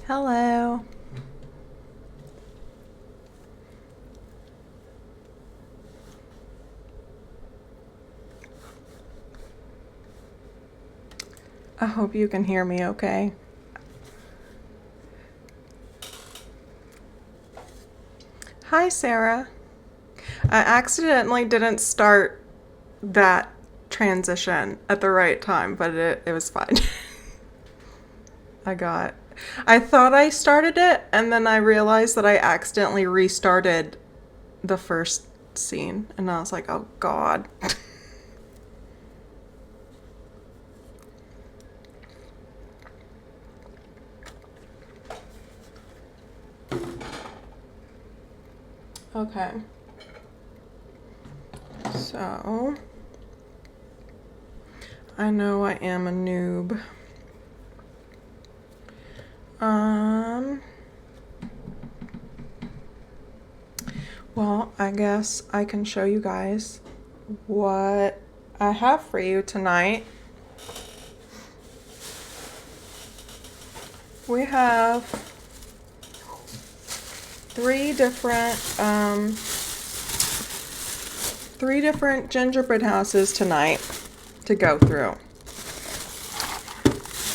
Hello. I hope you can hear me okay. Hi, Sarah. I accidentally didn't start that transition at the right time, but it was fine. I thought I started it, and then I realized that I accidentally restarted the first scene, and I was like, oh God. Okay. So, I know I am a noob. Well, I guess I can show you guys what I have for you tonight. We have three different gingerbread houses tonight to go through.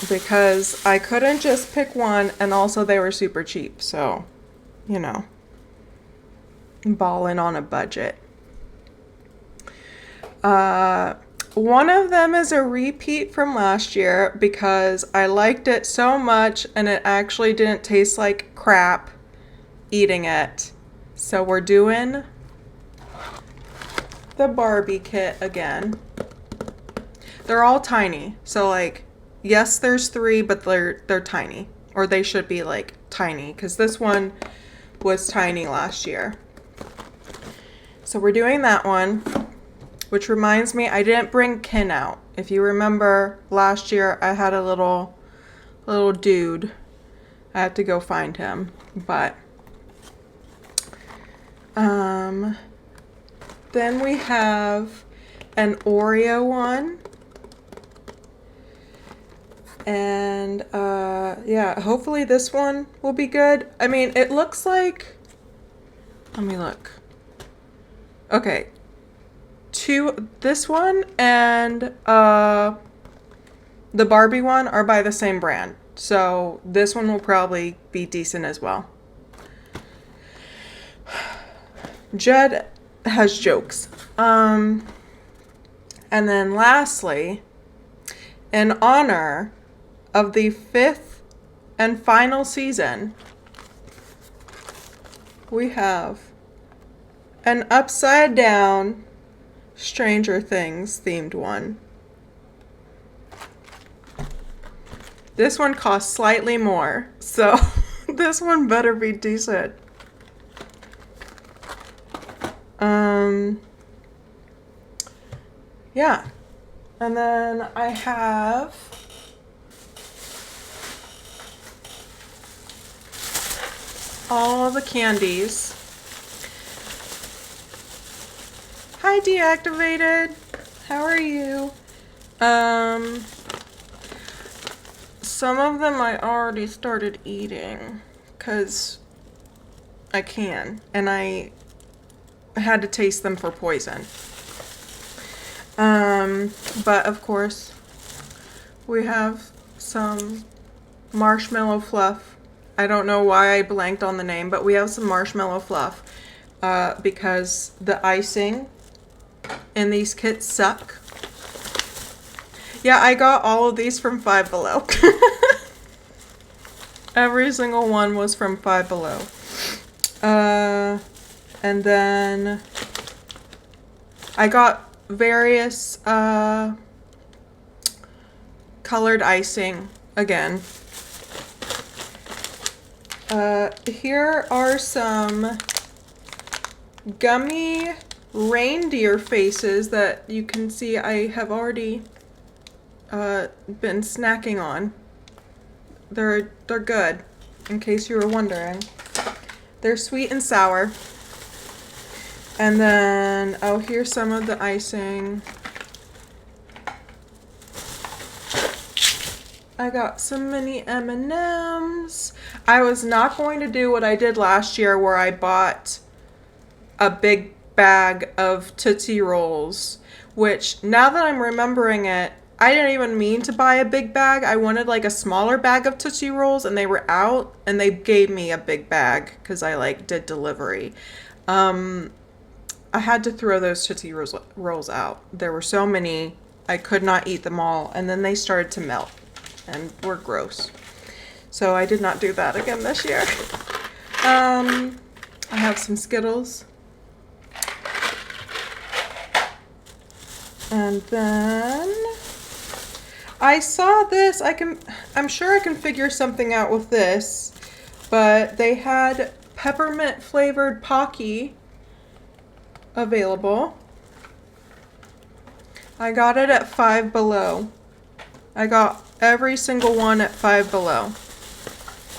Because I couldn't just pick one, and also they were super cheap, so, you know, ballin' on a budget. One of them is a repeat from last year because I liked it so much and it actually didn't taste like crap eating it. So we're doing the Barbie kit again. They're all tiny, so like, yes, there's three, but they're tiny, or they should be like tiny, because this one was tiny last year. So we're doing that one, which reminds me, I didn't bring Ken out. If you remember last year, I had a little dude. I had to go find him, but then we have an Oreo one. And yeah, hopefully this one will be good. I mean, it looks like, let me look. Okay, this one and the Barbie one are by the same brand, so this one will probably be decent as well. Judd has jokes. And then lastly, in honor of the 5th and final season, we have an upside down Stranger Things themed one. This one costs slightly more, so this one better be decent. Yeah. And then I have all the candies. Hi, Deactivated. How are you? Some of them I already started eating because I can, and I had to taste them for poison. But of course, we have some marshmallow fluff. I don't know why I blanked on the name, but we have some marshmallow fluff because the icing in these kits suck. Yeah, I got all of these from Five Below. Every single one was from Five Below. And then I got various colored icing again. Here are some gummy reindeer faces that you can see I have already been snacking on. They're good, in case you were wondering. They're sweet and sour. And then, oh, here's some of the icing. I got some mini M&Ms. I was not going to do what I did last year where I bought a big bag of Tootsie Rolls, which now that I'm remembering it, I didn't even mean to buy a big bag. I wanted like a smaller bag of Tootsie Rolls and they were out and they gave me a big bag because I like did delivery. I had to throw those Tootsie Rolls out. There were so many, I could not eat them all, and then they started to melt and were gross. So I did not do that again this year. I have some Skittles. And then I saw this. I'm sure I can figure something out with this, but they had peppermint flavored Pocky available. I got it at Five Below. I got every single one at Five Below,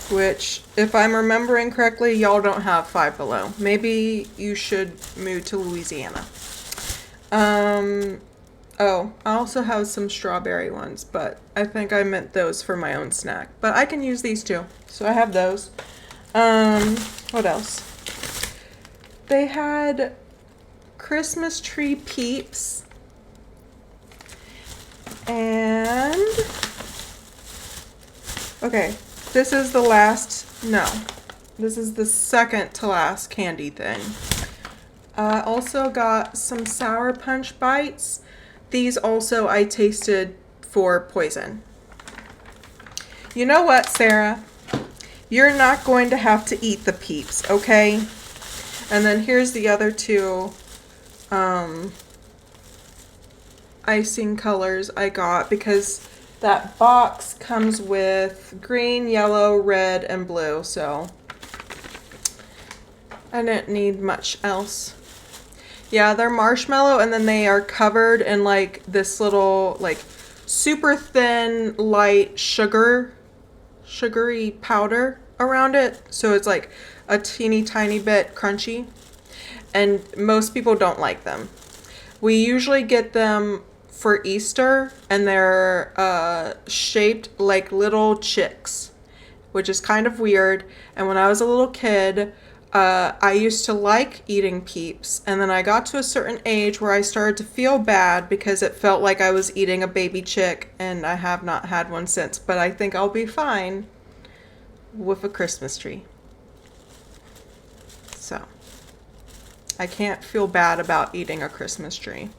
which, if I'm remembering correctly, y'all don't have Five Below. Maybe you should move to Louisiana. Oh, I also have some strawberry ones, but I think I meant those for my own snack. But I can use these too, so I have those. What else? They had Christmas tree peeps. And, okay, this is the last, no, this is the second to last candy thing. I also got some Sour Punch Bites. These also I tasted for poison. You know what, Sarah? You're not going to have to eat the peeps, okay? And then here's the other two icing colors I got, because that box comes with green, yellow, red, and blue, so I didn't need much else. Yeah, they're marshmallow, and then they are covered in like this little like super thin light sugary powder around it, so it's like a teeny tiny bit crunchy, and most people don't like them. We usually get them for Easter, and they're shaped like little chicks, which is kind of weird. And when I was a little kid, I used to like eating peeps, and then I got to a certain age where I started to feel bad because it felt like I was eating a baby chick, and I have not had one since, but I think I'll be fine with a Christmas tree. So I can't feel bad about eating a Christmas tree.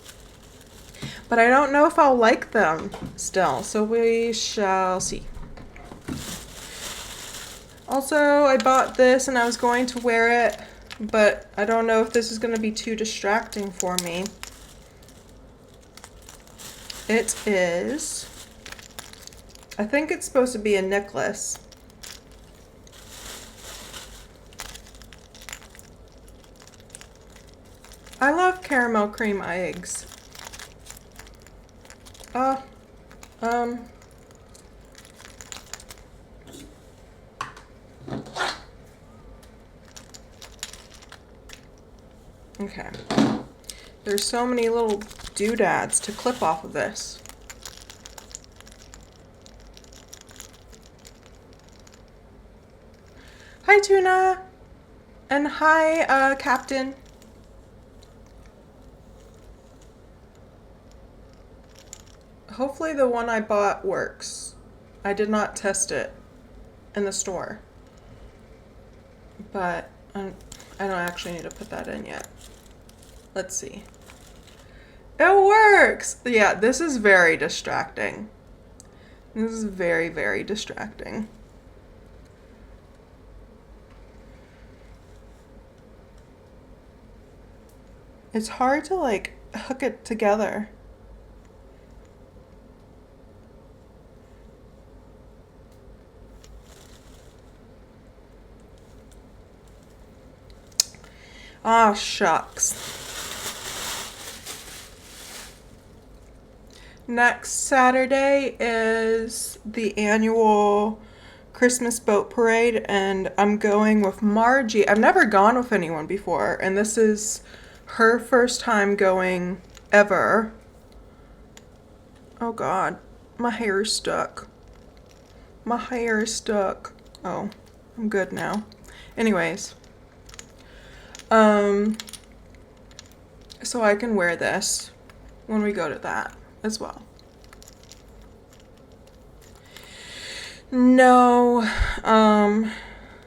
But I don't know if I'll like them still, so we shall see. Also, I bought this and I was going to wear it, but I don't know if this is going to be too distracting for me. It is, I think it's supposed to be a necklace. I love caramel cream eggs. Okay. There's so many little doodads to clip off of this. Hi, Tuna! And hi, Captain. Hopefully the one I bought works. I did not test it in the store, but I don't actually need to put that in yet. Let's see. It works! Yeah, this is very distracting. This is very, very distracting. It's hard to like hook it together. Ah, shucks. Next Saturday is the annual Christmas boat parade, and I'm going with Margie. I've never gone with anyone before, and this is her first time going ever. Oh God, my hair is stuck. My hair is stuck. Oh, I'm good now. Anyways. So I can wear this when we go to that as well. No,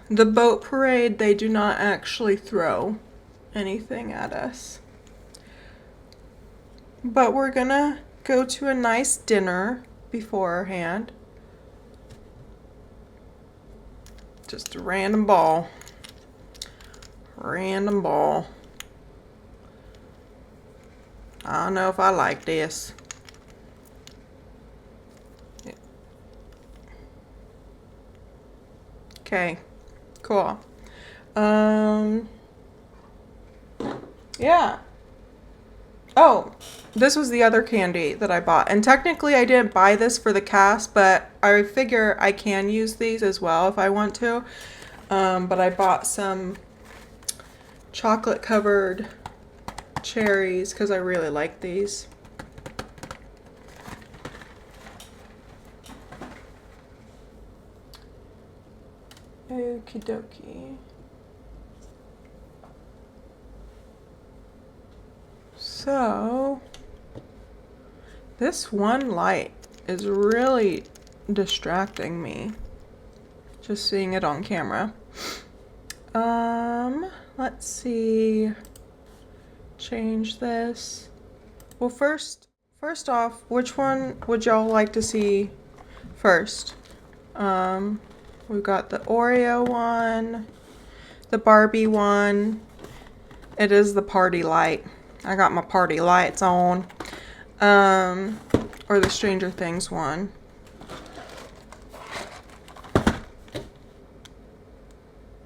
the boat parade, they do not actually throw anything at us. But we're gonna go to a nice dinner beforehand. Just a random ball. Random ball. I don't know if I like this. Okay, cool. Yeah. Oh, this was the other candy that I bought. And technically I didn't buy this for the cast, but I figure I can use these as well if I want to. But I bought some chocolate covered cherries because I really like these. Okie dokie. So, this one light is really distracting me. Just seeing it on camera. Let's see. Change this. Well, first off, which one would y'all like to see first? We've got the Oreo one, the Barbie one. It is the party light. I got my party lights on. Or the Stranger Things one.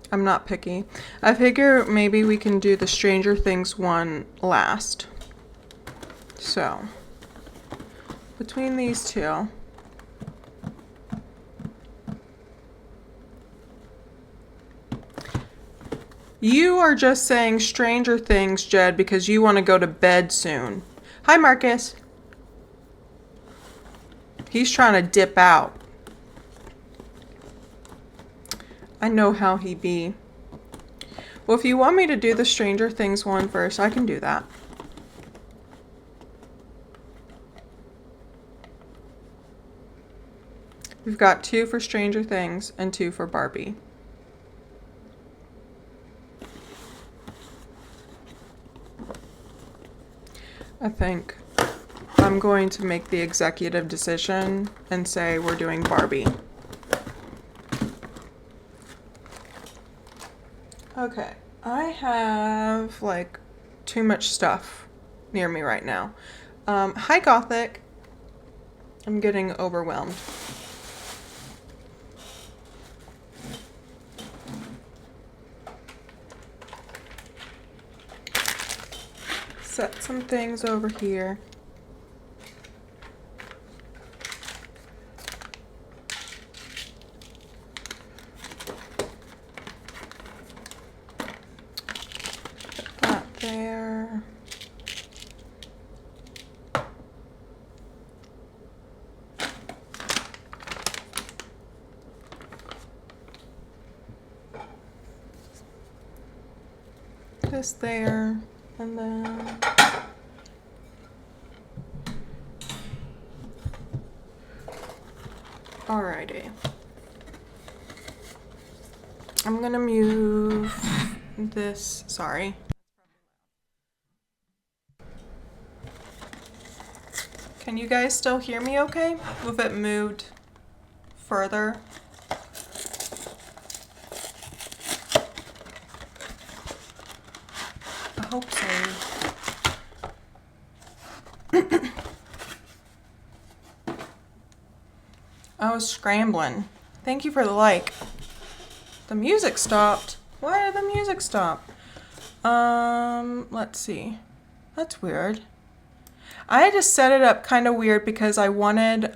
I'm not picky. I figure maybe we can do the Stranger Things one last. So, between these two. You are just saying Stranger Things, Jed, because you want to go to bed soon. Hi, Marcus. He's trying to dip out. I know how he be. Well, if you want me to do the Stranger Things one first, I can do that. We've got 2 for Stranger Things and 2 for Barbie. I think I'm going to make the executive decision and say we're doing Barbie. Okay, I have like too much stuff near me right now. Hi, Gothic. I'm getting overwhelmed. Set some things over here. Put that there. This there. And then alrighty. I'm gonna move this, sorry. Can you guys still hear me okay? If it moved further? I hope so. I was scrambling. Thank you for the like. The music stopped. Why did the music stop? Let's see. That's weird. I had to set it up kind of weird because I wanted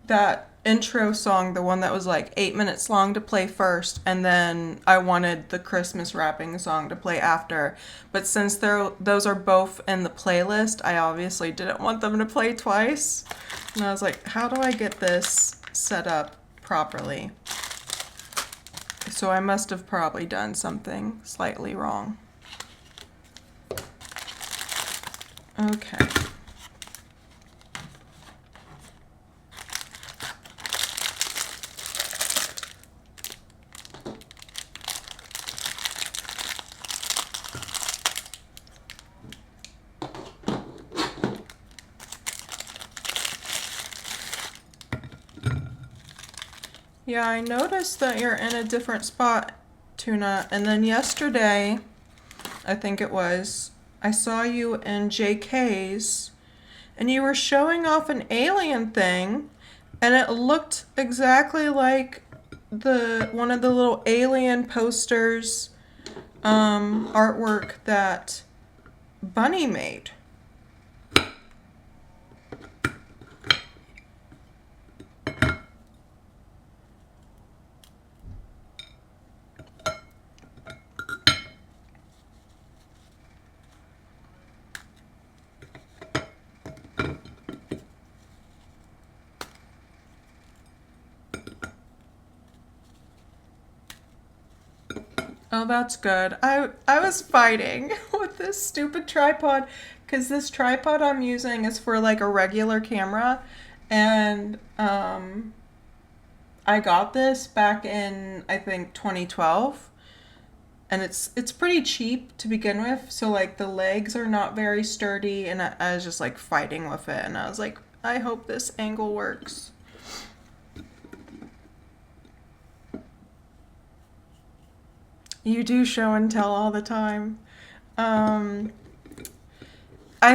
that intro song, the one that was like 8 minutes long, to play first, and then I wanted the Christmas wrapping song to play after. But since those are both in the playlist, I obviously didn't want them to play twice. And I was like, how do I get this set up properly? So I must have probably done something slightly wrong. Okay. Yeah, I noticed that you're in a different spot, Tuna. And then yesterday, I think it was, I saw you in JK's and you were showing off an alien thing, and it looked exactly like one of the little alien posters artwork that Bunny made. Oh, that's good. I was fighting with this stupid tripod because this tripod I'm using is for like a regular camera, and I got this back in, I think, 2012, and it's pretty cheap to begin with, so like the legs are not very sturdy, and I was just like fighting with it, and I was like, I hope this angle works. You do show and tell all the time. I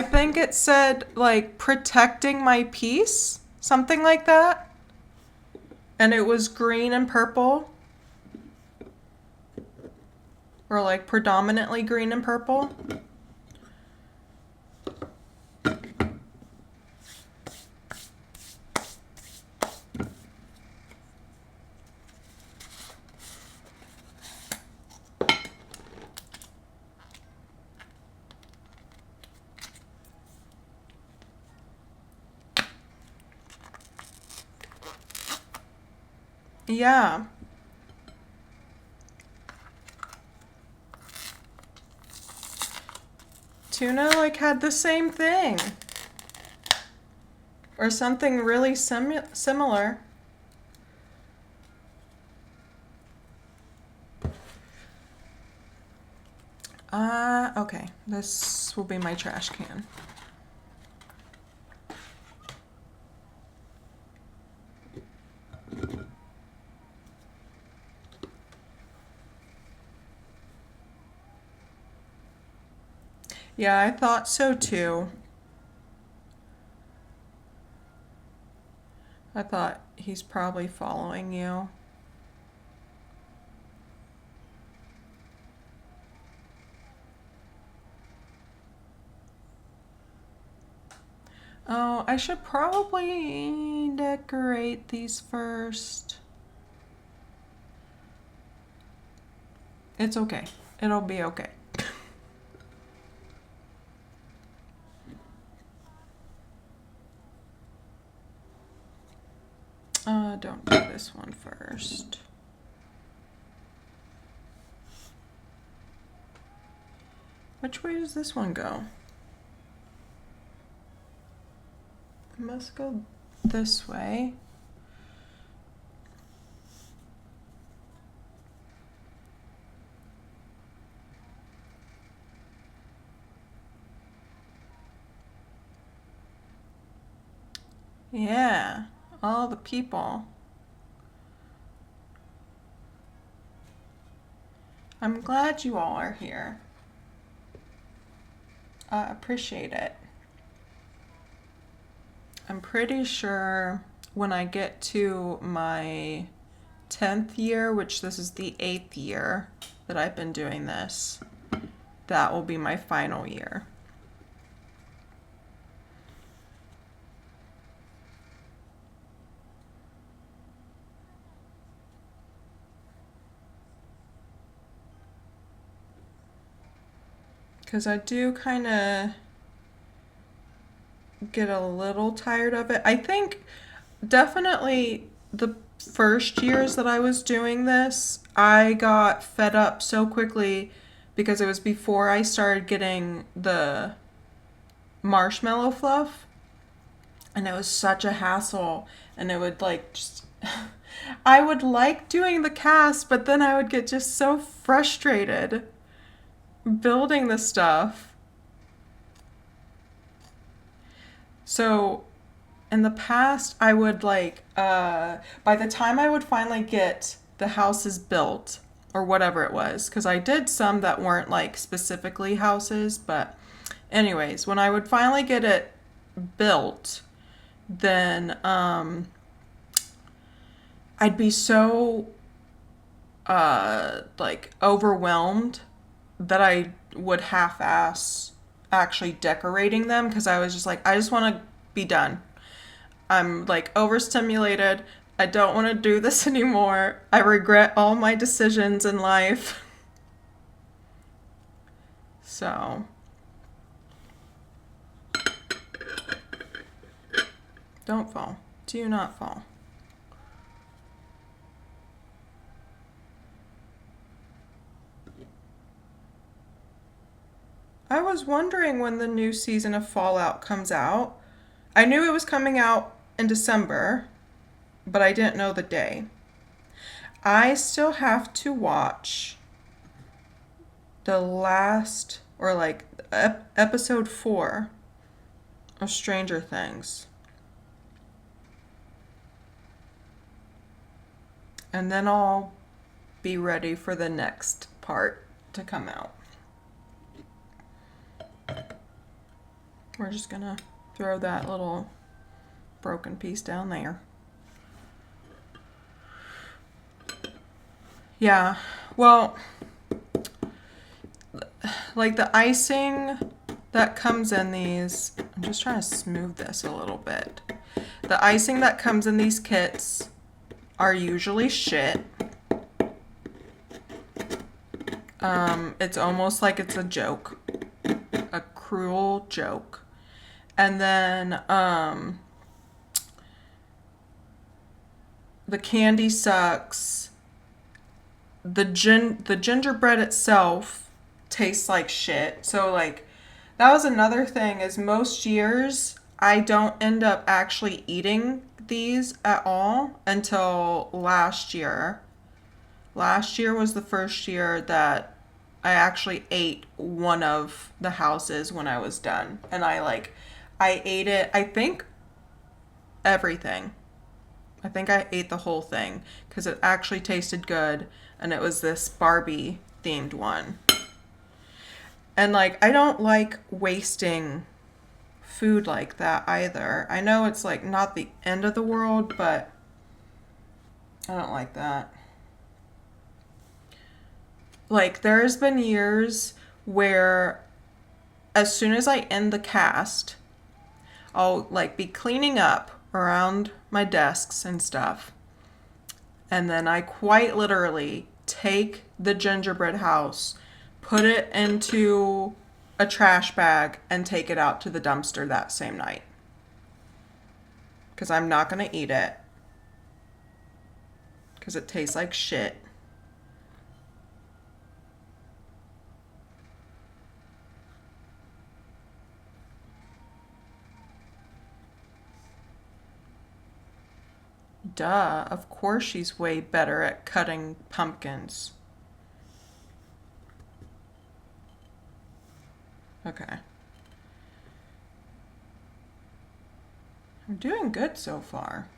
think it said like protecting my peace, something like that. And it was green and purple. Or like predominantly green and purple. Yeah. Tuna like had the same thing. Or something really similar. Okay. This will be my trash can. Yeah, I thought so too. I thought he's probably following you. Oh, I should probably decorate these first. It's okay. It'll be okay. Don't do this one first. Which way does this one go? It must go this way. Yeah, all the people. I'm glad you all are here. I appreciate it. I'm pretty sure when I get to my 10th year, which this is the 8th year that I've been doing this, that will be my final year. because I do kind of get a little tired of it. I think definitely the first years that I was doing this, I got fed up so quickly because it was before I started getting the marshmallow fluff, and it was such a hassle, and it would like just I would like doing the cast, but then I would get just so frustrated building the stuff. So in the past, I would like, by the time I would finally get the houses built or whatever it was, because I did some that weren't like specifically houses, but anyways, when I would finally get it built, then I'd be so like overwhelmed that I would half-ass actually decorating them because I was just like, I just want to be done. I'm like overstimulated. I don't want to do this anymore. I regret all my decisions in life. So, don't fall. Do not fall. I was wondering when the new season of Fallout comes out. I knew it was coming out in December, but I didn't know the day. I still have to watch the last, or like episode 4 of Stranger Things. And then I'll be ready for the next part to come out. We're just gonna throw that little broken piece down there. Yeah, well, like the icing that comes in these, I'm just trying to smooth this a little bit. The icing that comes in these kits are usually shit. It's almost like it's a joke, a cruel joke. And then the candy sucks. The gingerbread itself tastes like shit. So like that was another thing, is most years I don't end up actually eating these at all until last year. Last year was the first year that I actually ate one of the houses when I was done. And I ate it, I think everything. I think I ate the whole thing because it actually tasted good, and it was this Barbie themed one. And like, I don't like wasting food like that either. I know it's like not the end of the world, but I don't like that. Like, there's been years where as soon as I end the cast, I'll like be cleaning up around my desks and stuff. And then I quite literally take the gingerbread house, put it into a trash bag, and take it out to the dumpster that same night. Because I'm not going to eat it. Because it tastes like shit. Duh, of course she's way better at cutting pumpkins. Okay. I'm doing good so far.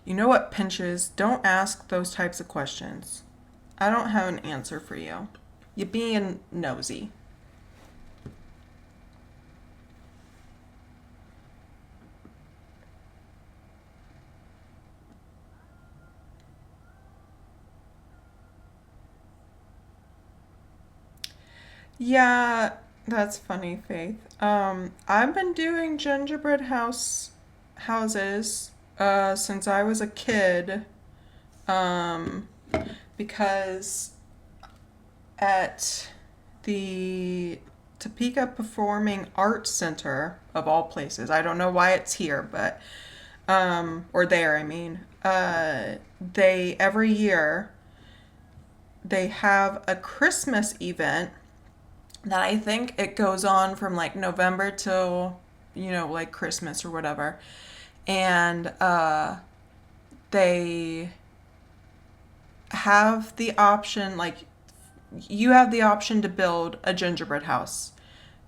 You know what, Pinches? Don't ask those types of questions. I don't have an answer for you. You're being nosy. Yeah, that's funny, Faith. I've been doing gingerbread houses since I was a kid. Um, because at the Topeka Performing Arts Center, of all places. I don't know why it's here, but, or there, I mean. They, every year, they have a Christmas event that I think it goes on from like November till, you know, like Christmas or whatever. And they have the option, like, you have the option to build a gingerbread house.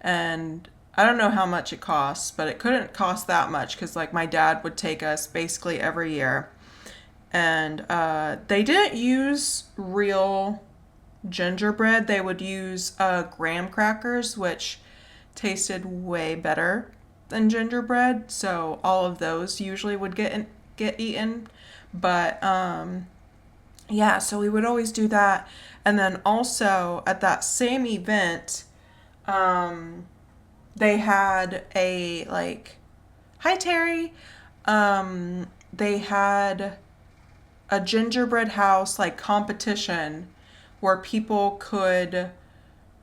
And I don't know how much it costs, but it couldn't cost that much because, like, my dad would take us basically every year. And they didn't use real gingerbread. They would use graham crackers, which tasted way better than gingerbread. So all of those usually would get eaten. But yeah, so we would always do that. And then also at that same event, they had a like, hi Terry. They had a gingerbread house like competition where people could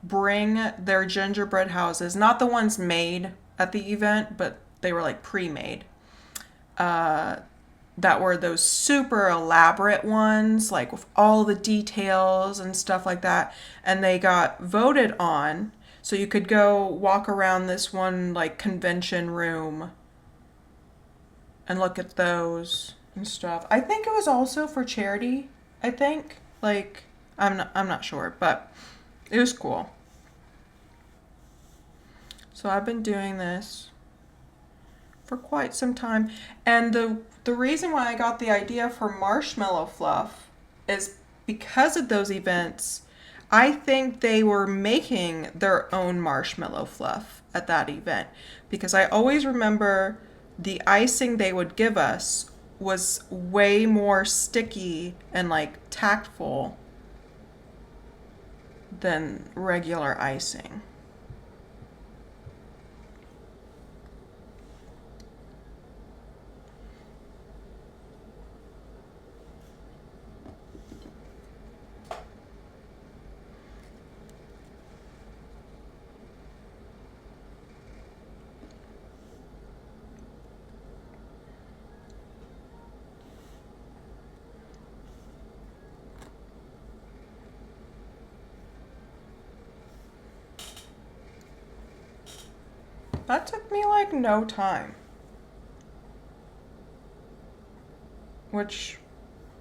bring their gingerbread houses, not the ones made at the event, but they were like pre-made. That were those super elaborate ones, like with all the details and stuff like that. And they got voted on. So you could go walk around this one like convention room and look at those and stuff. I think it was also for charity. I think, like, I'm not sure, but it was cool. So I've been doing this for quite some time, and the reason why I got the idea for marshmallow fluff is because of those events. I think they were making their own marshmallow fluff at that event, because I always remember the icing they would give us was way more sticky and like tactful than regular icing. That took me like no time, which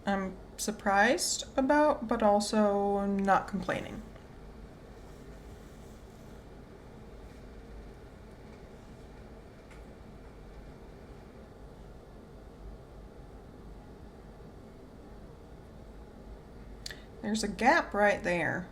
I'm surprised about, but also I'm not complaining. There's a gap right there.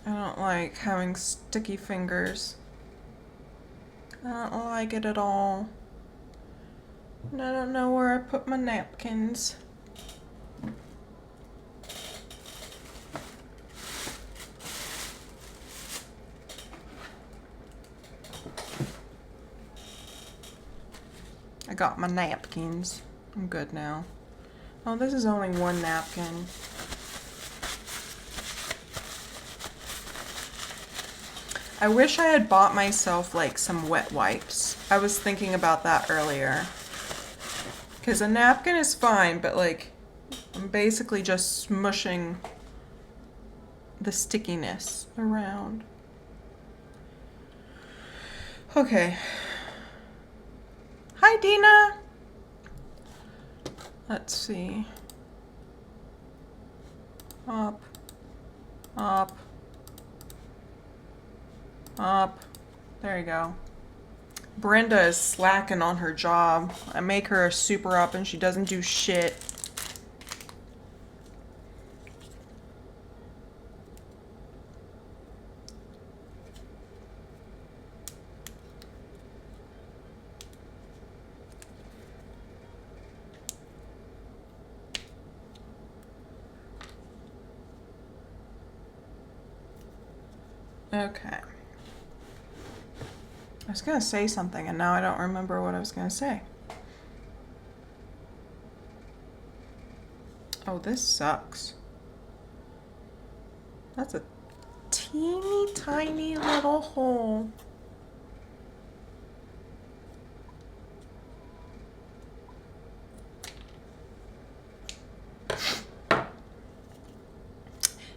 I don't like having sticky fingers. I don't like it at all. And I don't know where I put my napkins. I got my napkins. I'm good now. Oh, this is only one napkin. I wish I had bought myself like some wet wipes. I was thinking about that earlier. Because a napkin is fine, but like I'm basically just smushing the stickiness around. Okay. Hi, Dina. Let's see. Up. Up. Up. There you go. Brenda is slacking on her job. I make her a super up and she doesn't do shit. Okay. I was gonna say something and now I don't remember what I was gonna say. Oh, this sucks. That's a teeny tiny little hole.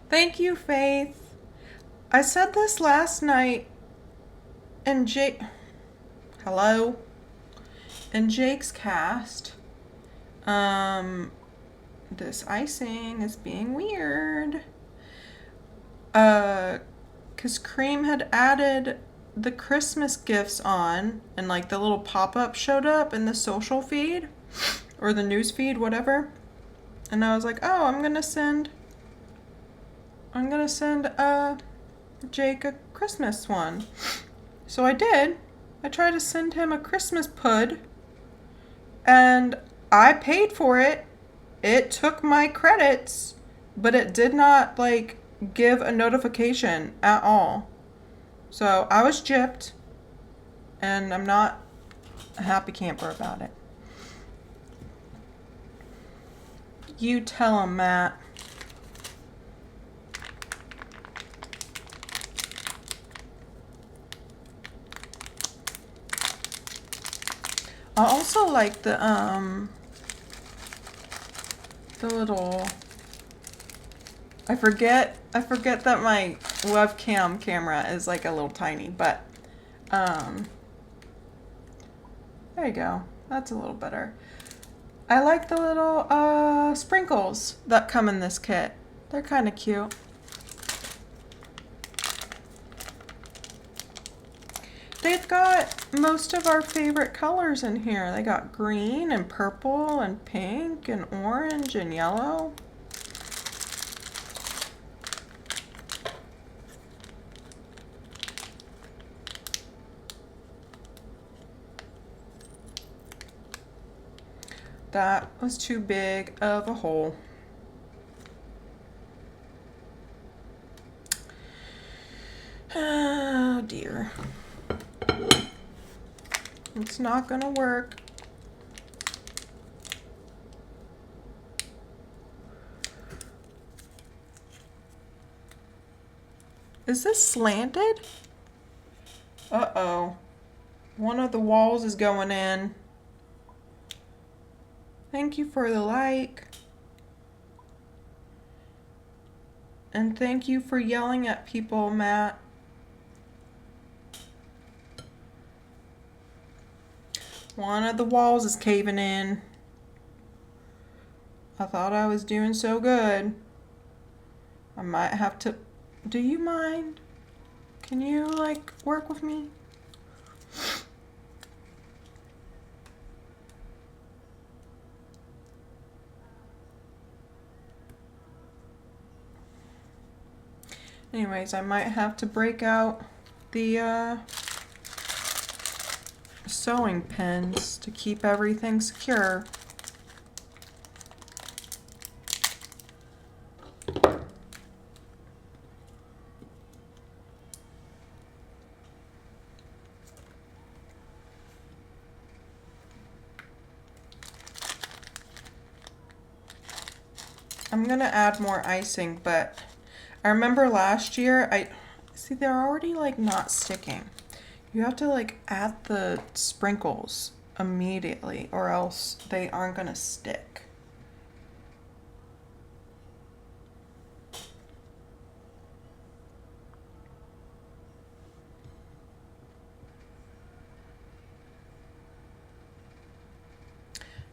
Thank you, Faith. I said this last night in Hello? In Jake's cast. This icing is being weird. Cause Cream had added the Christmas gifts on and like the little pop-up showed up in the social feed or the news feed, whatever. And I was like, oh, I'm gonna send Jake a Christmas one. So I did. I tried to send him a Christmas pud and I paid for it. It took my credits, but it did not like give a notification at all. So I was gypped and I'm not a happy camper about it. You tell him, Matt. I also like the little, I forget that my webcam camera is like a little tiny, but there you go. That's a little better. I like the little sprinkles that come in this kit. They're kind of cute. They've got most of our favorite colors in here. They got green and purple and pink and orange and yellow. That was too big of a hole. Oh dear. It's not gonna work. Is this slanted? Uh-oh. One of the walls is going in. Thank you for the like. And thank you for yelling at people, Matt. One of the walls is caving in. I thought I was doing so good. I might have to... Do you mind? Can you, like, work with me? Anyways, I might have to break out the sewing pins to keep everything secure. I'm gonna add more icing, but I remember last year, see they're already like not sticking. You have to like add the sprinkles immediately or else they aren't gonna stick.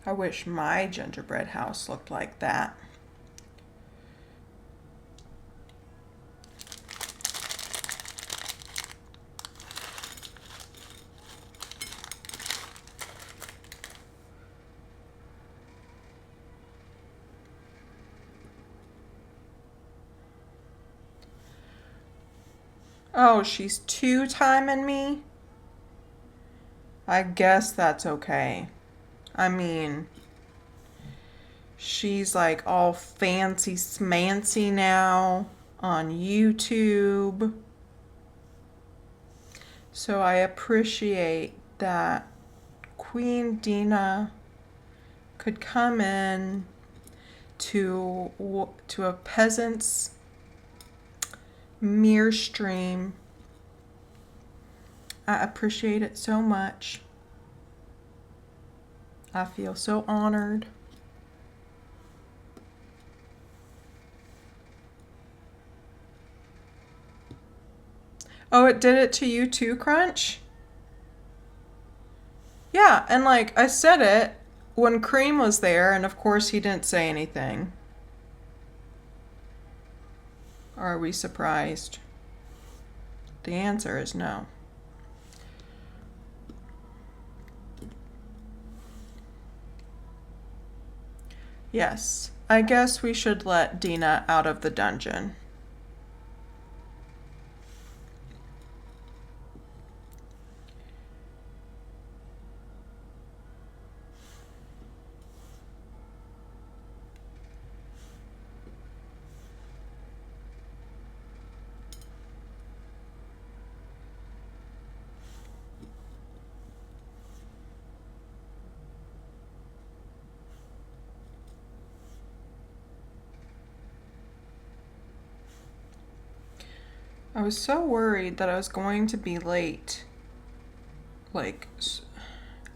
I wish my gingerbread house looked like that. Oh, she's two-timing me? I guess that's okay. I mean, she's like all fancy smancy now on YouTube. So I appreciate that Queen Dina could come in to a peasant's mirror stream. I appreciate it so much. I feel so honored. Oh, it did it to you too, Crunch? Yeah, and like I said it when Cream was there, and of course he didn't say anything. Are we surprised? The answer is no. Yes, I guess we should let Dina out of the dungeon. I was so worried that I was going to be late. Like,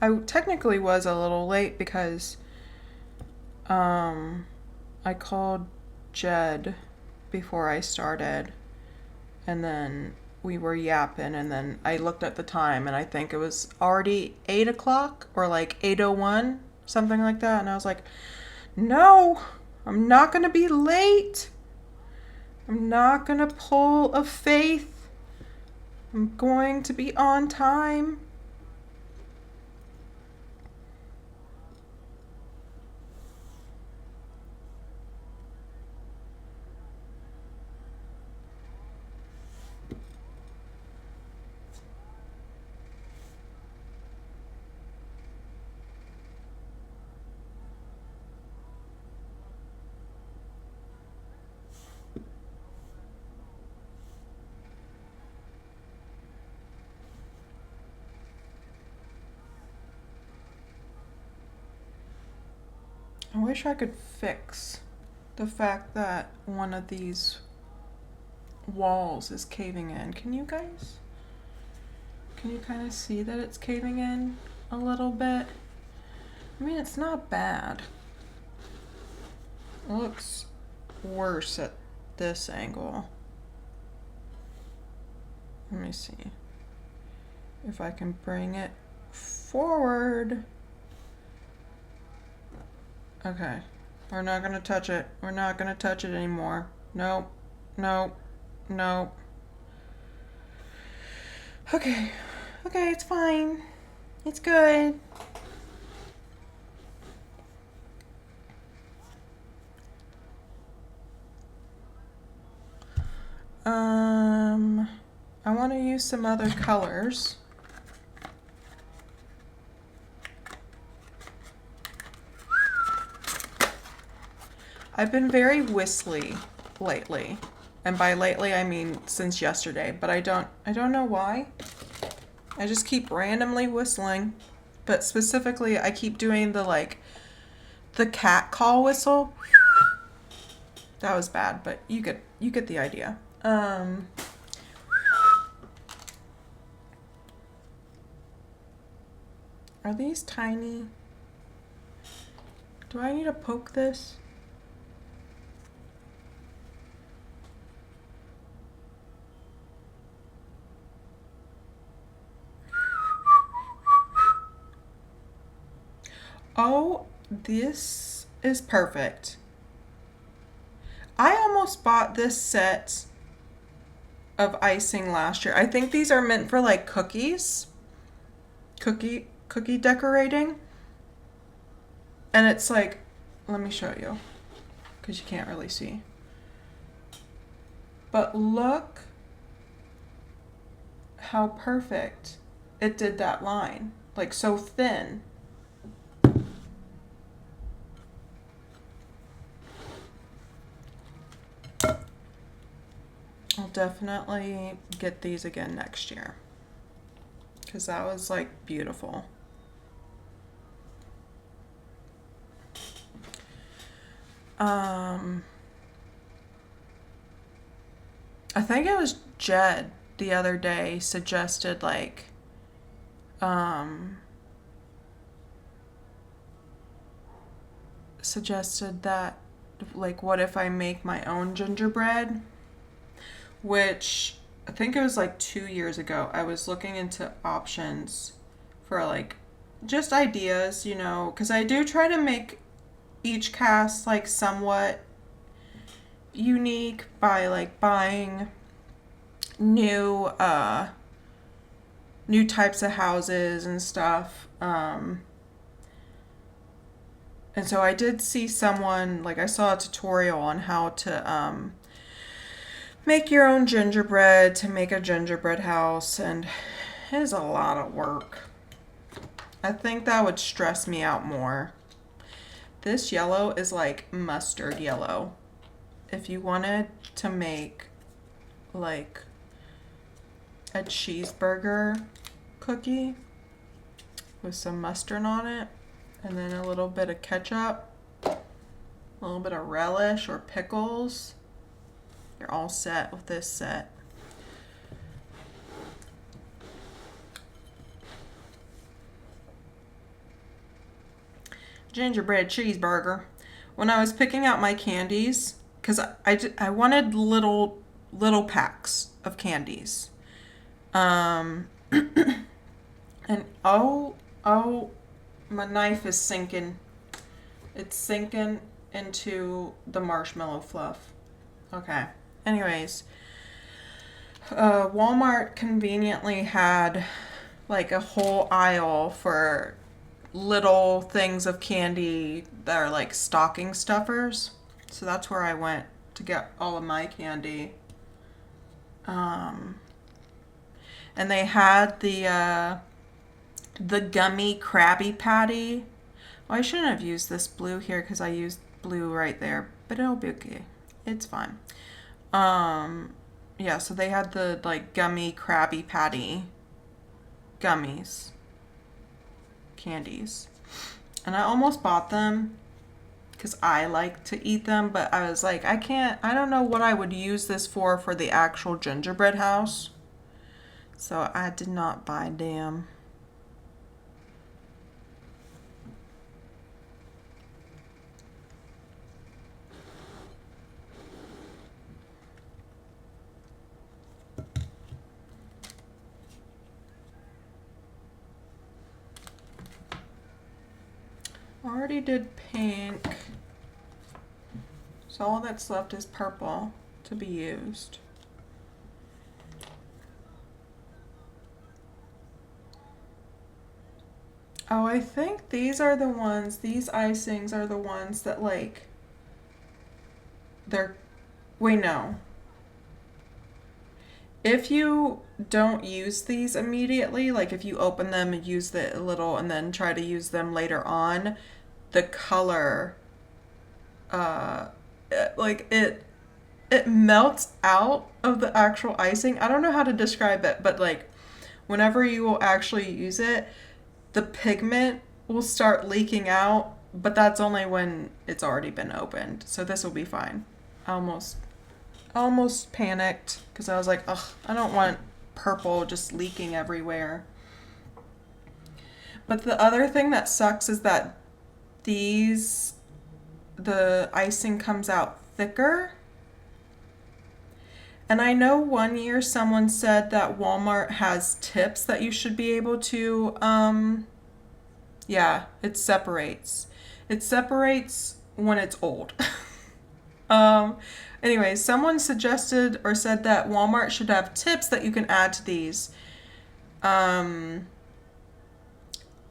I technically was a little late because I called Jed before I started, and then we were yapping, and then I looked at the time, and I think it was already 8 o'clock or like 8:01, something like that, and I was like, no, I'm not going to be late. I'm not going to pull a Faith. I'm going to be on time. I wish I could fix the fact that one of these walls is caving in. Can you kind of see that it's caving in a little bit? I mean, it's not bad. It looks worse at this angle. Let me see if I can bring it forward. Okay, we're not gonna touch it. We're not gonna touch it anymore. Nope, nope, nope. Okay, okay, it's fine. It's good. I want to use some other colors. I've been very whistly lately. And by lately I mean since yesterday, but I don't know why. I just keep randomly whistling, but specifically I keep doing the cat call whistle. That was bad, but you get the idea. Are these tiny? Do I need to poke this? Oh, this is perfect. I almost bought this set of icing last year. I think these are meant for like cookies. Cookie decorating. And it's like, let me show you, because you can't really see. But look how perfect it did that line. Like so thin. I'll definitely get these again next year. because that was like beautiful. I think it was Jed the other day suggested like that like what if I make my own gingerbread, which I think it was like 2 years ago. I was looking into options for like just ideas, you know, because I do try to make each cast like somewhat unique by like buying new new types of houses and stuff. And so I did see someone, like I saw a tutorial on how to make your own gingerbread, to make a gingerbread house, and it is a lot of work. I think that would stress me out more. This yellow is like mustard yellow. If you wanted to make like a cheeseburger cookie with some mustard on it, and then a little bit of ketchup, a little bit of relish or pickles, you're all set with this set. Gingerbread cheeseburger. When I was picking out my candies, because I wanted little packs of candies. And oh, my knife is sinking. It's sinking into the marshmallow fluff. Okay. Anyways, Walmart conveniently had like a whole aisle for little things of candy that are like stocking stuffers. So that's where I went to get all of my candy. And they had the gummy Krabby Patty. Well, I shouldn't have used this blue here because I used blue right there, but it'll be okay. It's fine. Yeah, so they had the like gummy Krabby Patty gummies, candies. And I almost bought them because I like to eat them, but I was like, I don't know what I would use this for the actual gingerbread house. So I did not buy them. Already did pink. So all that's left is purple to be used. Oh, I think these are the ones, these icings are the ones that like, wait, no. If you don't use these immediately, like if you open them and use the little and then try to use them later on, the color, like it melts out of the actual icing. I don't know how to describe it, but like whenever you will actually use it, the pigment will start leaking out, but that's only when it's already been opened. So this will be fine. I almost panicked because I was like, ugh, I don't want purple just leaking everywhere. But the other thing that sucks is that the icing comes out thicker. And I know one year someone said that Walmart has tips that you should be able to, yeah, it separates. It separates when it's old. Anyway, someone suggested or said that Walmart should have tips that you can add to these.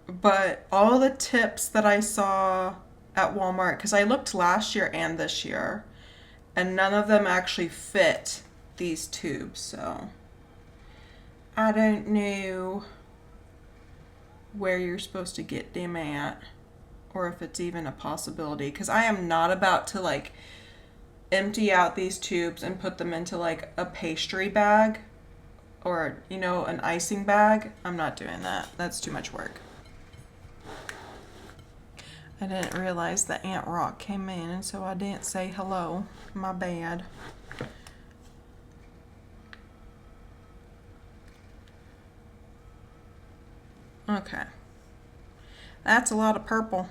But all the tips that I saw at Walmart, because I looked last year and this year, and none of them actually fit these tubes, so I don't know where you're supposed to get them at, or if it's even a possibility, because I am not about to like empty out these tubes and put them into like a pastry bag or, you know, an icing bag. I'm not doing that. That's too much work. I didn't realize that Aunt Rock came in, and so I didn't say hello. My bad. Okay. That's a lot of purple.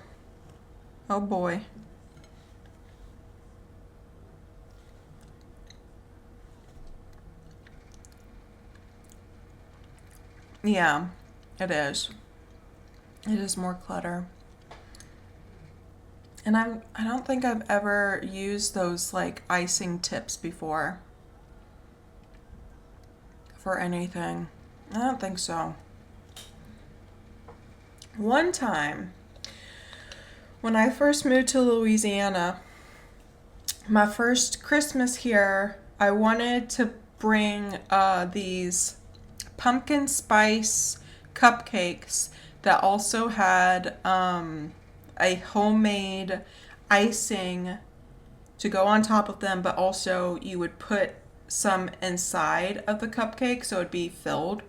Oh boy. Yeah, it is. It is more clutter. And I don't think I've ever used those like icing tips before for anything. I don't think so. One time when I first moved to Louisiana, my first Christmas here, I wanted to bring these pumpkin spice cupcakes that also had a homemade icing to go on top of them, but also you would put some inside of the cupcake so it'd be filled.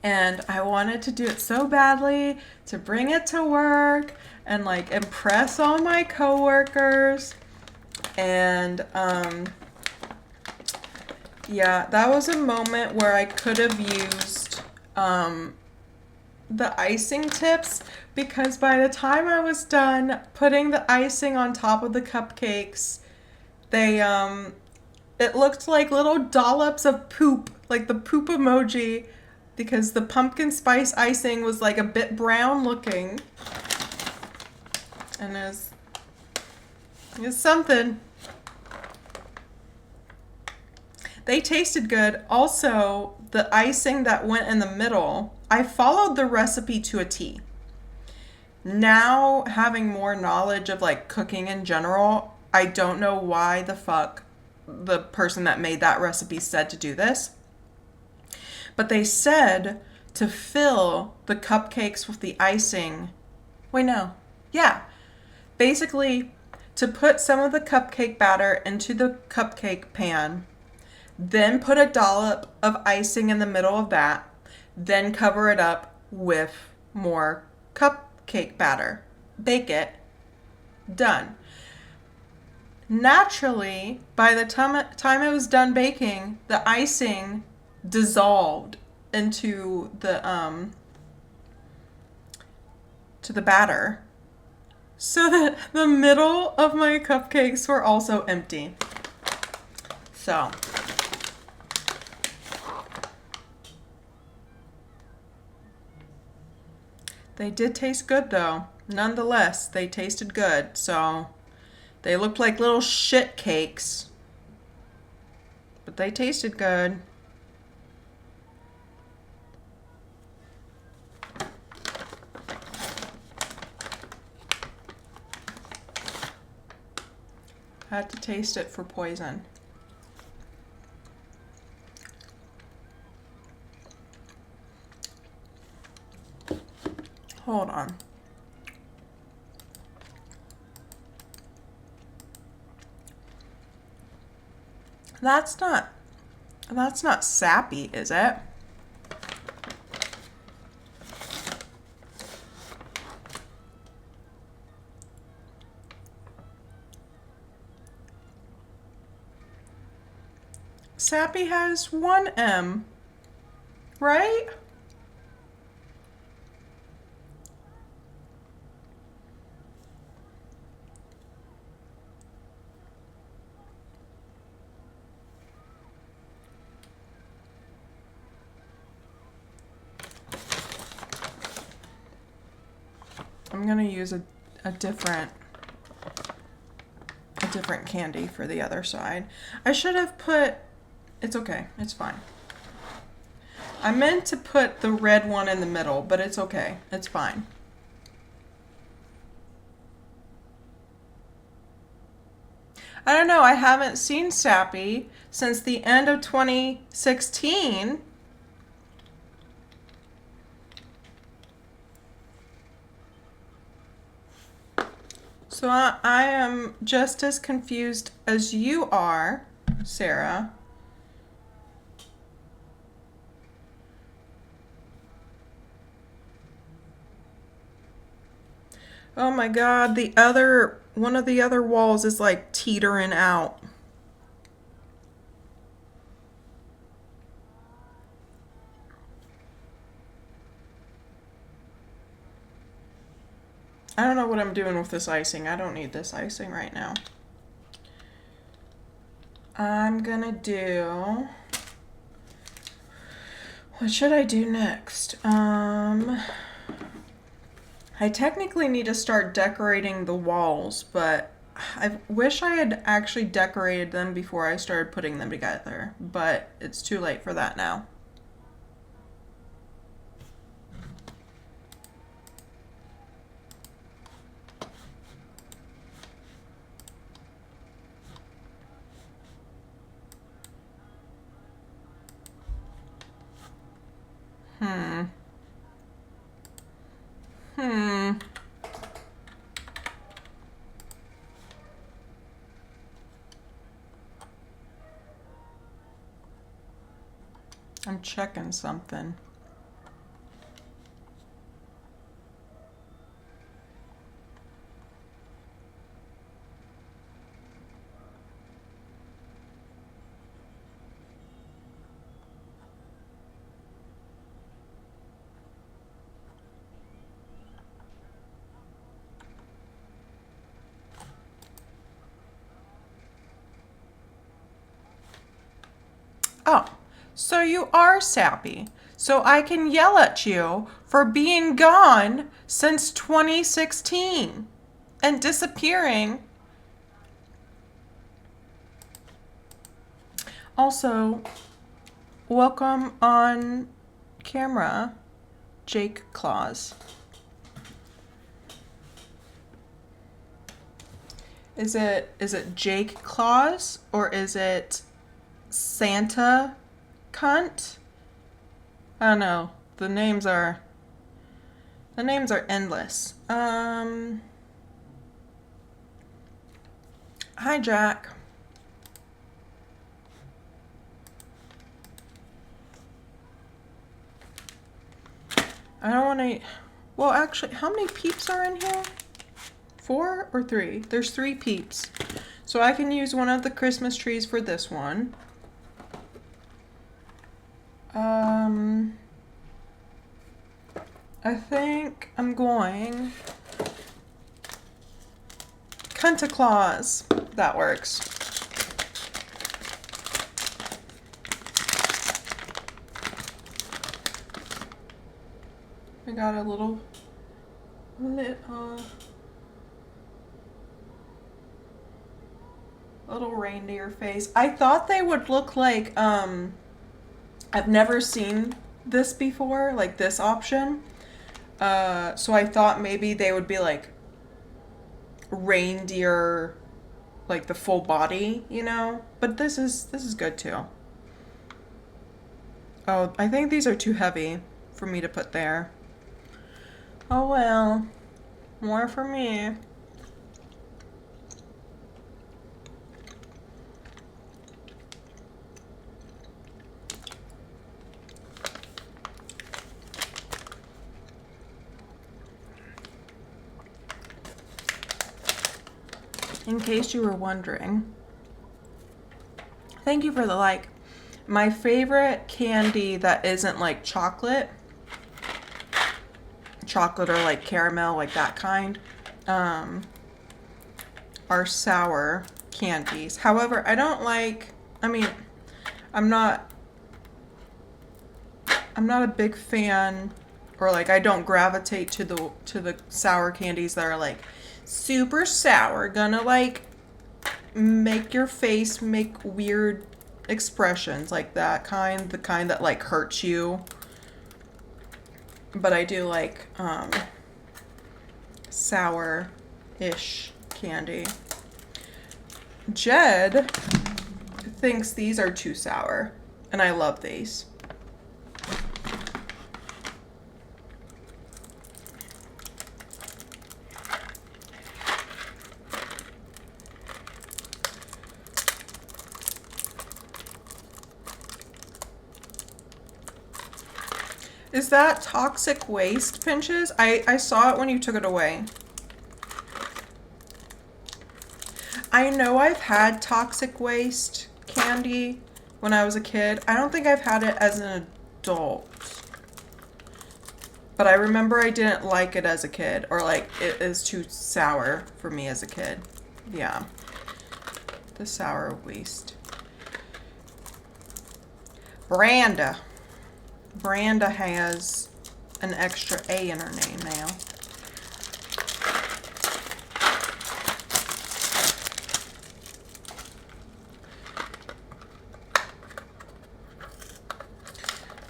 And I wanted to do it so badly, to bring it to work and like impress all my coworkers. And yeah, that was a moment where I could have used the icing tips, because by the time I was done putting the icing on top of the cupcakes, they it looked like little dollops of poop, like the poop emoji, because the pumpkin spice icing was like a bit brown looking. And it was something. They tasted good. Also, the icing that went in the middle, I followed the recipe to a T. Now, having more knowledge of like cooking in general, I don't know why the fuck the person that made that recipe said to do this. But they said to fill the cupcakes with the icing. Wait, no. Yeah. Basically, to put some of the cupcake batter into the cupcake pan, then put a dollop of icing in the middle of that, then cover it up with more cupcake batter. Bake it. Done. Naturally, by the time it was done baking, the icing dissolved into the to the batter, so that the middle of my cupcakes were also empty. So they did taste good though. Nonetheless, they tasted good. So they looked like little shit cakes, but they tasted good. I had to taste it for poison. Hold on. That's not sappy, is it? Sappy has one M, right? I'm gonna use a different candy for the other side. I should have put, it's okay, it's fine. I meant to put the red one in the middle, but it's okay, it's fine. I don't know, I haven't seen Sappy since the end of 2016. So I am just as confused as you are, Sarah. Oh my God, one of the other walls is like teetering out. I don't know what I'm doing with this icing. I don't need this icing right now. I'm gonna do... What should I do next? I technically need to start decorating the walls, but I wish I had actually decorated them before I started putting them together, but it's too late for that now. I'm checking something. Oh, so you are sappy. So I can yell at you for being gone since 2016 and disappearing. Also, welcome on camera, Jake Claus. Is it Jake Claus or is it Santa cunt? I don't know. The names are endless. Hi Jack. I don't want to... Well, actually, how many peeps are in here? 4 or 3? There's 3 peeps. So I can use one of the Christmas trees for this one. I think I'm going Santa Claus. That works. I got a little reindeer face. I thought they would look like I've never seen this before, like this option. So I thought maybe they would be like reindeer, like the full body, you know? But this is good too. Oh, I think these are too heavy for me to put there. Oh well, more for me. In case you were wondering, thank you for the like. My favorite candy that isn't like chocolate or like caramel, like that kind, are sour candies. However, I don't like, I mean, I'm not a big fan, or like I don't gravitate to the sour candies that are like super sour, gonna like make your face make weird expressions, like that kind, the kind that like hurts you. But I do like sour-ish candy. Jed thinks these are too sour, and I love these. Is that toxic waste, Pinches? I saw it when you took it away. I know I've had toxic waste candy when I was a kid. I don't think I've had it as an adult. But I remember I didn't like it as a kid, or like it is too sour for me as a kid. Yeah. The sour waste. Branda. Branda has an extra A in her name now.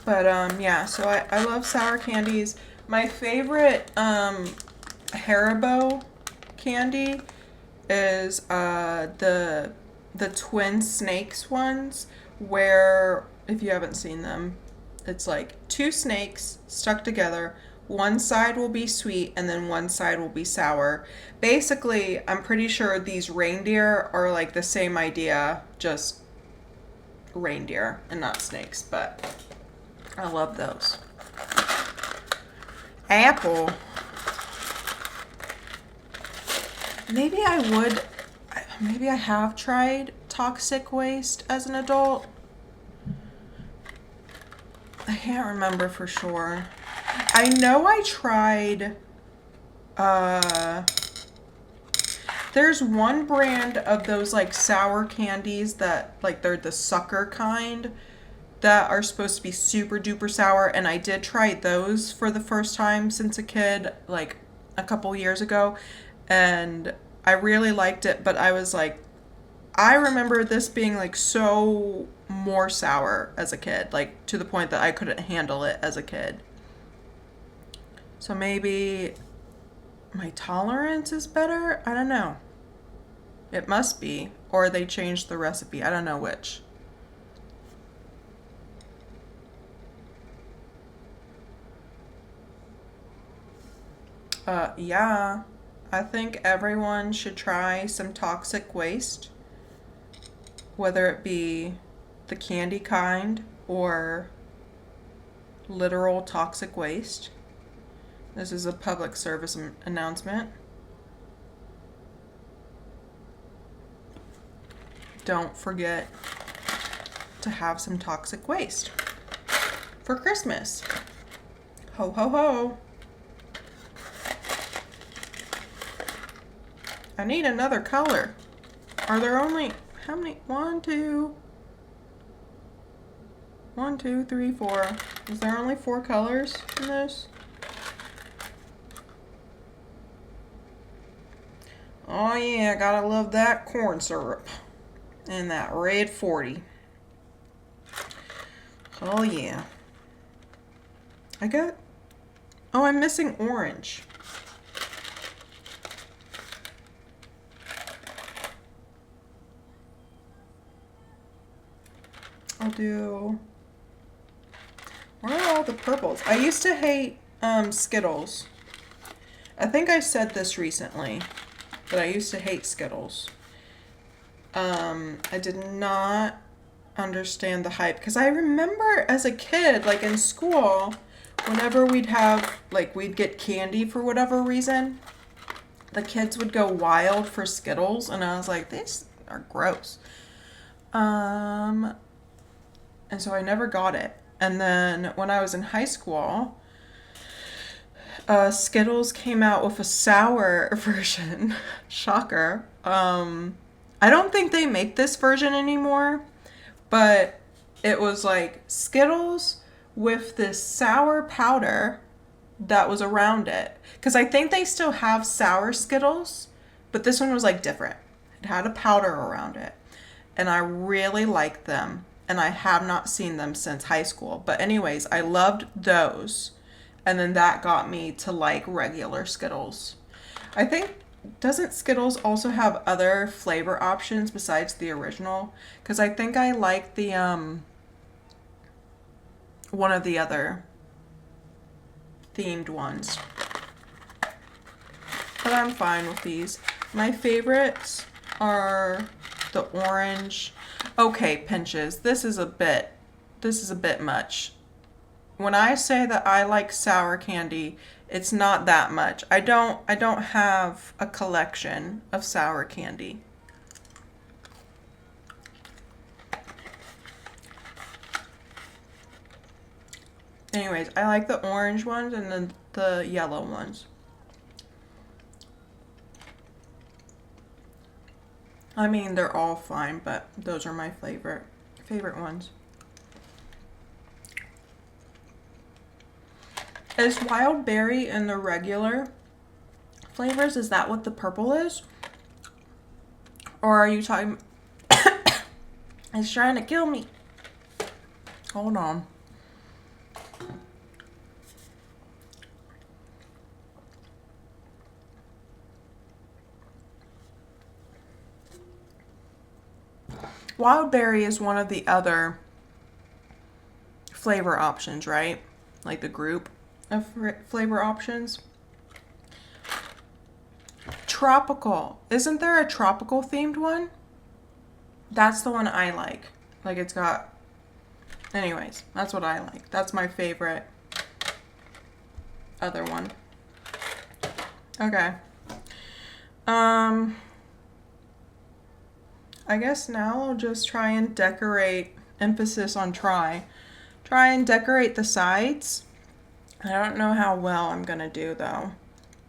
But yeah, so I love sour candies. My favorite Haribo candy is the twin snakes ones, where if you haven't seen them, it's like two snakes stuck together. One side will be sweet and then one side will be sour. Basically, I'm pretty sure these reindeer are like the same idea, just reindeer and not snakes, but I love those. Apple. Maybe I would, maybe I have tried toxic waste as an adult. I can't remember for sure. I know I tried, there's one brand of those like sour candies that like they're the sucker kind that are supposed to be super duper sour, and I did try those for the first time since a kid, like a couple years ago, and I really liked it, but I was like, I remember this being like so more sour as a kid, like to the point that I couldn't handle it as a kid. So maybe my tolerance is better? I don't know. It must be, or they changed the recipe. I don't know which. Yeah, I think everyone should try some toxic waste, whether it be the candy kind or literal toxic waste. This is a public service announcement. Don't forget to have some toxic waste for Christmas. Ho, ho, ho. I need another color. Are there only, how many? 1, 2, 3, 4. Is there only 4 colors in this? Oh yeah, gotta love that corn syrup. And that red 40. Oh yeah. Oh, I'm missing orange. I'll do, where are all the purples? I used to hate Skittles. I think I said this recently, but I used to hate Skittles. I did not understand the hype, because I remember as a kid, like in school, whenever we'd get candy for whatever reason, the kids would go wild for Skittles, and I was like, these are gross. And so I never got it. And then when I was in high school, Skittles came out with a sour version. Shocker. I don't think they make this version anymore, but it was like Skittles with this sour powder that was around it. Because I think they still have sour Skittles, but this one was like different. It had a powder around it. And I really liked them. And I have not seen them since high school. But anyways, I loved those. And then that got me to like regular Skittles. I think, doesn't Skittles also have other flavor options besides the original? Because I think I like the, one of the other themed ones. But I'm fine with these. My favorites are the orange. Okay, Pinches, this is a bit much. When I say that I like sour candy, it's not that much. I don't have a collection of sour candy. Anyways, I like the orange ones and then the yellow ones. I mean, they're all fine, but those are my favorite ones. Is wild berry in the regular flavors? Is that what the purple is? Or are you talking... It's trying to kill me. Hold on. Wild berry is one of the other flavor options, right? Like the group of flavor options. Tropical. Isn't there a tropical themed one? That's the one I like. Like it's got... Anyways, that's what I like. That's my favorite other one. Okay. I guess now I'll just try and decorate, emphasis on try and decorate the sides. I don't know how well I'm gonna do though,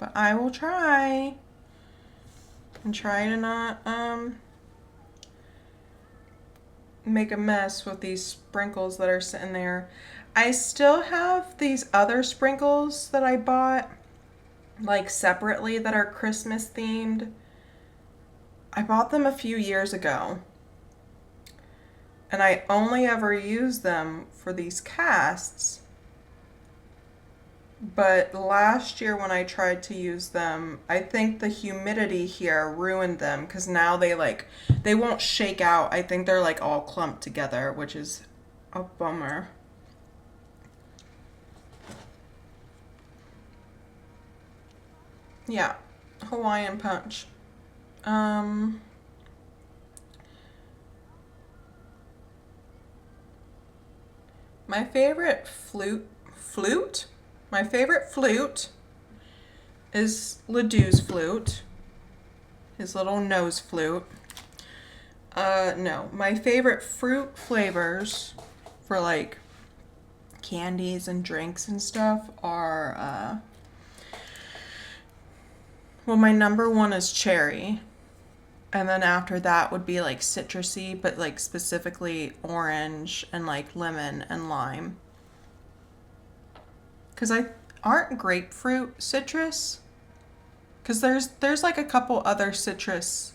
but I will try and try to not make a mess with these sprinkles that are sitting there. I still have these other sprinkles that I bought like separately that are Christmas themed. I bought them a few years ago and I only ever use them for these casts. But last year when I tried to use them, I think the humidity here ruined them because now they won't shake out. I think they're like all clumped together, which is a bummer. Yeah, Hawaiian Punch. My favorite flute? My favorite flute is Ledoux's flute. His little nose flute. No. My favorite fruit flavors for like candies and drinks and stuff are, well, my number one is cherry. And then after that would be like citrusy, but like specifically orange and like lemon and lime. Because aren't grapefruit citrus? Because there's like a couple other citrus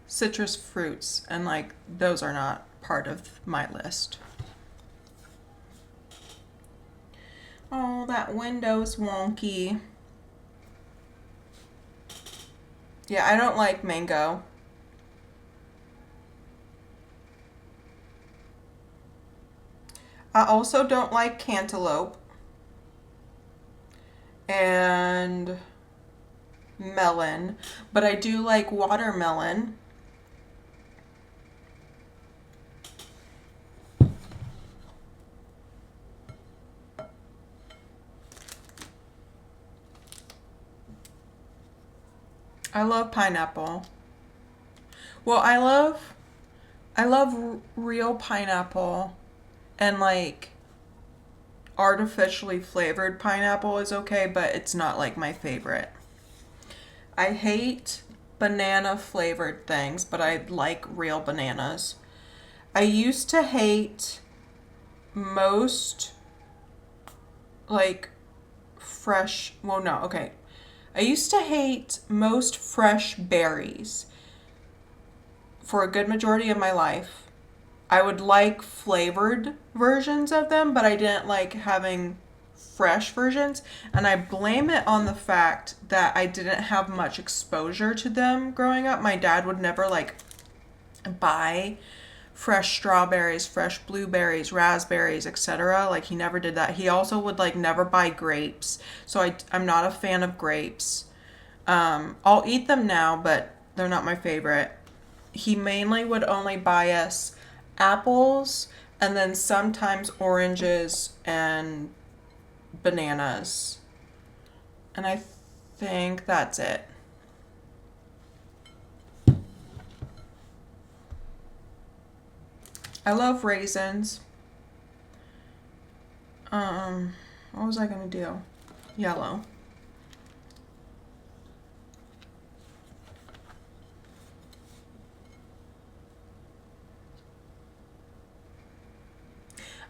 fruits, and like those are not part of my list. Oh, that window's wonky. Yeah, I don't like mango. I also don't like cantaloupe and melon, but I do like watermelon. I love pineapple. Well, I love real pineapple, and like artificially flavored pineapple is okay, but it's not like my favorite. I hate banana flavored things, but I like real bananas. I used to hate most like fresh, well, no, okay. I used to hate most fresh berries for a good majority of my life. I would like flavored versions of them, but I didn't like having fresh versions. And I blame it on the fact that I didn't have much exposure to them growing up. My dad would never like buy fresh strawberries, fresh blueberries, raspberries, etc. Like he never did that. He also would like never buy grapes. So I'm not a fan of grapes. I'll eat them now, but they're not my favorite. He mainly would only buy us apples and then sometimes oranges and bananas. And I think that's it. I love raisins. What was I gonna do? Yellow.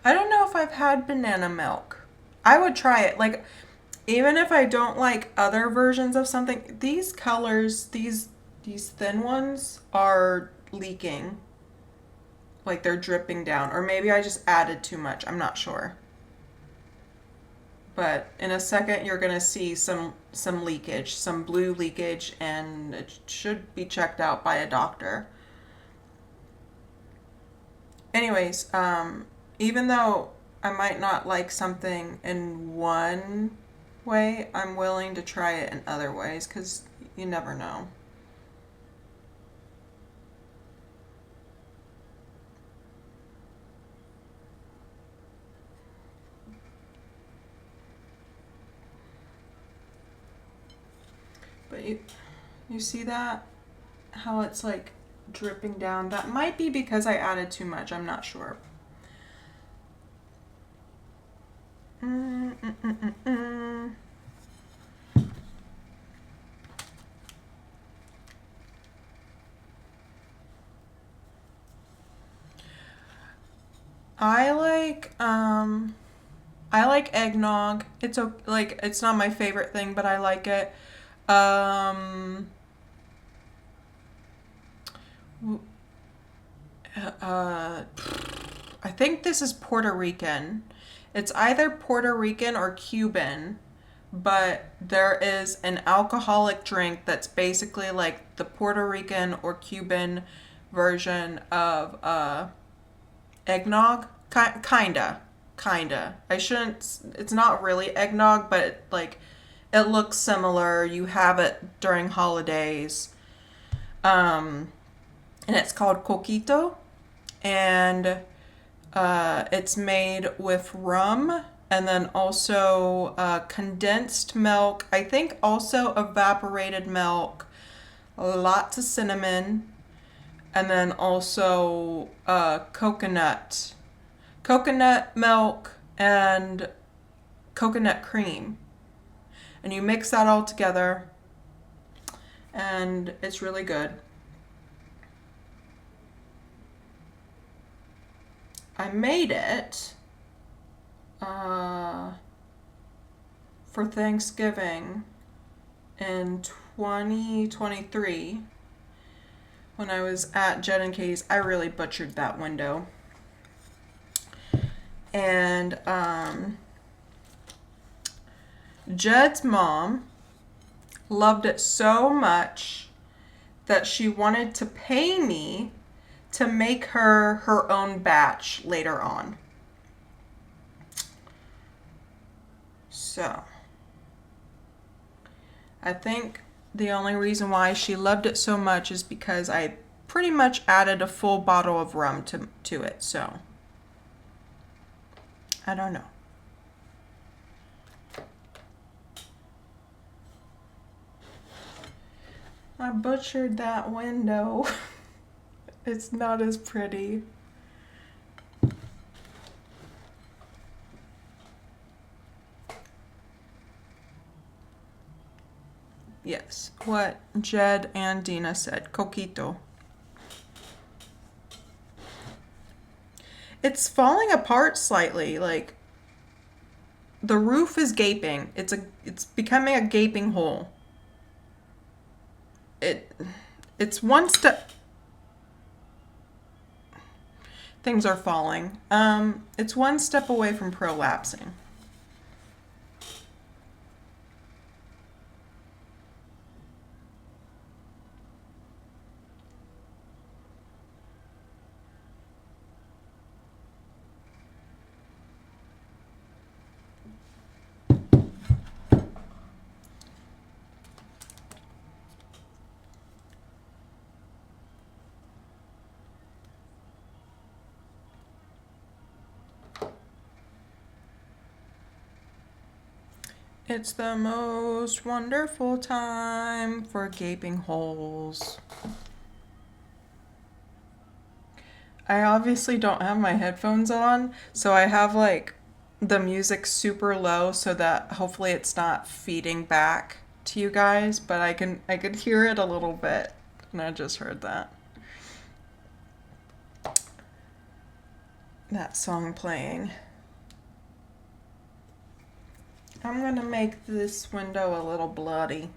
I don't know if I've had banana milk. I would try it. Like, even if I don't like other versions of something, these colors, these thin ones are leaking. Like they're dripping down. Or maybe I just added too much. I'm not sure. But in a second you're gonna see some leakage, some blue leakage, and it should be checked out by a doctor. Anyways, even though I might not like something in one way, I'm willing to try it in other ways because you never know. But you see that? How it's like dripping down? That might be because I added too much. I'm not sure. I like eggnog. It's like it's not my favorite thing, but I like it. Um, uh, I think this is Puerto Rican. It's either Puerto Rican or Cuban, but there is an alcoholic drink that's basically like the Puerto Rican or Cuban version of eggnog. Kinda. I shouldn't. It's not really eggnog, but like it looks similar. You have it during holidays, and it's called coquito, and it's made with rum and then also condensed milk. I think also evaporated milk, lots of cinnamon, and then also coconut milk and coconut cream. And you mix that all together, and it's really good. I made it for Thanksgiving in 2023 when I was at Jed and Katie's. I really butchered that window. And Jed's mom loved it so much that she wanted to pay me to make her own batch later on. So, I think the only reason why she loved it so much is because I pretty much added a full bottle of rum to it. So, I don't know. I butchered that window. It's not as pretty. Yes, what Jed and Dina said, coquito. It's falling apart slightly, like the roof is gaping. It's becoming a gaping hole. It's one step. Things are falling. It's one step away from prolapsing. It's the most wonderful time for gaping holes. I obviously don't have my headphones on, so I have like the music super low so that hopefully it's not feeding back to you guys, but I could hear it a little bit, and I just heard that song playing. I'm gonna make this window a little bloody.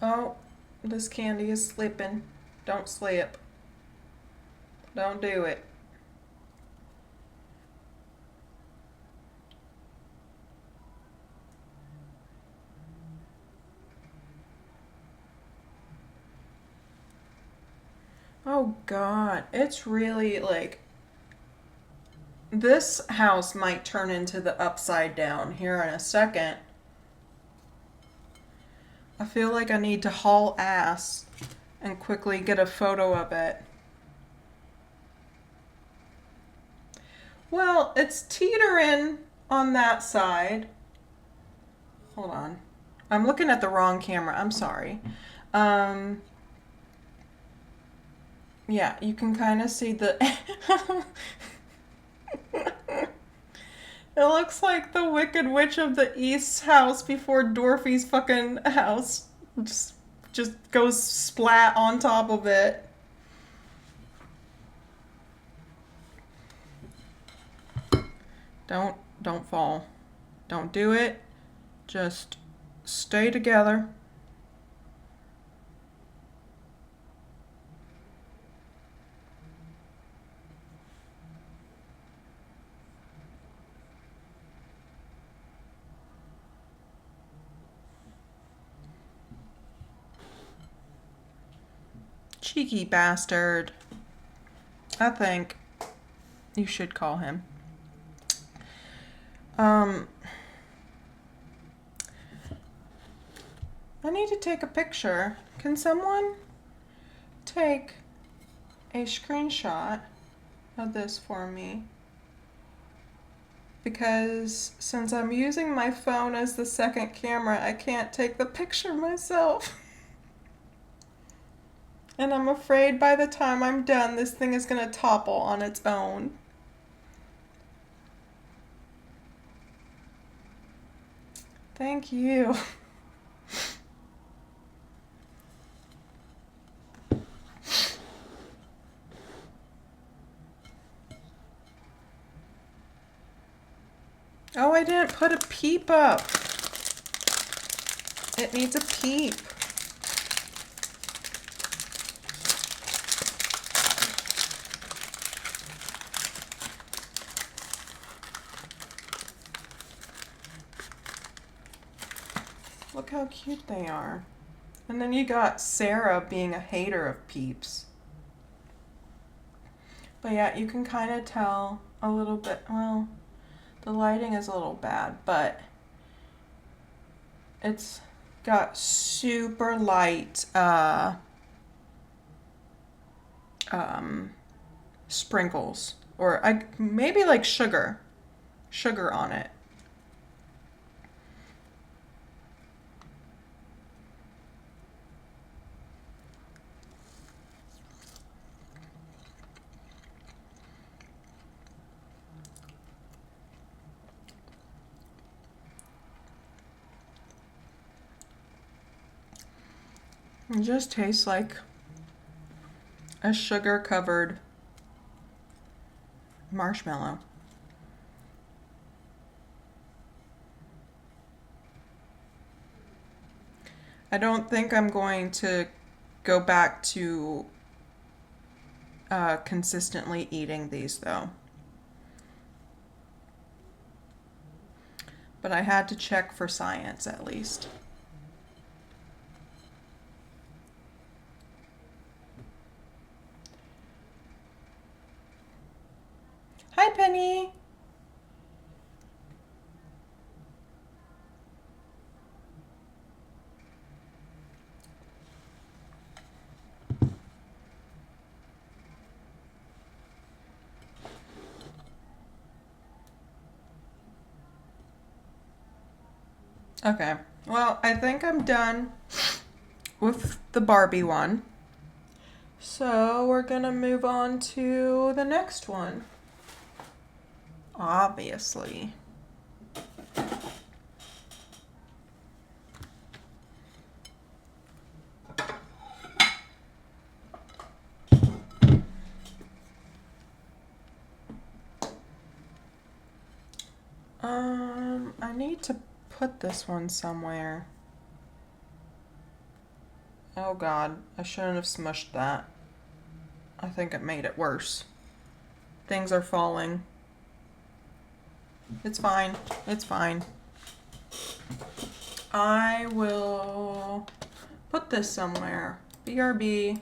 Oh, this candy is slipping. Don't slip. Don't do it. Oh God, it's really like, this house might turn into the upside down here in a second. I feel like I need to haul ass and quickly get a photo of it. Well, it's teetering on that side. Hold on. I'm looking at the wrong camera. I'm sorry. Yeah, you can kind of see the... It looks like the Wicked Witch of the East's house before Dorothy's fucking house just goes splat on top of it. Don't fall. Don't do it. Just stay together. Cheeky bastard. I think you should call him. I need to take a picture. Can someone take a screenshot of this for me? Because since I'm using my phone as the second camera, I can't take the picture myself. And I'm afraid by the time I'm done, this thing is going to topple on its own. Thank you. Oh, I didn't put a peep up. It needs a peep. Look how cute they are. And then you got Sarah being a hater of peeps. But yeah, you can kind of tell a little bit, well, the lighting is a little bad, but it's got super light sprinkles, or maybe like sugar on it. It just tastes like a sugar-covered marshmallow. I don't think I'm going to go back to consistently eating these though. But I had to check for science at least. Hi, Penny. Okay, well, I think I'm done with the Barbie one. So we're gonna move on to the next one. Obviously. I need to put this one somewhere. Oh God, I shouldn't have smushed that. I think it made it worse. Things are falling. It's fine. It's fine. I will put this somewhere. BRB.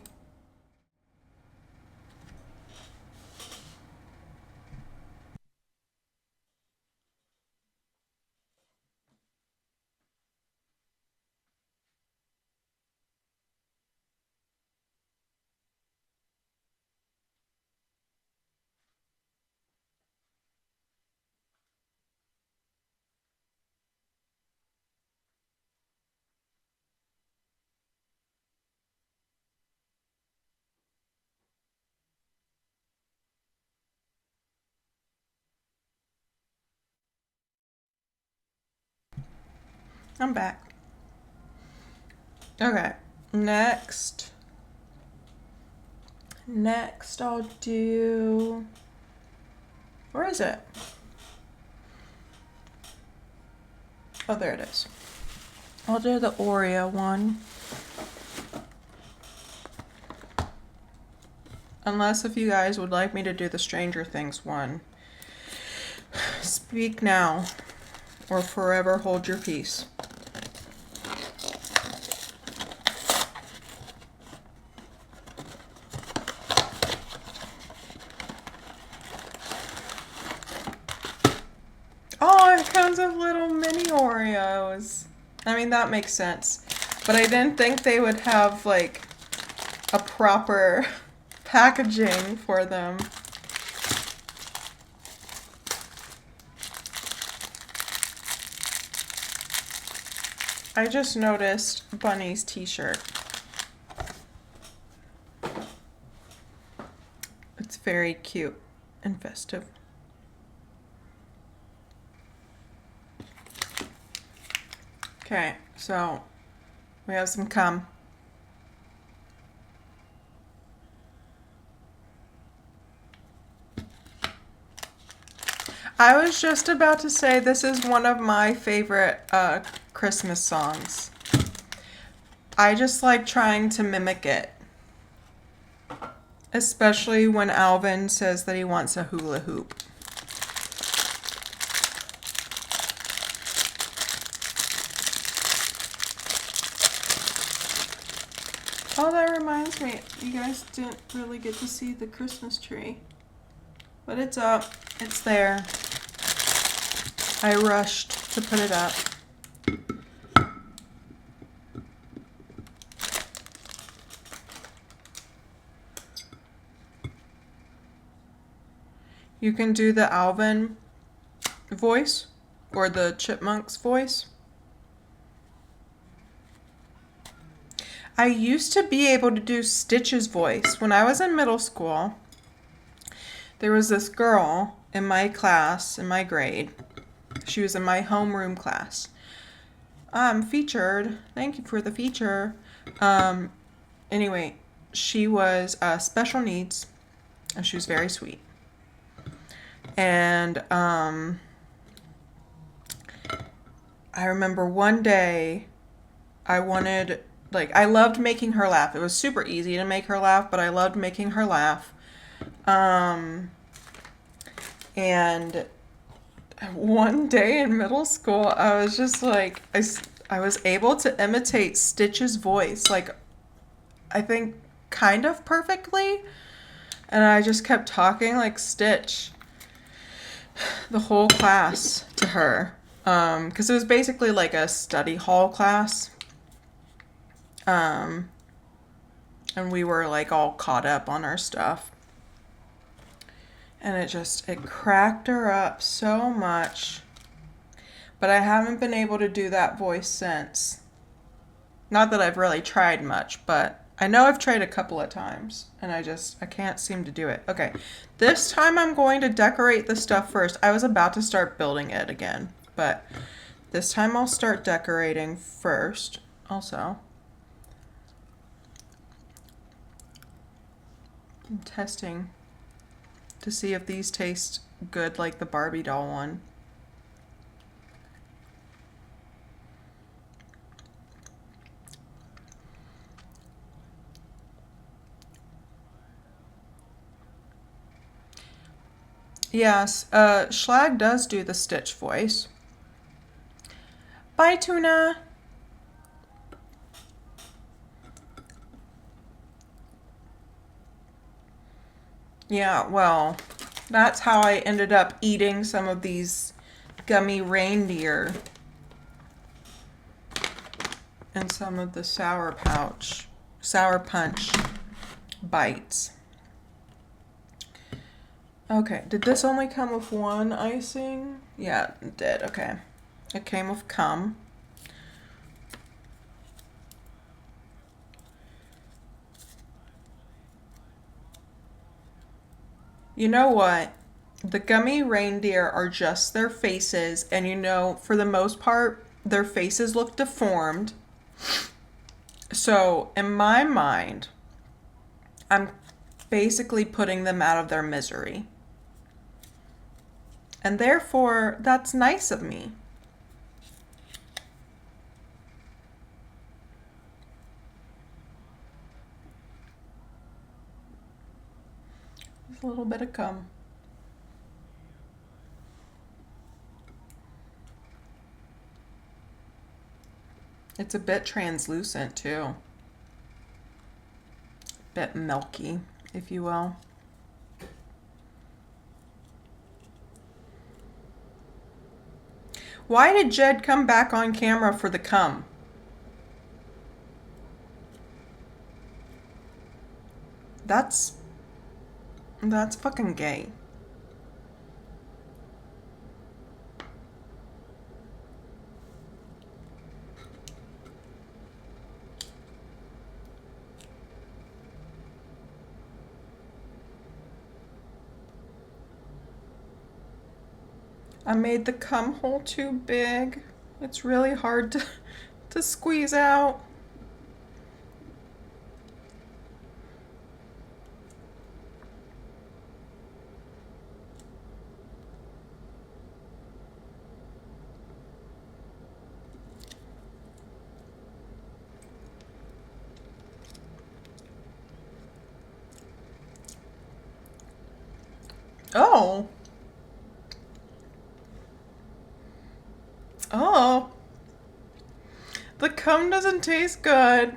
I'm back. Okay, next I'll do, where is it? Oh, there it is. I'll do the Oreo one. Unless if you guys would like me to do the Stranger Things one. Speak now or forever hold your peace. Oh, it comes with little mini Oreos. I mean, that makes sense. But I didn't think they would have, like, a proper packaging for them. I just noticed Bunny's t-shirt. It's very cute and festive. Okay, so we have some cum. I was just about to say this is one of my favorite Christmas songs. I just like trying to mimic it. Especially when Alvin says that he wants a hula hoop. Oh, that reminds me, you guys didn't really get to see the Christmas tree. But it's up. It's there. I rushed to put it up. You can do the Alvin voice or the Chipmunks voice. I used to be able to do Stitch's voice. When I was in middle school, there was this girl in my class, in my grade. She was in my homeroom class. Featured. Thank you for the feature. Anyway, she was special needs, and she was very sweet. And I remember one day I wanted, like, I loved making her laugh. It was super easy to make her laugh, but I loved making her laugh. And one day in middle school, I was just like, I was able to imitate Stitch's voice, like, I think kind of perfectly. And I just kept talking like Stitch the whole class to her. Because it was basically like a study hall class. And we were like all caught up on our stuff. And it cracked her up so much. But I haven't been able to do that voice since. Not that I've really tried much, but I know I've tried a couple of times and I can't seem to do it. Okay, this time I'm going to decorate the stuff first. I was about to start building it again, but this time I'll start decorating first. Also, I'm testing to see if these taste good like the Barbie doll one. Yes, Schlag does do the Stitch voice. Bye, Tuna. Yeah, well, that's how I ended up eating some of these gummy reindeer and some of the Sour Punch bites. Okay, did this only come with one icing? Yeah, it did, okay. It came with cum. You know what? The gummy reindeer are just their faces, and you know, for the most part, their faces look deformed. So, in my mind, I'm basically putting them out of their misery. And therefore, that's nice of me. Just a little bit of cum. It's a bit translucent too. Bit milky, if you will. Why did Jed come back on camera for the cum? That's fucking gay. I made the cum hole too big. It's really hard to squeeze out. Oh. Oh. The cum doesn't taste good.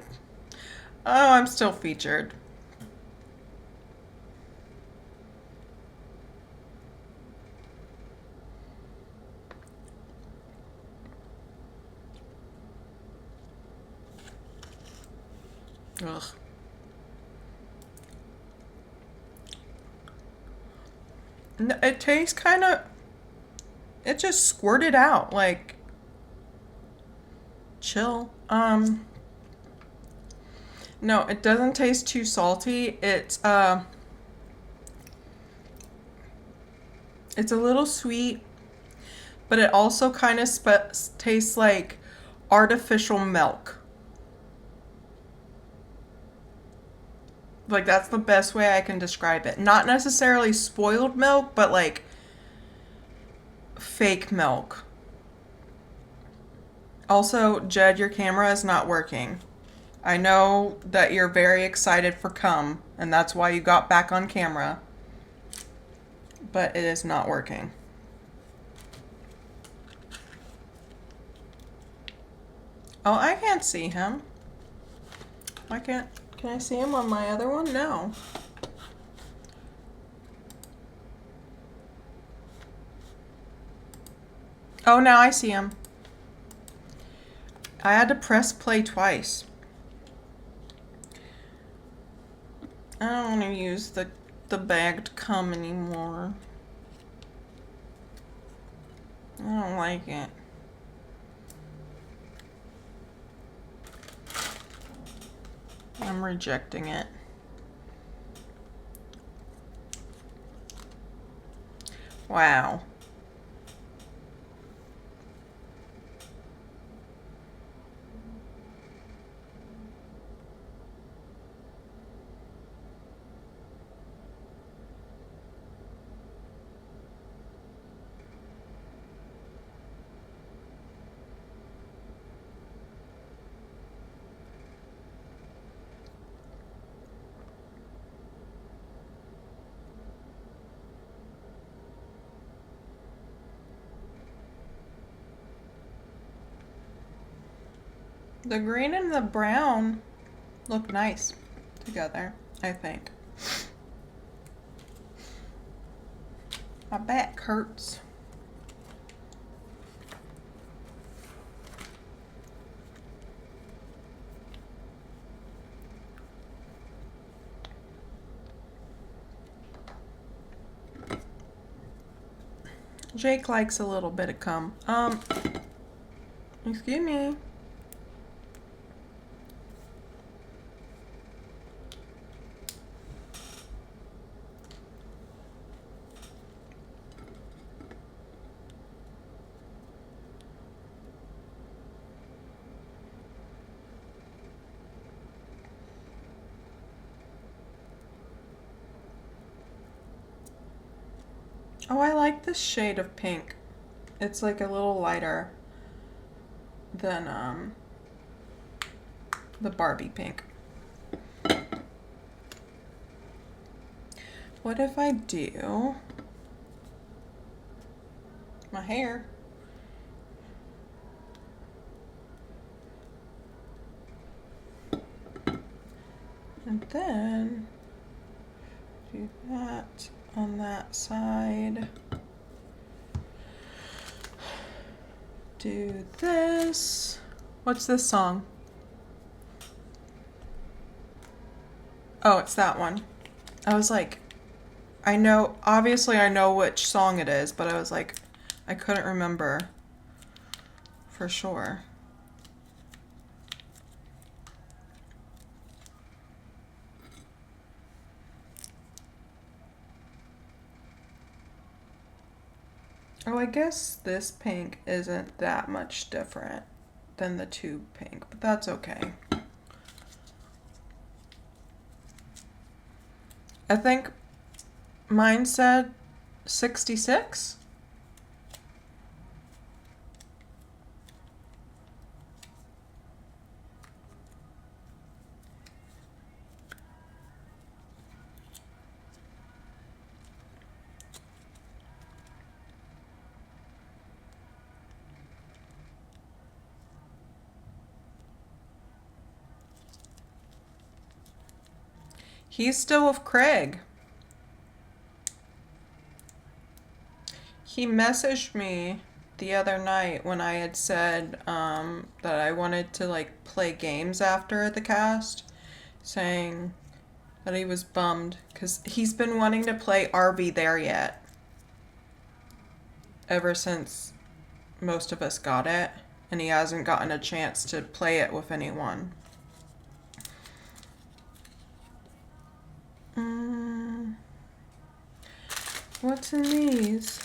Oh, I'm still featured. Ugh. It tastes kind of... It just squirted out, like... Chill. No, it doesn't taste too salty. It's a little sweet, but it also kind of tastes like artificial milk. Like, that's the best way I can describe it. Not necessarily spoiled milk, but like fake milk. Also, Jed, your camera is not working. I know that you're very excited for cum, and that's why you got back on camera. But it is not working. Oh, I can't see him. I can't. Can I see him on my other one? No. Oh, now I see him. I had to press play twice. I don't want to use the bagged cum anymore. I don't like it. I'm rejecting it. Wow. The green and the brown look nice together, I think. My back hurts. Jake likes a little bit of cum. Excuse me. Oh, I like this shade of pink. It's like a little lighter than the Barbie pink. What if I do my hair? And then do that on that side. Do this. What's this song? Oh, it's that one. I was like, obviously I know which song it is, but I was like, I couldn't remember for sure. Oh, I guess this pink isn't that much different than the tube pink, but that's okay. I think mine said 66. He's still with Craig. He messaged me the other night when I had said that I wanted to like play games after the cast, saying that he was bummed because he's been wanting to play Are We There Yet ever since most of us got it, and he hasn't gotten a chance to play it with anyone. What's in these?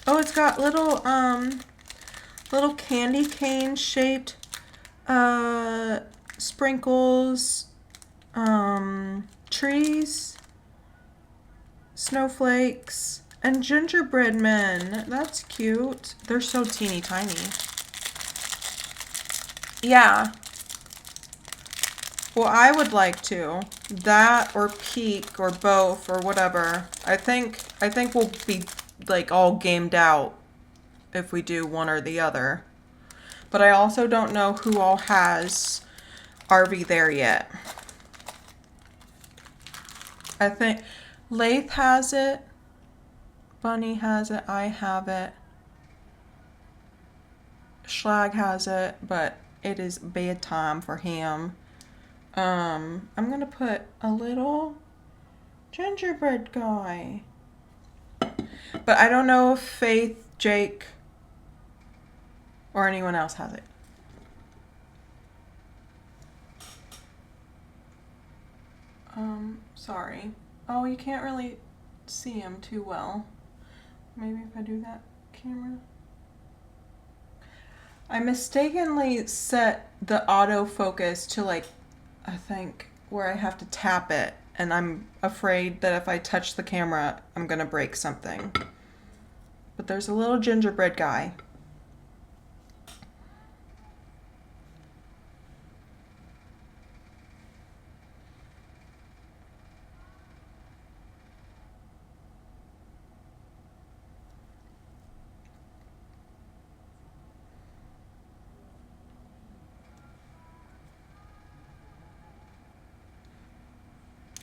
Oh, it's got little candy cane shaped sprinkles, trees, snowflakes, and gingerbread men. That's cute. They're so teeny tiny. Yeah. Well, I would like to. That or peak or both or whatever. I think we'll be like all gamed out if we do one or the other. But I also don't know who all has Are We There Yet. I think Lath has it. Bunny has it. I have it. Schlag has it, but it is bedtime for him. I'm gonna put a little gingerbread guy. But I don't know if Faith, Jake, or anyone else has it. Sorry. Oh, you can't really see him too well. Maybe if I do that camera. I mistakenly set the autofocus to like, I think, where I have to tap it. And I'm afraid that if I touch the camera, I'm gonna break something. But there's a little gingerbread guy.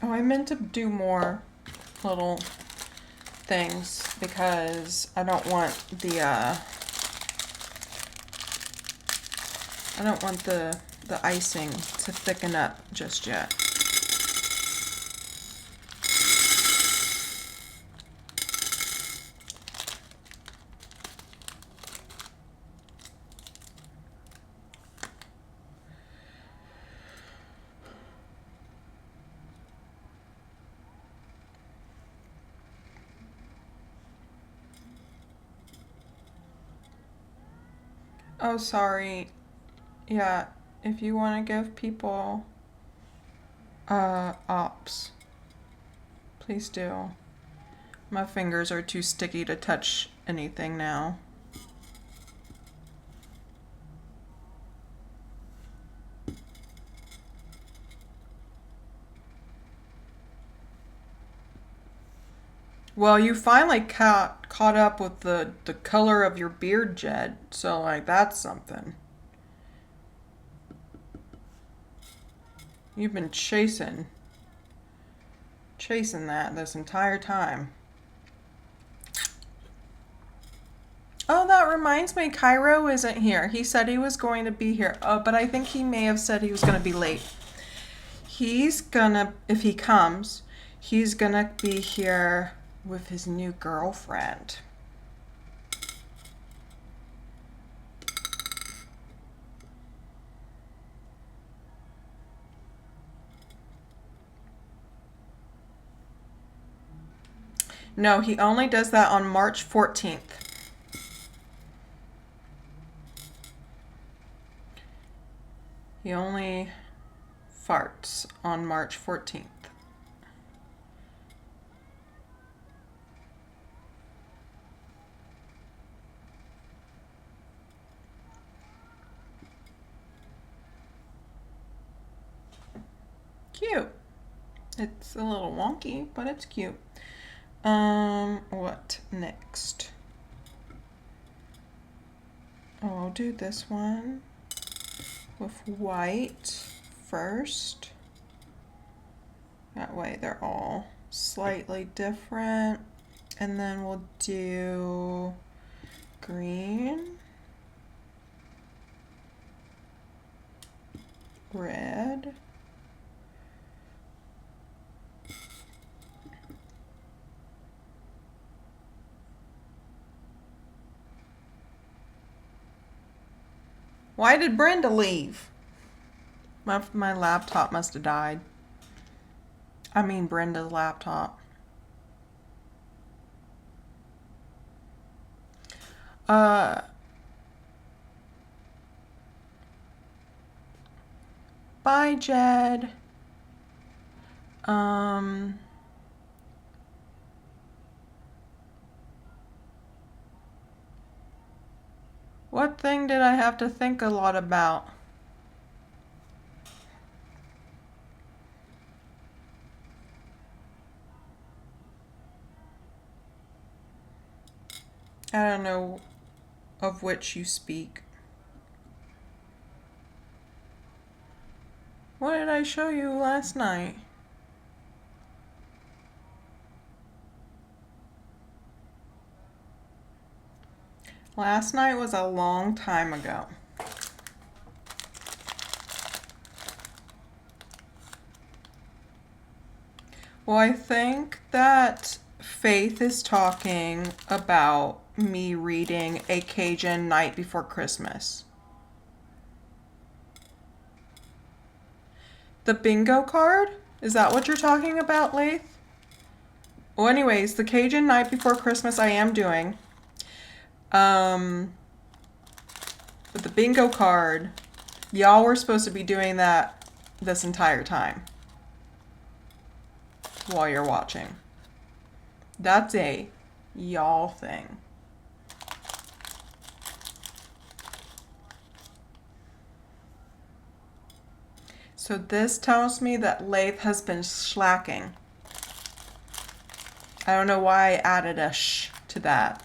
Oh, I meant to do more little things because I don't want the icing to thicken up just yet. Oh, sorry. Yeah, if you want to give people ops, please do. My fingers are too sticky to touch anything now. Well, you finally caught up with the color of your beard, Jed. So, like, that's something. You've been chasing that this entire time. Oh, that reminds me, Cairo isn't here. He said he was going to be here. Oh, but I think he may have said he was going to be late. He's gonna, if he comes, he's gonna be here with his new girlfriend. No, he only does that on March 14th. He only farts on March 14th. Cute. It's a little wonky, but it's cute. What next? Oh, I'll do this one with white first. That way they're all slightly different. And then we'll do green, red, why did Brenda leave? My laptop must have died. I mean Brenda's laptop. Bye, Jed. What thing did I have to think a lot about? I don't know of which you speak. What did I show you last night? Last night was a long time ago. Well, I think that Faith is talking about me reading A Cajun Night Before Christmas. The bingo card? Is that what you're talking about, Lath? Well, anyways, the Cajun Night Before Christmas I am doing. But the bingo card, y'all were supposed to be doing that this entire time while you're watching. That's a y'all thing. So this tells me that Lath has been slacking. I don't know why I added a sh to that.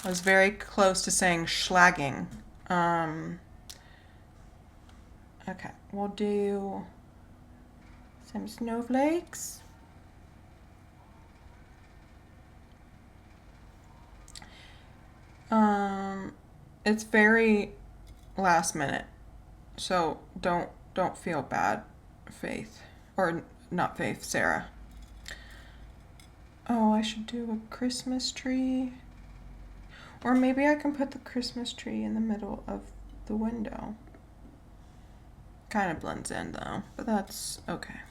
I was very close to saying schlagging. Okay, we'll do some snowflakes. It's very last minute, so don't feel bad, Faith, or not Faith, Sarah. Oh, I should do a Christmas tree. Or maybe I can put the Christmas tree in the middle of the window. Kind of blends in though, but that's okay.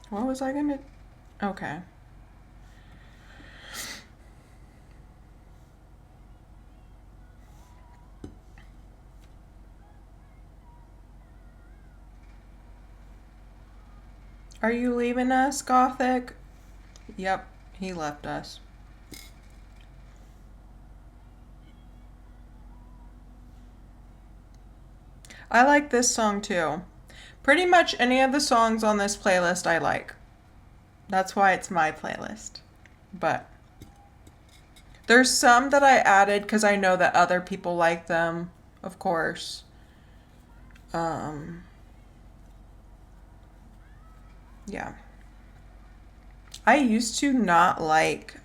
What was I gonna... Okay. Are you leaving us, Gothic? Yep, he left us. I like this song too. Pretty much any of the songs on this playlist I like. That's why it's my playlist. But there's some that I added because I know that other people like them, of course. Yeah. I used to not like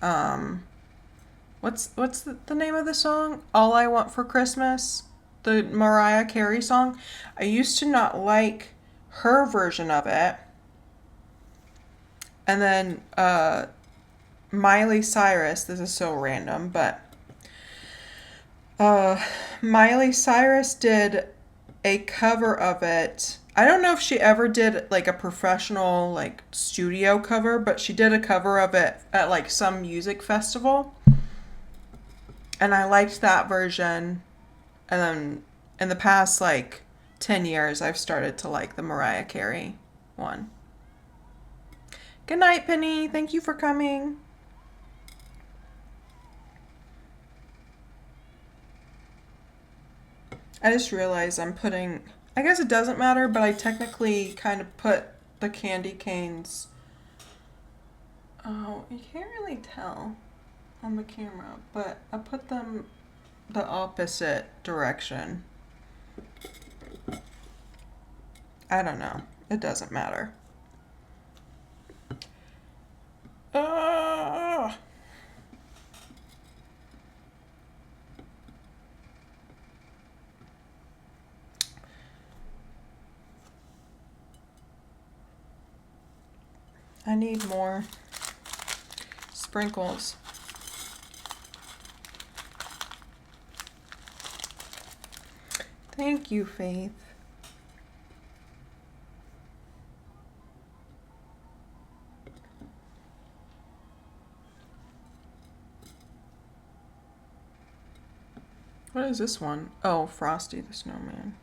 what's the name of the song? All I Want for Christmas, the Mariah Carey song. I used to not like her version of it. And then Miley Cyrus, this is so random, but Miley Cyrus did a cover of it. I don't know if she ever did like a professional like studio cover, but she did a cover of it at like some music festival. And I liked that version. And then in the past like 10 years, I've started to like the Mariah Carey one. Good night, Penny. Thank you for coming. I just realized I'm putting... I guess it doesn't matter, but I technically kind of put the candy canes... Oh, you can't really tell on the camera, but I put them the opposite direction. I don't know. It doesn't matter. I need more sprinkles. Thank you, Faith. What is this one? Oh, Frosty the Snowman.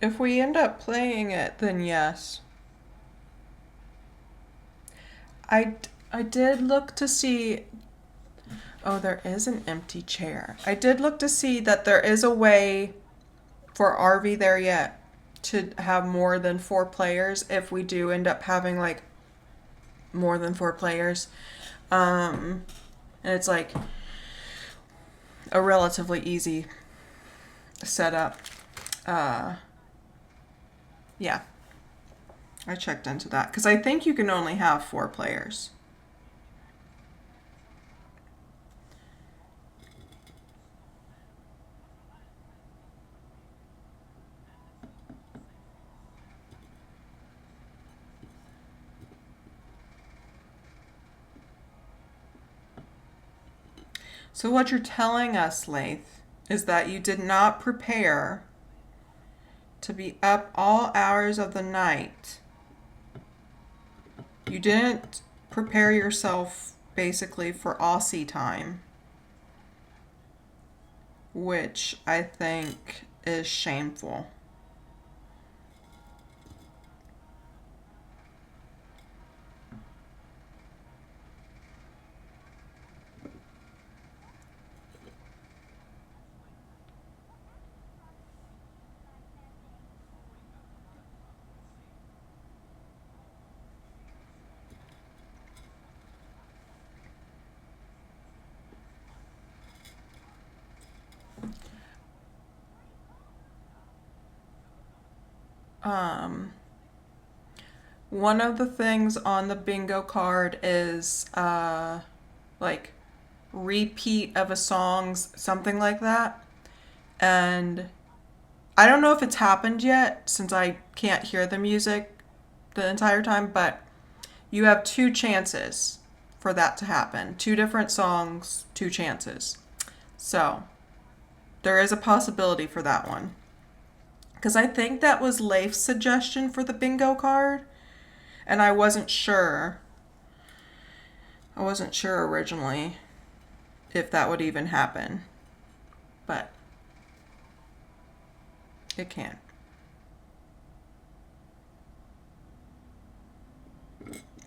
If we end up playing it, then yes. I did look to see... Oh, there is an empty chair. I did look to see that there is a way for RV There Yet to have more than 4 players if we do end up having like more than 4 players. And it's like a relatively easy setup. Yeah. I checked into that because I think you can only have 4 players. So what you're telling us, Lath, is that you did not prepare to be up all hours of the night. You didn't prepare yourself basically for Aussie time, which I think is shameful. One of the things on the bingo card is like repeat of a song, something like that. And I don't know if it's happened yet since I can't hear the music the entire time, but you have two chances for that to happen. Two different songs, two chances. So there is a possibility for that one. Because I think that was Leif's suggestion for the bingo card. And I wasn't sure. I wasn't sure originally if that would even happen. But it can.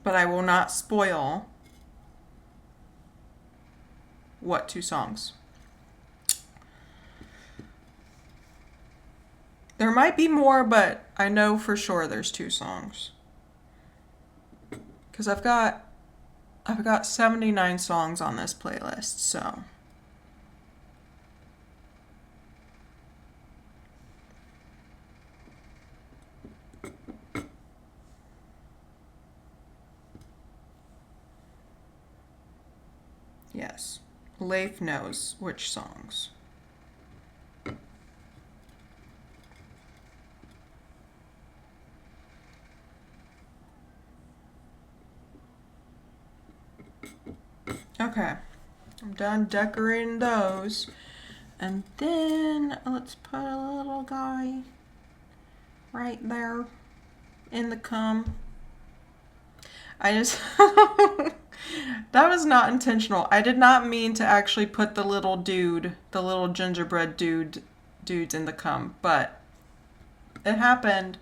But I will not spoil what two songs. There might be more, but I know for sure there's two songs. Because I've got 79 songs on this playlist, so. Yes, Leif knows which songs. Okay, I'm done decorating those. And then let's put a little guy right there in the cum. I just, that was not intentional. I did not mean to actually put the little dude, the little gingerbread dudes in the cum, but it happened.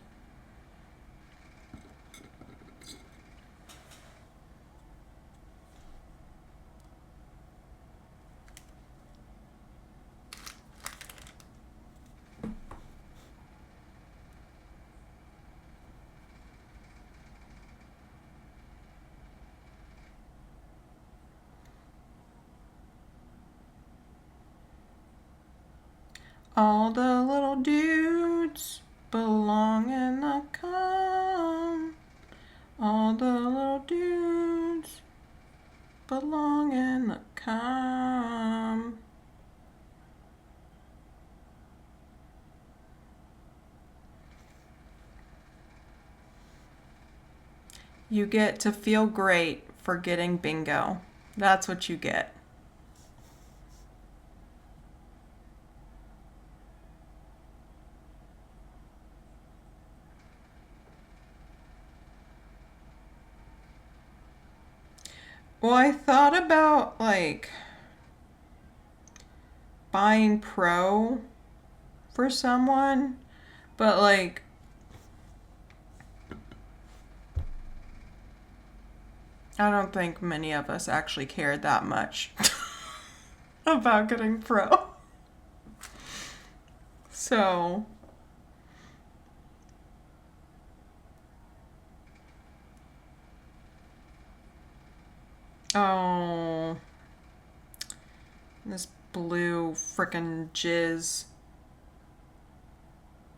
All the little dudes belong in the cum. All the little dudes belong in the cum. You get to feel great for getting bingo. That's what you get. Well, I thought about like buying Pro for someone, but like I don't think many of us actually cared that much about getting Pro. So oh, this blue frickin' jizz.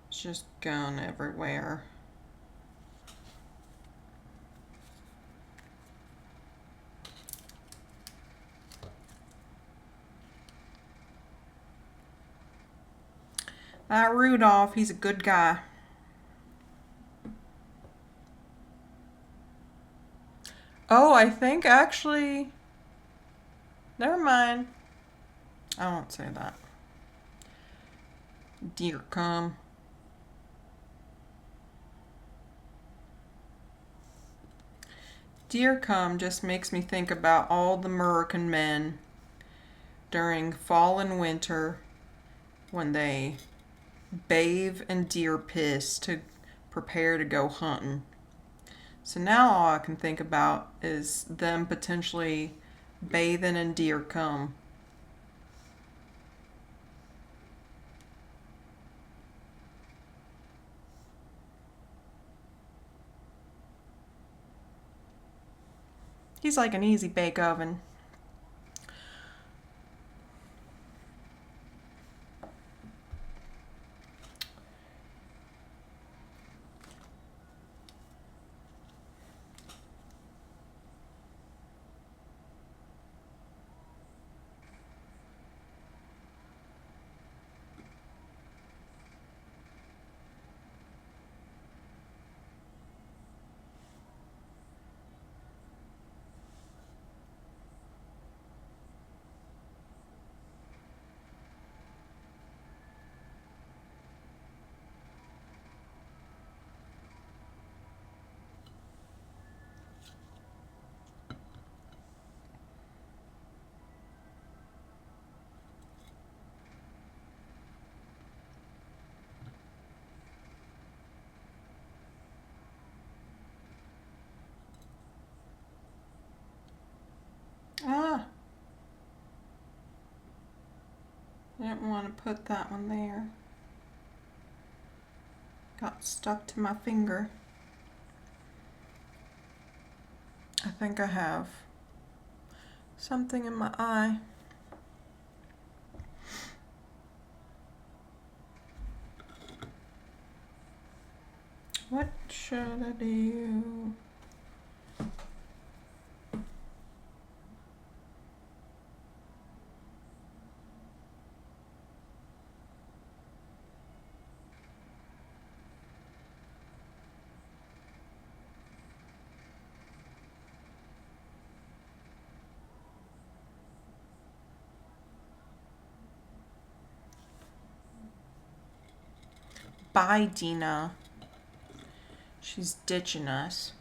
It's just gone everywhere. That Rudolph, he's a good guy. Oh, I think actually, never mind. I won't say that. Dear come. Dear come just makes me think about all the American men during fall and winter when they bathe in deer piss to prepare to go hunting. So now all I can think about is them potentially bathing in deer cum. He's like an easy bake oven. Ah, I didn't want to put that one there. Got stuck to my finger. I think I have something in my eye. What should I do? Bye, Dina. She's ditching us.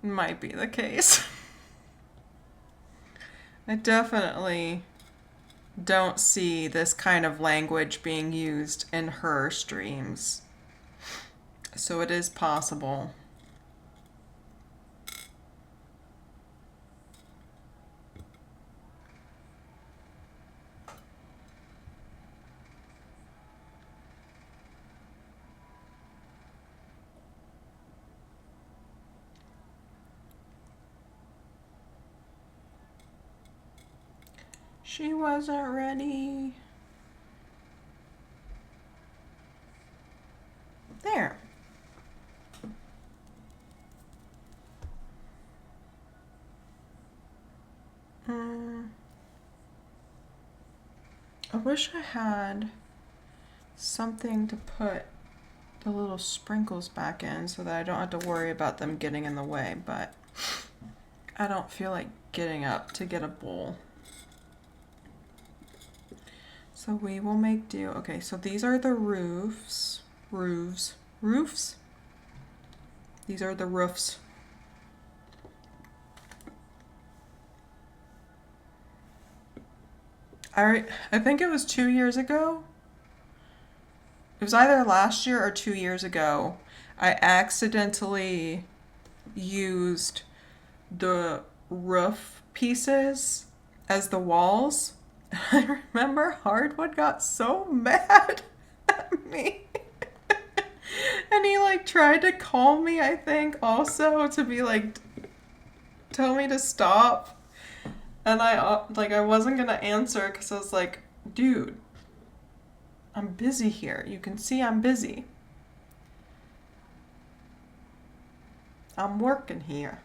Might be the case. I definitely don't see this kind of language being used in her streams. So it is possible. She wasn't ready. There. I wish I had something to put the little sprinkles back in so that I don't have to worry about them getting in the way, but I don't feel like getting up to get a bowl. So we will make do. Okay, so these are the roofs. Roofs? These are the roofs. I think it was 2 years ago. It was either last year or 2 years ago. I accidentally used the roof pieces as the walls. I remember Hardwood got so mad at me. And he like tried to call me, I think, also to be like, tell me to stop. And I wasn't gonna answer because I was like, dude, I'm busy here. You can see I'm busy. I'm working here.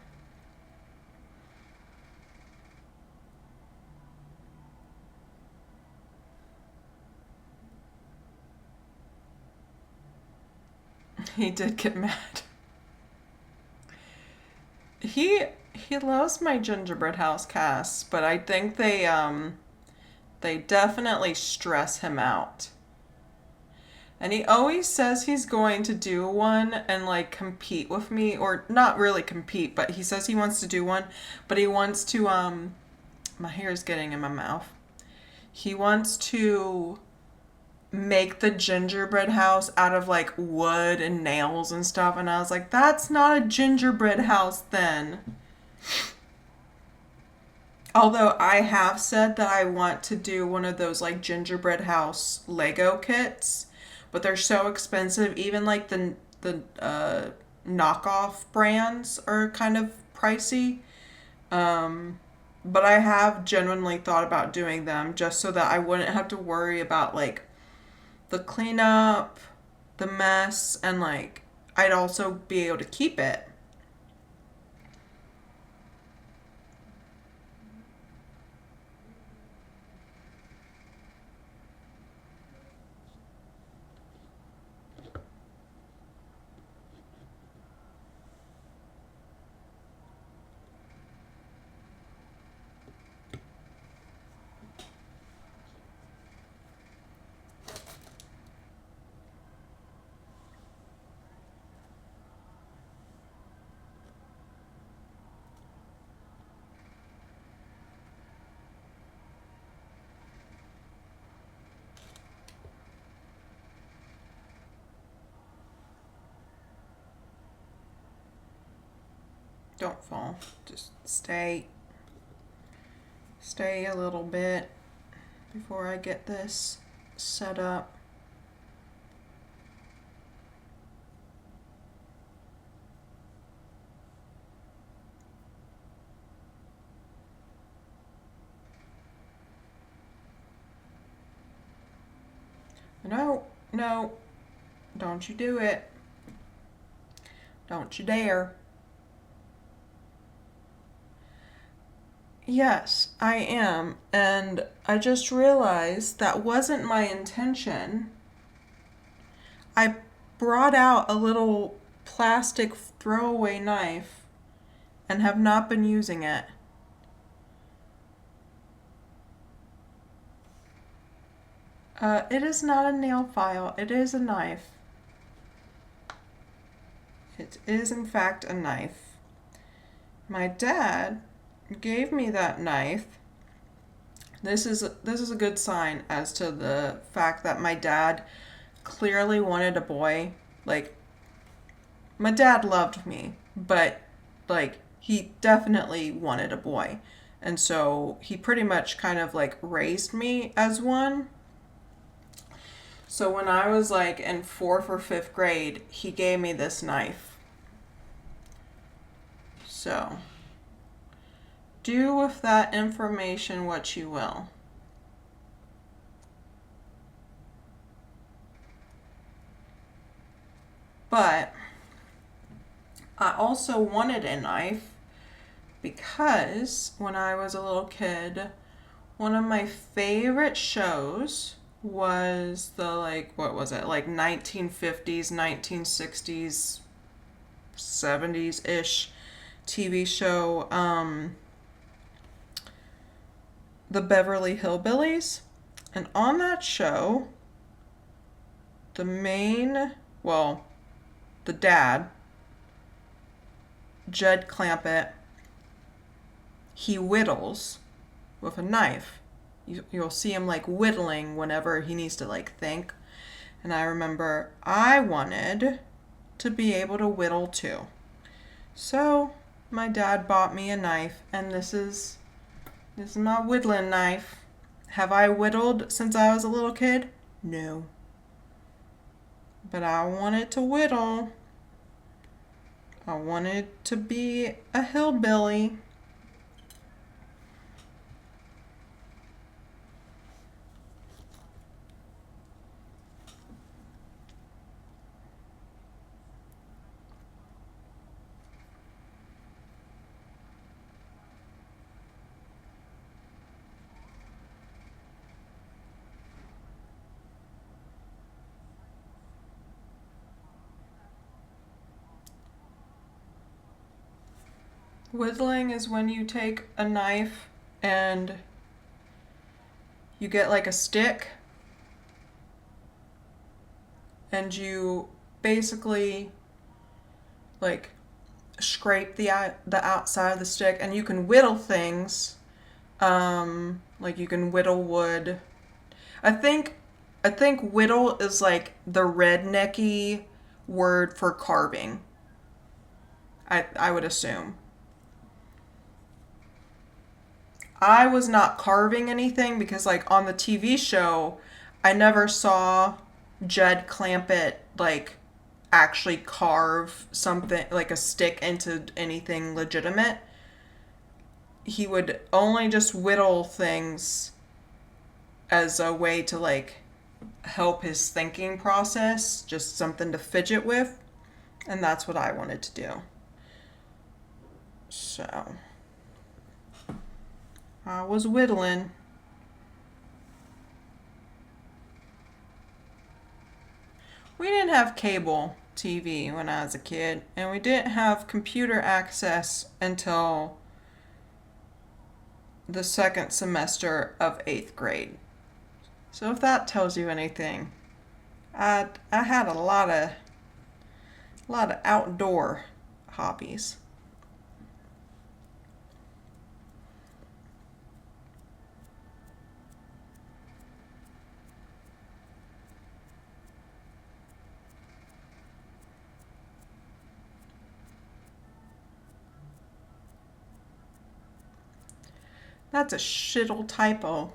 He did get mad. He loves my gingerbread house casts, but I think they definitely stress him out. And he always says he's going to do one and like compete with me, or not really compete, but he says he wants to do one, but he wants to my hair's getting in my mouth. He wants to make the gingerbread house out of like wood and nails and stuff, and I was like, that's not a gingerbread house then. Although I have said that I want to do one of those like gingerbread house Lego kits, but they're so expensive. Even like the knockoff brands are kind of pricey. But I have genuinely thought about doing them just so that I wouldn't have to worry about like the cleanup, the mess, and like I'd also be able to keep it. Don't fall. Just stay a little bit before I get this set up. No, no, don't you do it. Don't you dare. Yes, I am. And I just realized that wasn't my intention. I brought out a little plastic throwaway knife and have not been using it. It is not a nail file, it is a knife. It is, in fact, a knife. My dad gave me that knife. This is a good sign as to the fact that my dad clearly wanted a boy. Like, my dad loved me, but like he definitely wanted a boy. And so he pretty much kind of like raised me as one. So when I was like in 4th or 5th grade, he gave me this knife. So do with that information what you will. But I also wanted a knife because when I was a little kid, one of my favorite shows was the like, what was it, like 1950s, 1960s, 70s-ish TV show, The Beverly Hillbillies. And on that show, the dad, Jed Clampett, he whittles with a knife. You'll see him like whittling whenever he needs to like think. And I remember I wanted to be able to whittle too. So my dad bought me a knife, and this is my whittling knife. Have I whittled since I was a little kid? No. But I wanted to whittle. I wanted to be a hillbilly. Whittling is when you take a knife and you get like a stick and you basically like scrape the outside of the stick, and you can whittle things. Like you can whittle wood. I think whittle is like the rednecky word for carving. I would assume. I was not carving anything because like on the TV show, I never saw Jed Clampett like actually carve something like a stick into anything legitimate. He would only just whittle things as a way to like help his thinking process, just something to fidget with, and that's what I wanted to do. So I was whittling. We didn't have cable TV when I was a kid, and we didn't have computer access until the second semester of 8th grade. So if that tells you anything, I had a lot of outdoor hobbies. That's a shittle typo.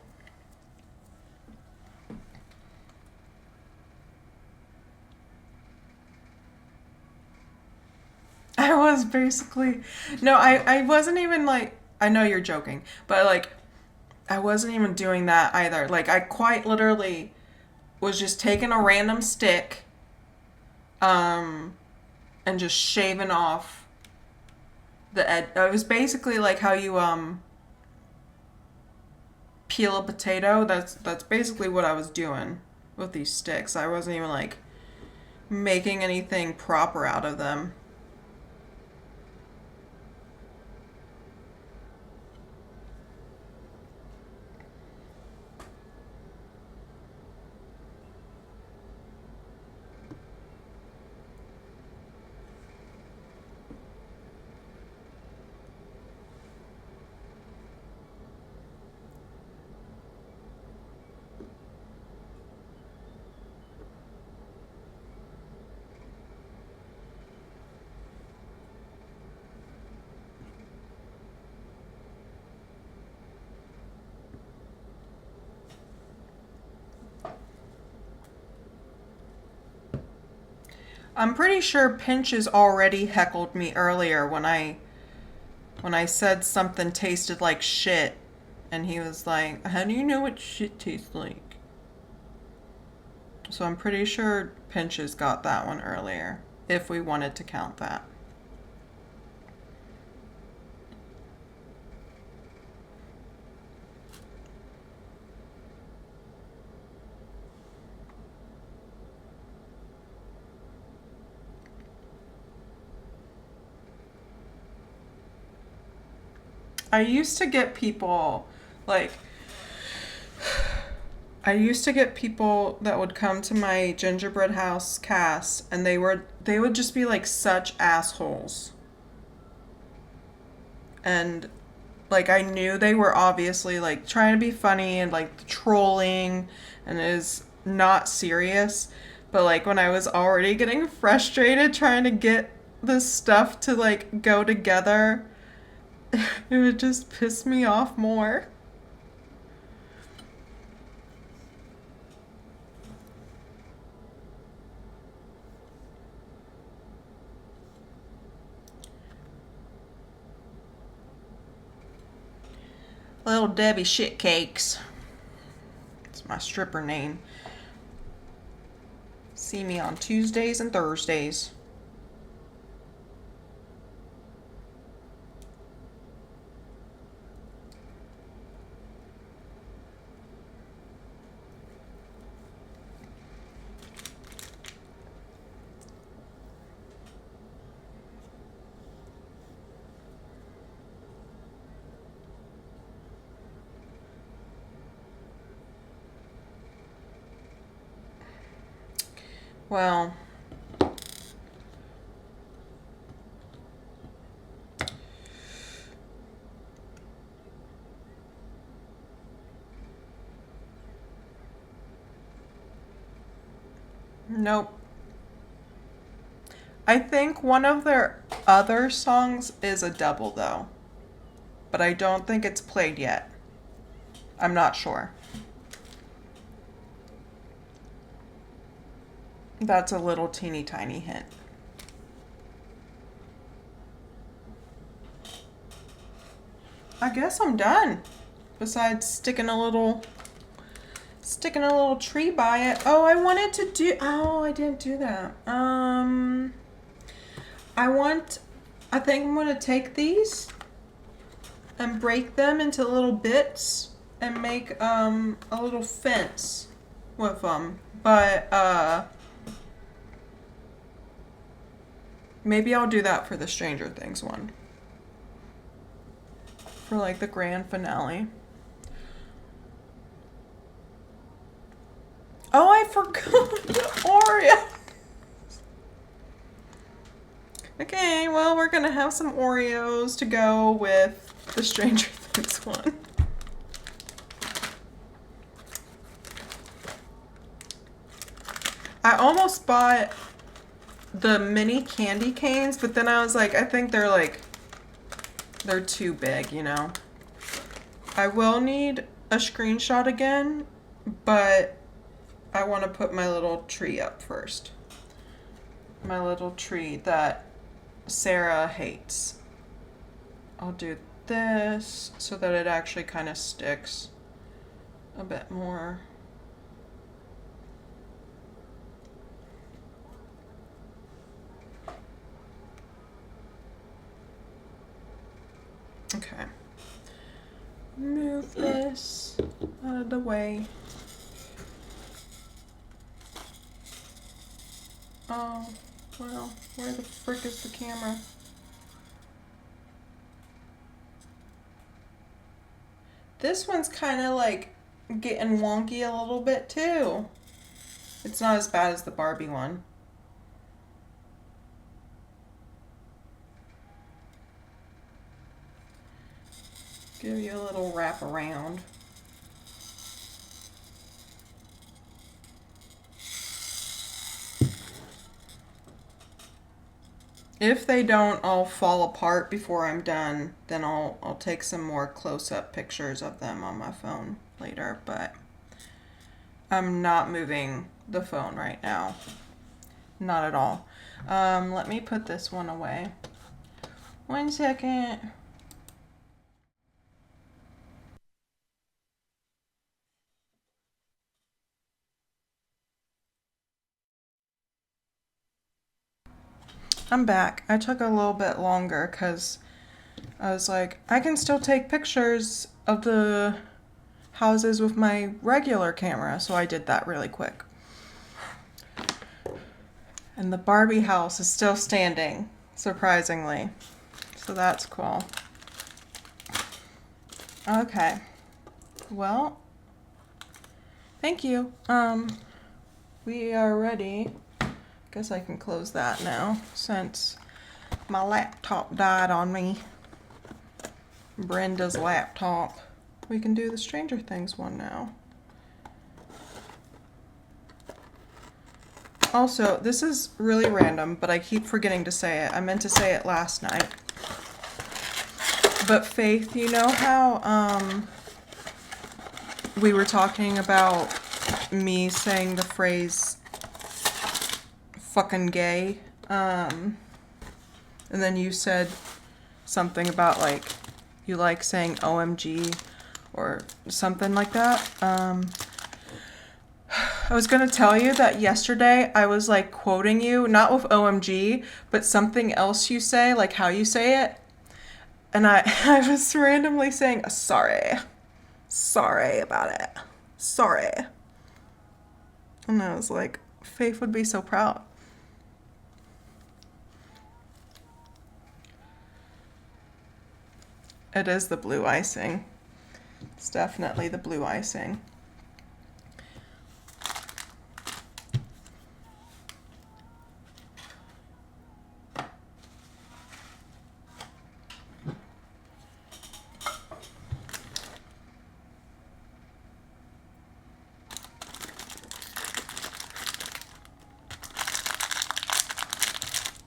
I was basically. No, I wasn't even like. I know you're joking, but like, I wasn't even doing that either. Like, I quite literally was just taking a random stick, um, and just shaving off the edge. It was basically like how you, peel a potato. That's basically what I was doing with these sticks. I wasn't even like making anything proper out of them. I'm pretty sure Pinches already heckled me earlier when I said something tasted like shit, and he was like, "How do you know what shit tastes like?" So I'm pretty sure Pinches got that one earlier, if we wanted to count that. I used to get people like I used to get people that would come to my gingerbread house cast, and they would just be like such assholes. And like I knew they were obviously like trying to be funny and like trolling, and it is not serious. But like when I was already getting frustrated trying to get this stuff to like go together, it would just piss me off more. Little Debbie Shitcakes. It's my stripper name. See me on Tuesdays and Thursdays. Well, nope. I think one of their other songs is a double though, but I don't think it's played yet. I'm not sure. That's a little teeny tiny hint. I guess I'm done. Besides sticking a little tree by it. Oh, I wanted to do, oh, I didn't do that. I think I'm gonna take these and break them into little bits and make a little fence with them. But maybe I'll do that for the Stranger Things one. For like the grand finale. Oh, I forgot the Oreo. Okay, well, we're gonna have some Oreos to go with the Stranger Things one. I almost bought the mini candy canes, but then I was like, I think they're too big, you know? I will need a screenshot again, but I want to put my little tree up first. My little tree that Sarah hates. I'll do this so that it actually kind of sticks a bit more. Okay. Move this out of the way. Oh, well, where the frick is the camera? This one's kind of like getting wonky a little bit too. It's not as bad as the Barbie one. Give you a little wrap around. If they don't all fall apart before I'm done, then I'll take some more close-up pictures of them on my phone later, but I'm not moving the phone right now. Not at all. Let me put this one away. 1 second. I'm back. I took a little bit longer because I was like, I can still take pictures of the houses with my regular camera, so I did that really quick. And the Barbie house is still standing, surprisingly. So that's cool. Okay. Well, thank you. We are ready. Guess I can close that now since my laptop died on me. Brenda's laptop. We can do the Stranger Things one now. Also, this is really random, but I keep forgetting to say it. I meant to say it last night. But Faith, you know how we were talking about me saying the phrase fucking gay, and then you said something about like you like saying OMG or something like that. I was gonna tell you that yesterday I was like quoting you, not with OMG, but something else you say, like how you say it, and I was randomly saying sorry about it, sorry, and I was like, Faith would be so proud. It is the blue icing. It's definitely the blue icing.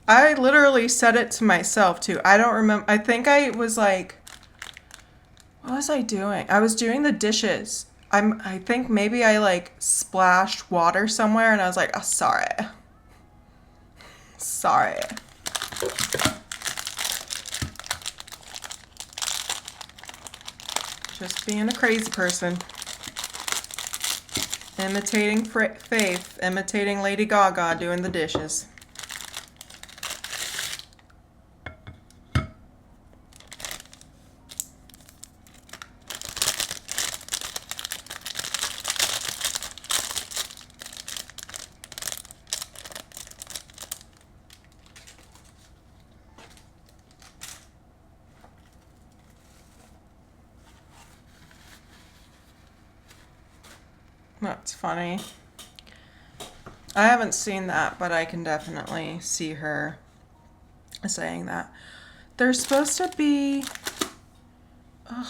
I literally said it to myself too. I don't remember. I think I was like, what was I doing? I was doing the dishes. I think maybe I like splashed water somewhere and I was like, oh, sorry. Sorry. Just being a crazy person. Imitating Faith, imitating Lady Gaga doing the dishes. That's funny. I haven't seen that, but I can definitely see her saying that. There's supposed to be... Ugh,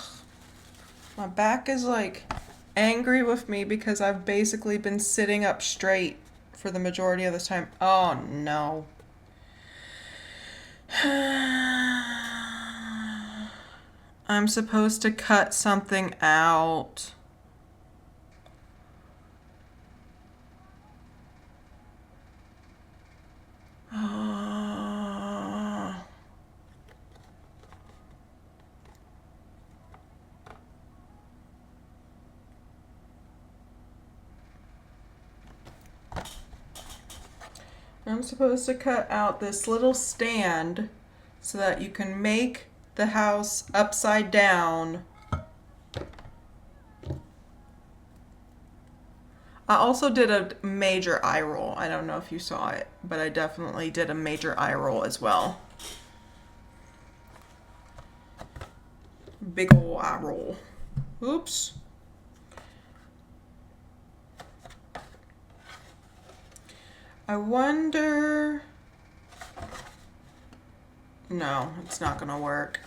my back is like angry with me because I've basically been sitting up straight for the majority of this time. Oh no. I'm supposed to cut something out. I'm supposed to cut out this little stand so that you can make the house upside down. I also did a major eye roll. I don't know if you saw it, but I definitely did a major eye roll as well. Big ol' eye roll. Oops. I wonder... No, it's not gonna work.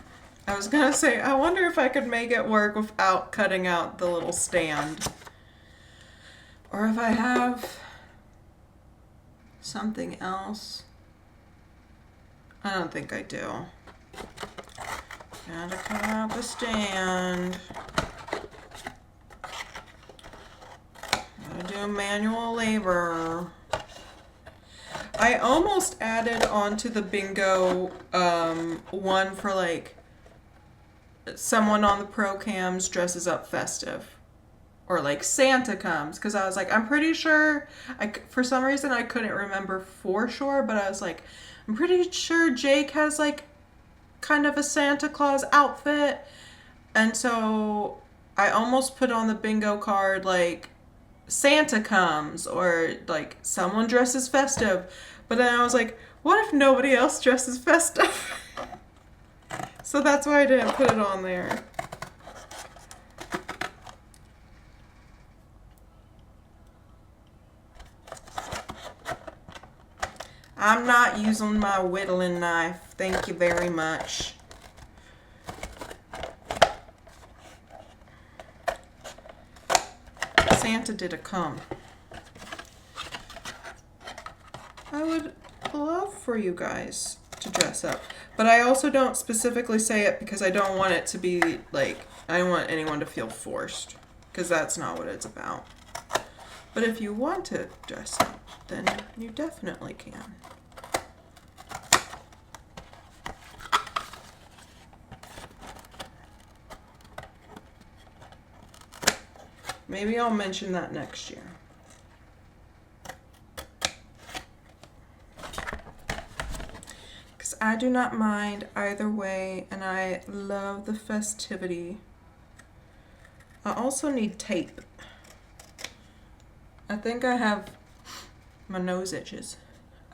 I was gonna say, I wonder if I could make it work without cutting out the little stand. Or if I have something else. I don't think I do. Gotta cut out the stand. Gotta do manual labor. I almost added onto the bingo one for like someone on the pro cams dresses up festive. Or like Santa comes, because I was like, I'm pretty sure, for some reason I couldn't remember for sure, but I was like, I'm pretty sure Jake has like kind of a Santa Claus outfit. And so I almost put on the bingo card like Santa comes or like someone dresses festive. But then I was like, what if nobody else dresses festive? So that's why I didn't put it on there. I'm not using my whittling knife. Thank you very much. Santa did a come. I would love for you guys to dress up. But I also don't specifically say it because I don't want it to be like, I don't want anyone to feel forced. Because that's not what it's about. But if you want to dress up, then you definitely can. Maybe I'll mention that next year. Because I do not mind either way, and I love the festivity. I also need tape. I think I have, my nose itches.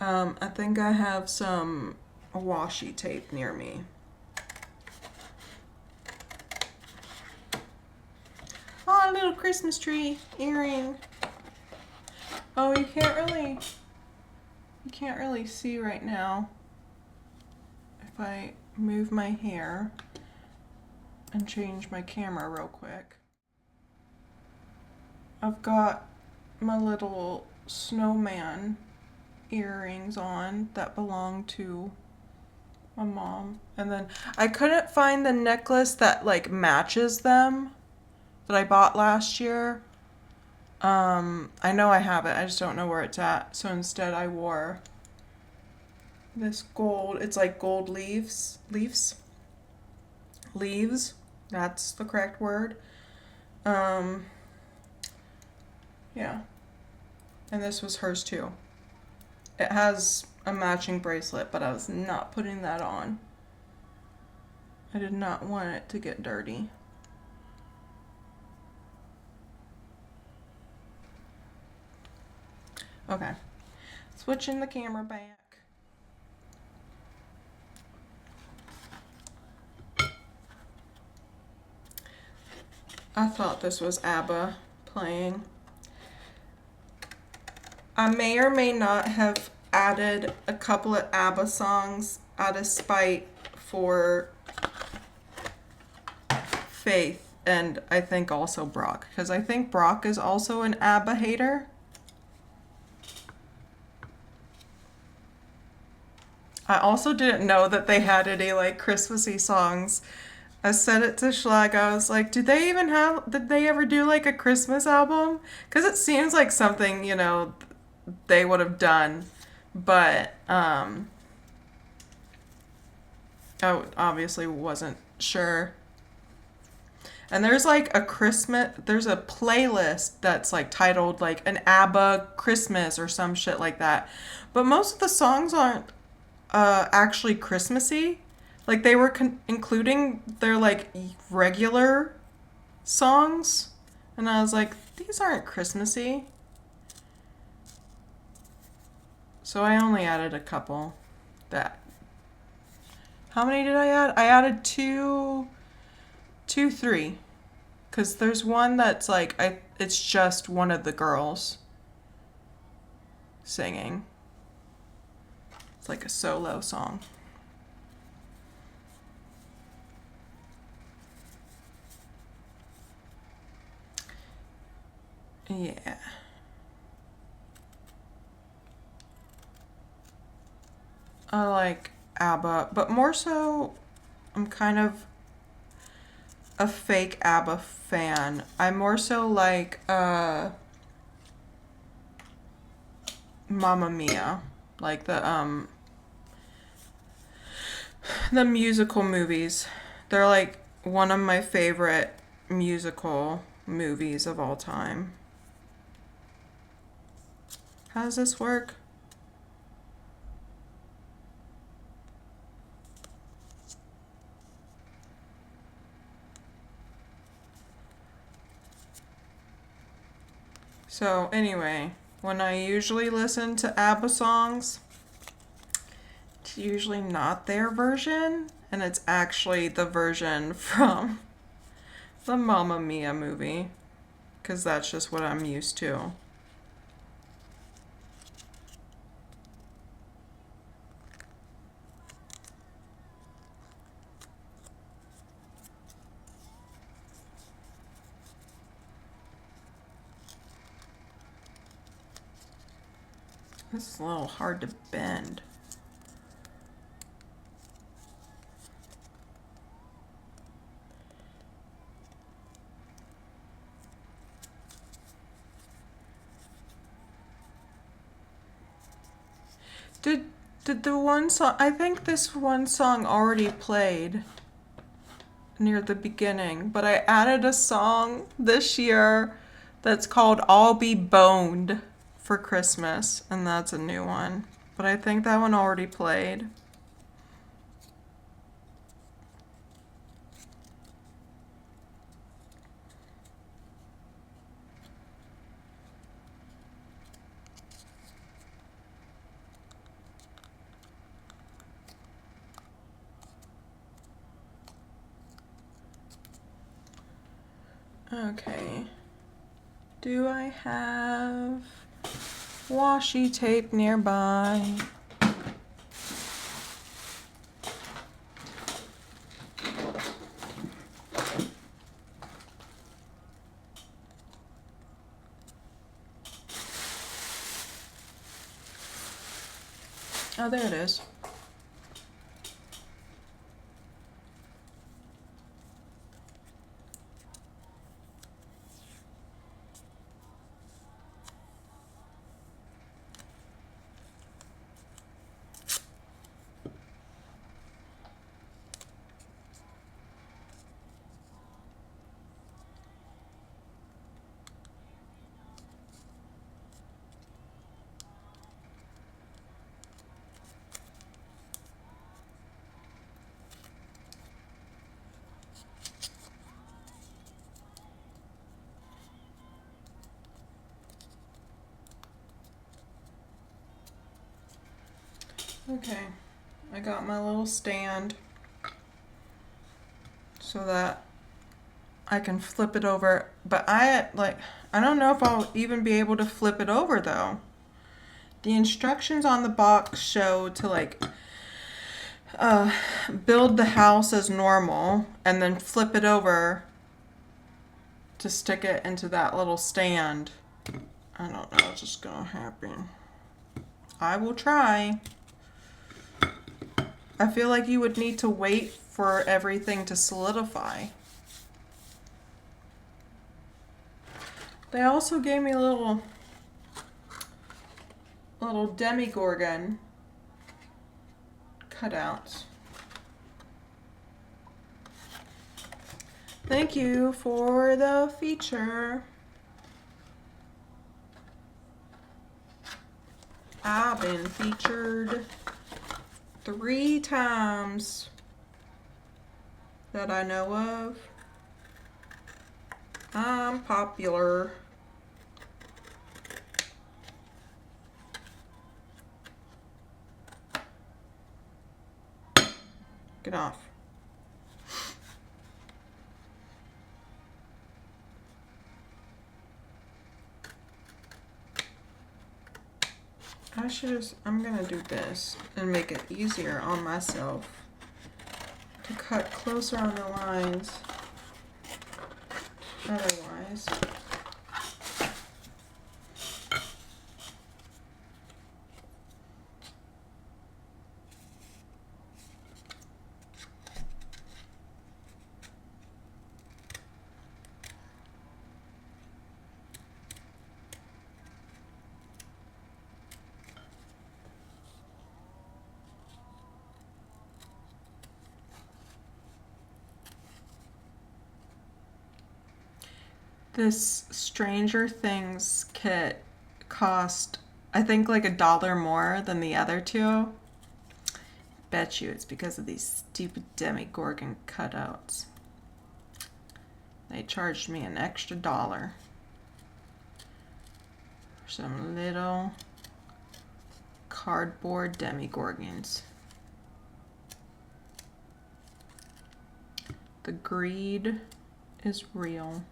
I think I have some washi tape near me. Oh, a little Christmas tree earring. Oh, you can't really see right now. If I move my hair and change my camera real quick. I've got my little snowman earrings on that belong to my mom. And then I couldn't find the necklace that like matches them that I bought last year. I know I have it, I just don't know where it's at. So instead I wore this gold, it's like gold leaves. That's the correct word. Yeah. And this was hers too. It has a matching bracelet, but I was not putting that on. I did not want it to get dirty. Okay. Switching the camera back. I thought this was ABBA playing. I may or may not have added a couple of ABBA songs out of spite for Faith, and I think also Brock, because I think Brock is also an ABBA hater. I also didn't know that they had any like Christmassy songs. I said it to Schlag. I was like, did they ever do like a Christmas album? Because it seems like something, you know, they would have done. But I obviously wasn't sure. And there's like there's a playlist that's like titled like an ABBA Christmas or some shit like that. But most of the songs aren't actually Christmassy. Like they were including their like regular songs, and I was like, these aren't Christmassy. So I only added a couple. How many did I add? I added three, because there's one that's like it's just one of the girls singing. It's like a solo song. Yeah. I like ABBA, but more so, I'm kind of a fake ABBA fan. I more so like Mamma Mia, like the musical movies. They're like one of my favorite musical movies of all time. How does this work? So anyway, when I usually listen to ABBA songs, it's usually not their version, and it's actually the version from the Mamma Mia movie, because that's just what I'm used to. This is a little hard to bend. Did the one song, I think this one song already played near the beginning, but I added a song this year that's called I'll Be Boned for Christmas, and that's a new one. But I think that one already played. Okay. Do I have washi tape nearby? Oh, there it is. Okay, I got my little stand so that I can flip it over, but I don't know if I'll even be able to flip it over though. The instructions on the box show to build the house as normal and then flip it over to stick it into that little stand. I don't know, it's just gonna happen. I will try. I feel like you would need to wait for everything to solidify. They also gave me little Demigorgon cutouts. Thank you for the feature. I've been featured 3 times that I know of. I'm popular. Get off. I'm gonna do this and make it easier on myself to cut closer on the lines. Otherwise. This Stranger Things kit cost, I think, like $1 more than the other 2. Bet you it's because of these stupid Demigorgon cutouts. They charged me an extra $1 for some little cardboard Demigorgons. The greed is real.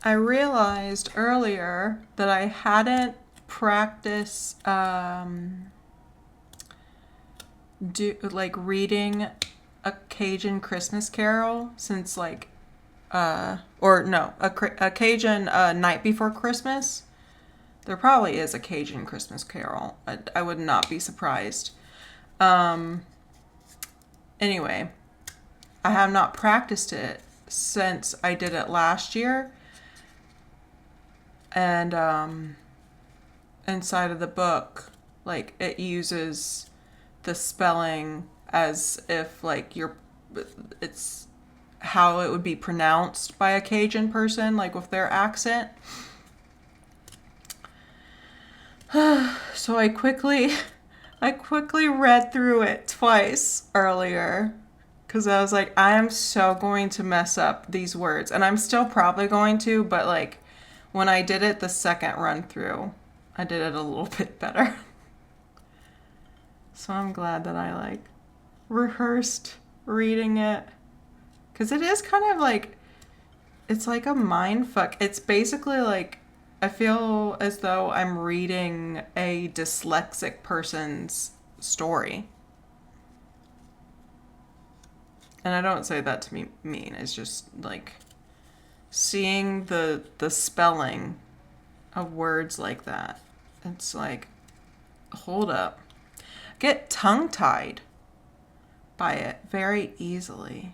I realized earlier that I hadn't practiced reading a Cajun Christmas Carol since a Cajun Night Before Christmas. There probably is a Cajun Christmas Carol. I would not be surprised. Anyway, I have not practiced it since I did it last year. And inside of the book, it uses the spelling as if it's how it would be pronounced by a Cajun person, like with their accent. So I quickly read through it twice earlier because I was like, I am so going to mess up these words, and I'm still probably going to, but like when I did it the second run through, I did it a little bit better. So I'm glad that I like rehearsed reading it, because it is kind of like, it's like a mind fuck. It's basically like, I feel as though I'm reading a dyslexic person's story. And I don't say that to be mean. It's just like seeing the spelling of words like that. It's like, hold up. Get tongue-tied by it very easily.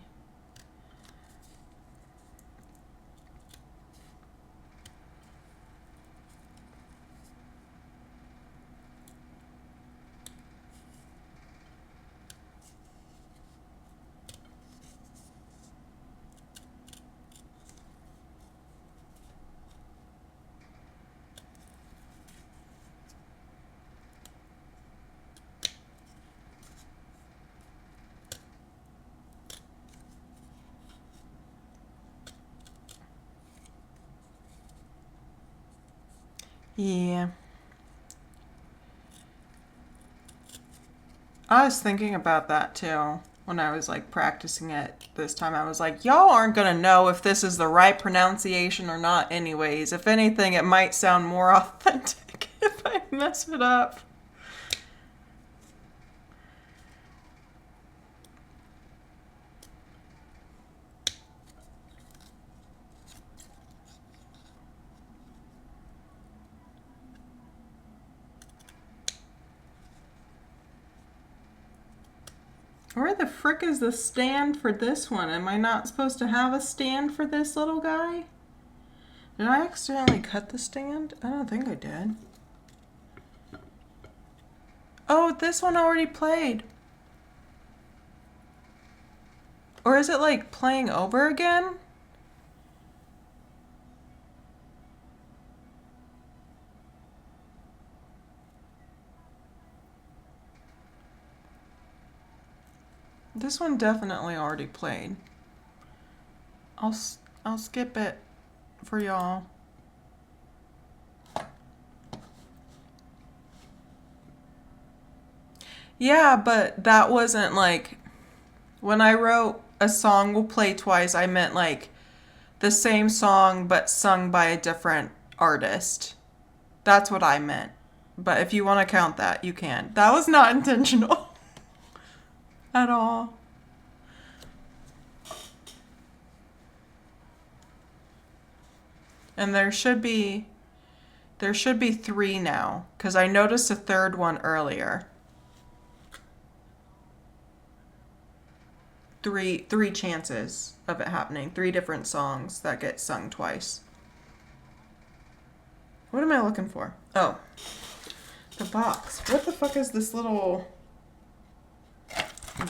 Yeah. I was thinking about that too when I was like practicing it this time. I was like, y'all aren't gonna know if this is the right pronunciation or not anyways. If anything, it might sound more authentic if I mess it up. Where the frick is the stand for this one? Am I not supposed to have a stand for this little guy? Did I accidentally cut the stand? I don't think I did. Oh, this one already played. Or is it like playing over again? This one definitely already played. I'll skip it for y'all. Yeah, but that wasn't like, when I wrote a song will play twice, I meant like the same song but sung by a different artist. That's what I meant. But if you want to count that, you can. That was not intentional at all. And there should be 3 now, because I noticed a third one earlier. Three chances of it happening. 3 different songs that get sung twice. What am I looking for? Oh, the box. What the fuck is this little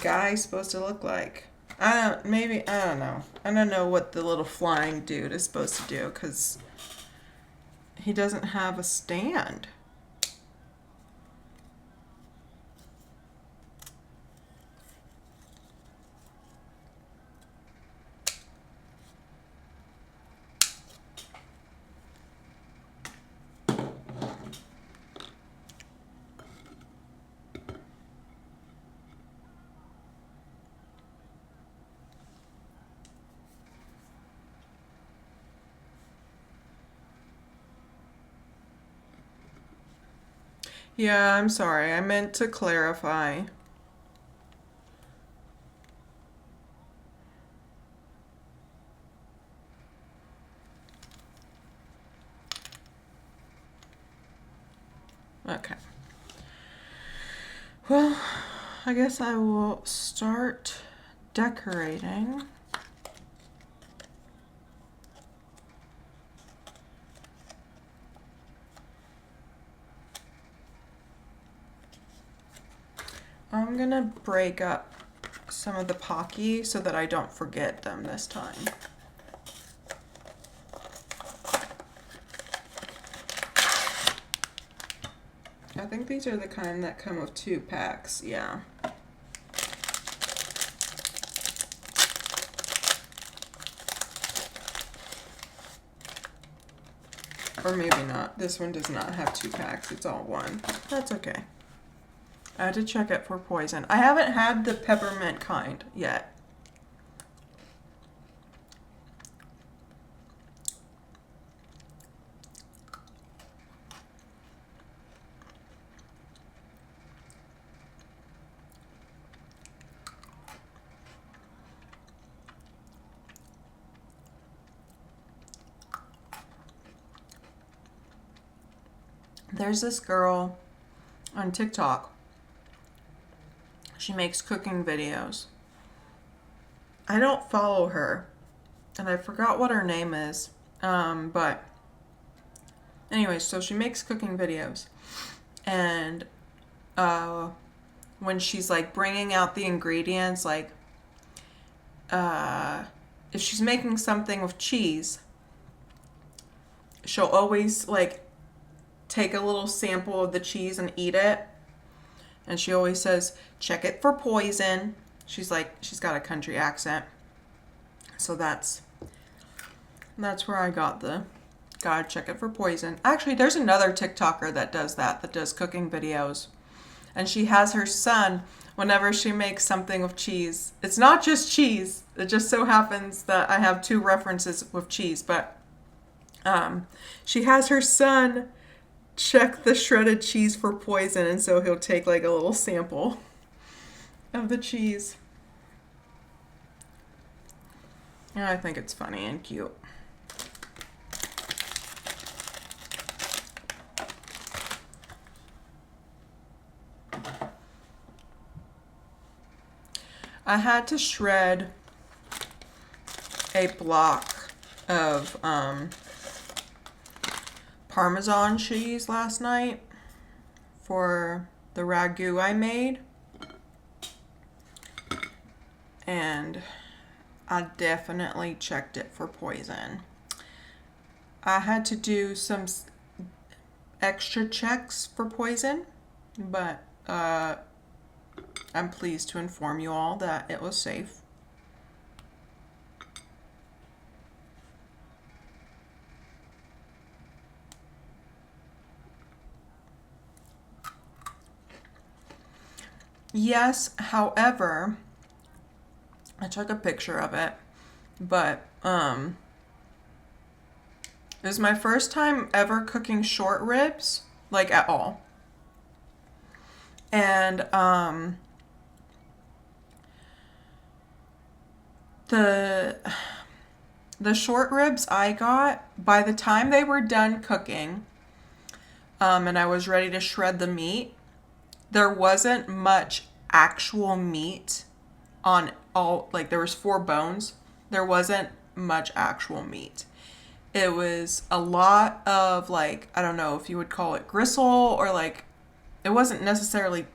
guy supposed to look like? I don't know. I don't know what the little flying dude is supposed to do, because he doesn't have a stand. Yeah, I'm sorry. I meant to clarify. Okay. Well, I guess I will start decorating. I'm gonna break up some of the Pocky so that I don't forget them this time. I think these are the kind that come with 2 packs, yeah. Or maybe not. This one does not have 2 packs. It's all one. That's okay. I had to check it for poison. I haven't had the peppermint kind yet. There's this girl on TikTok. She makes cooking videos. I don't follow her, and I forgot what her name is. But anyway, so she makes cooking videos, and when she's like bringing out the ingredients, like if she's making something with cheese, she'll always like take a little sample of the cheese and eat it. And she always says, check it for poison. She's got a country accent. So that's where I got the, gotta check it for poison. Actually, there's another TikToker that does that does cooking videos. And she has her son, whenever she makes something with cheese. It's not just cheese. It just so happens that I have 2 references with cheese. But she has her son check the shredded cheese for poison, and so he'll take like a little sample of the cheese. And I think it's funny and cute. I had to shred a block of Parmesan cheese last night for the ragu I made, and I definitely checked it for poison. I had to do some extra checks for poison, but I'm pleased to inform you all that it was safe. Yes, however, I took a picture of it, but it was my first time ever cooking short ribs, like at all. And the short ribs I got, by the time they were done cooking, and I was ready to shred the meat, there wasn't much actual meat on all, like there was 4 bones. There wasn't much actual meat. It was a lot of like, I don't know if you would call it gristle, or like, it wasn't necessarily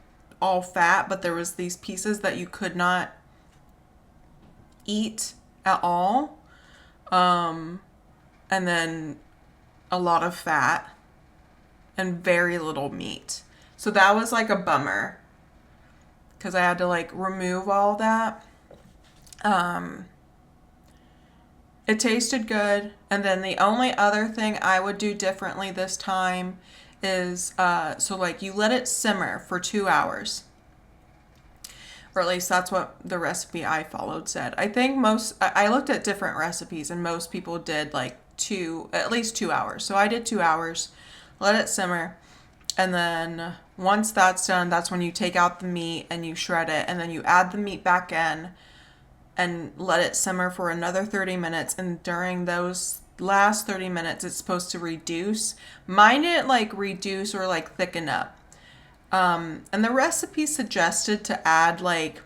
all fat, but there was these pieces that you could not eat at all. And then a lot of fat and very little meat. So that was like a bummer, because I had to like remove all that. It tasted good. And then the only other thing I would do differently this time is, so like you let it simmer for 2 hours. Or at least that's what the recipe I followed said. I think I looked at different recipes, and most people did like at least 2 hours. So I did 2 hours, let it simmer. And then once that's done, that's when you take out the meat and you shred it, and then you add the meat back in and let it simmer for another 30 minutes. And during those last 30 minutes, it's supposed to reduce. Mine didn't like reduce or like thicken up. And the recipe suggested to add like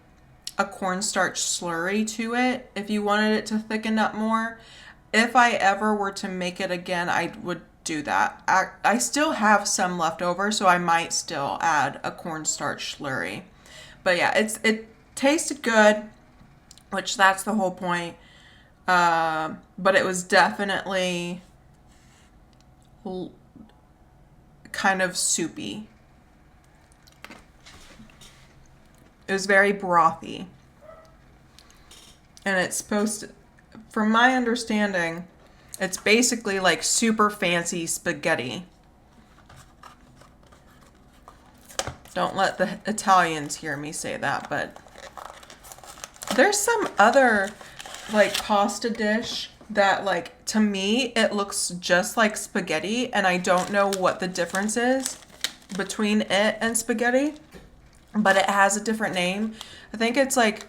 a cornstarch slurry to it if you wanted it to thicken up more. If I ever were to make it again, I would do that. I still have some left over, so I might still add a cornstarch slurry. But yeah, it tasted good, which that's the whole point. But it was definitely kind of soupy. It was very brothy. And it's supposed to, from my understanding, it's basically like super fancy spaghetti. Don't let the Italians hear me say that, but there's some other like pasta dish that, like, to me it looks just like spaghetti, and I don't know what the difference is between it and spaghetti, but it has a different name. I think it's like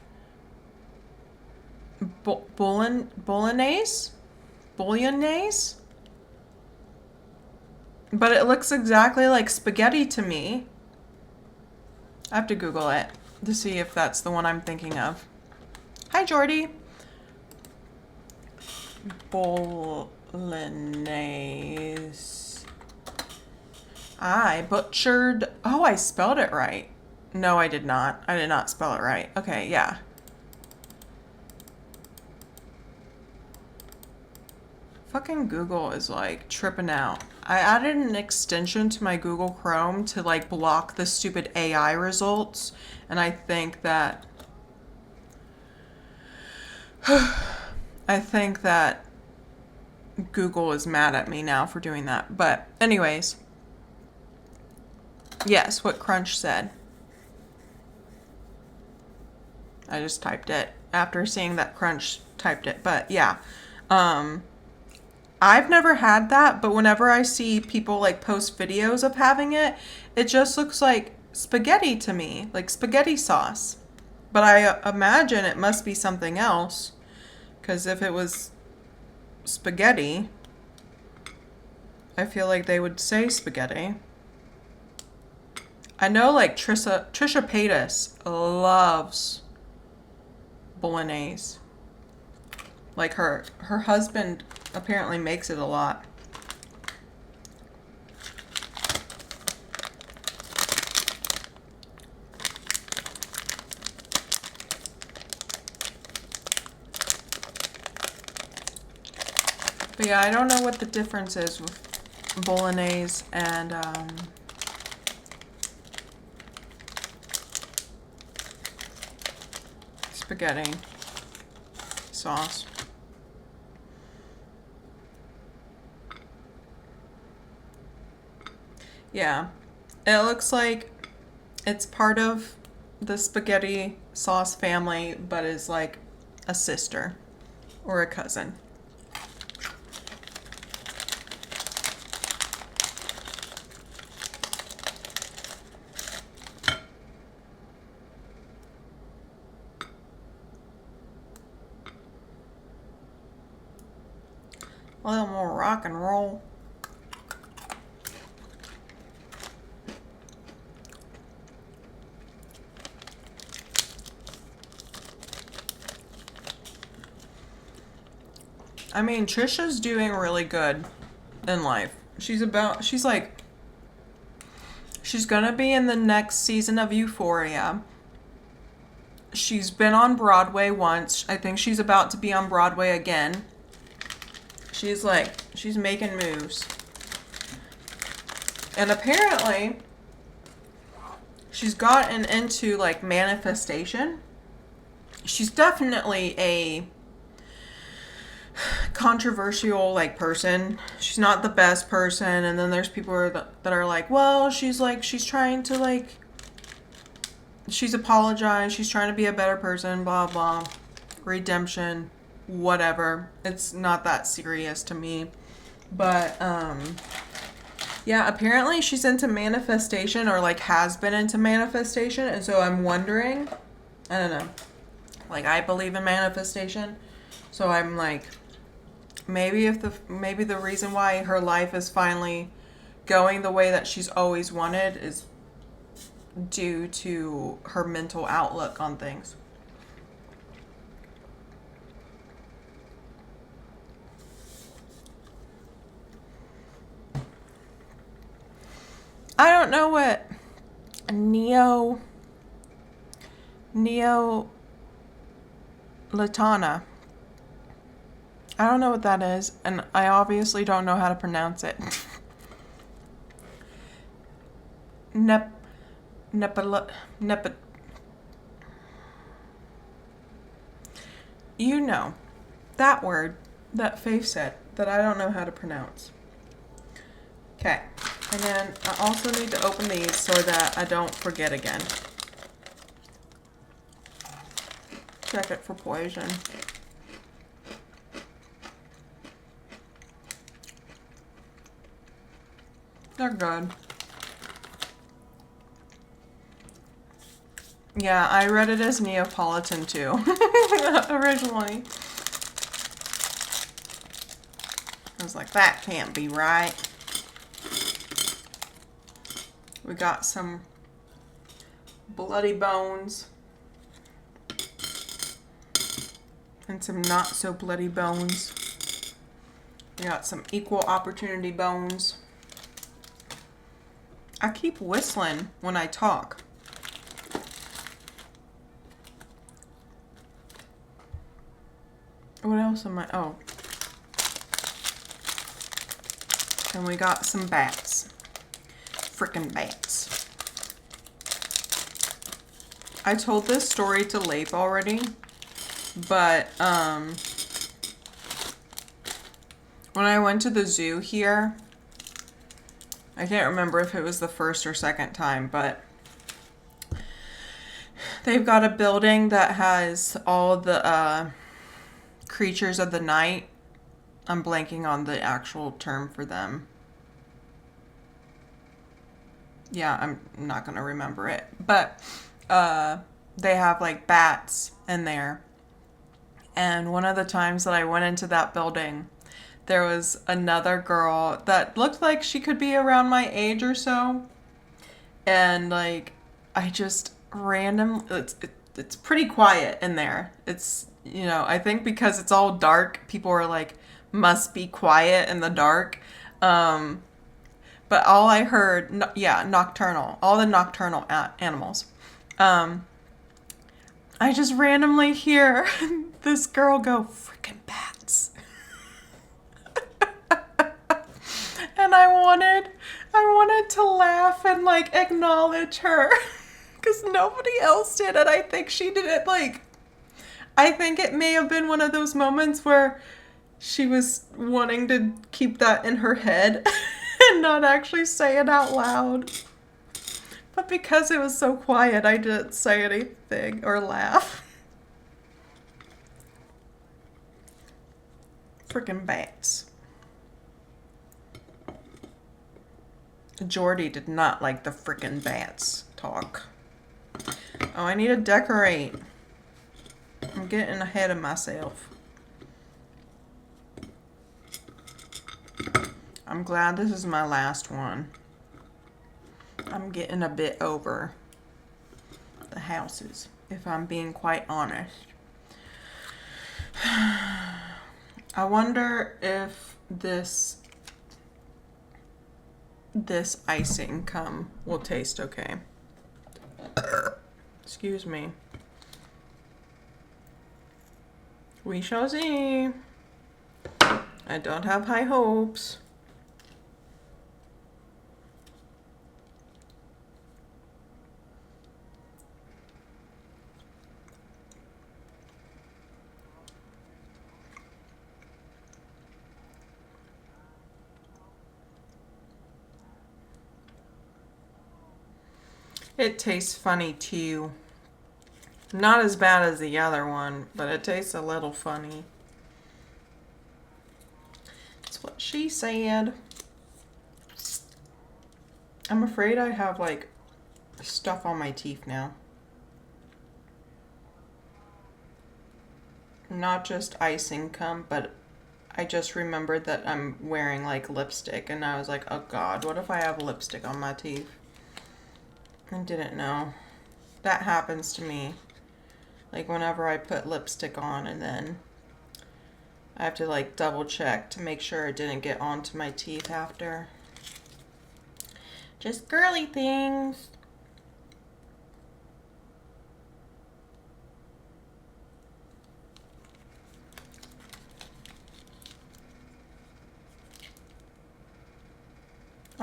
bolognese, but it looks exactly like spaghetti to me. I have to Google it to see if that's the one I'm thinking of. Hi, Jordy. Bolognese. I butchered. Oh, I spelled it right. No, I did not. I did not spell it right. Okay, yeah. Fucking Google is like tripping out. I added an extension to my Google Chrome to like block the stupid AI results, and I think that Google is mad at me now for doing that. But anyways, yes, what Crunch said. I just typed it after seeing that Crunch typed it. But yeah, I've never had that, but whenever I see people like post videos of having it, it just looks like spaghetti to me, like spaghetti sauce. But I imagine it must be something else, because if it was spaghetti, I feel like they would say spaghetti. I know like Trisha Paytas loves bolognese. Like her husband apparently makes it a lot. But yeah, I don't know what the difference is with bolognese and spaghetti sauce. Yeah, it looks like it's part of the spaghetti sauce family, but is like a sister or a cousin. A little more rock and roll. I mean, Trisha's doing really good in life. She's gonna be in the next season of Euphoria. She's been on Broadway once. I think she's about to be on Broadway again. She's making moves. And apparently, she's gotten into like manifestation. She's definitely a controversial like person. She's not the best person, and then there's people that are like, well, she's trying to like, she's apologized, she's trying to be a better person, blah blah, redemption, whatever. It's not that serious to me. But yeah, apparently she's into manifestation, or like has been into manifestation, and so I'm wondering, I don't know, like I believe in manifestation, so I'm like, maybe the reason why her life is finally going the way that she's always wanted is due to her mental outlook on things. I don't know what Neapolitana. I don't know what that is, and I obviously don't know how to pronounce it. You know, that word that Faith said that I don't know how to pronounce. Okay, and then I also need to open these so that I don't forget again. Check it for poison. They're good. Yeah, I read it as Neapolitan too, originally. I was like, that can't be right. We got some bloody bones. And some not so bloody bones. We got some equal opportunity bones. I keep whistling when I talk. What else am I? Oh. And we got some bats. Frickin' bats. I told this story to Leif already, but when I went to the zoo here, I can't remember if it was the first or second time, but they've got a building that has all the creatures of the night. I'm blanking on the actual term for them. Yeah, I'm not going to remember it. But they have like bats in there. And one of the times that I went into that building, there was another girl that looked like she could be around my age or so. And like, I just it's pretty quiet in there. It's, you know, I think because it's all dark, people are like, must be quiet in the dark. But all I heard, nocturnal, all the nocturnal animals. I just randomly hear this girl go, freaking bats. And I wanted to laugh and like acknowledge her because nobody else did. And I think she did it like, I think it may have been one of those moments where she was wanting to keep that in her head and not actually say it out loud. But because it was so quiet, I didn't say anything or laugh. Frickin' bats. Jordy did not like the frickin' bats talk. Oh, I need to decorate. I'm getting ahead of myself. I'm glad this is my last one. I'm getting a bit over the houses, if I'm being quite honest. I wonder if this icing will taste okay. Excuse me. We shall see. I don't have high hopes. It tastes funny too. Not as bad as the other one, but it tastes a little funny. That's what she said. I'm afraid I have like stuff on my teeth now. Not just icing but I just remembered that I'm wearing like lipstick and I was like, oh God, what if I have lipstick on my teeth? I didn't know. That happens to me. Like whenever I put lipstick on and then I have to like double check to make sure it didn't get onto my teeth after. Just girly things.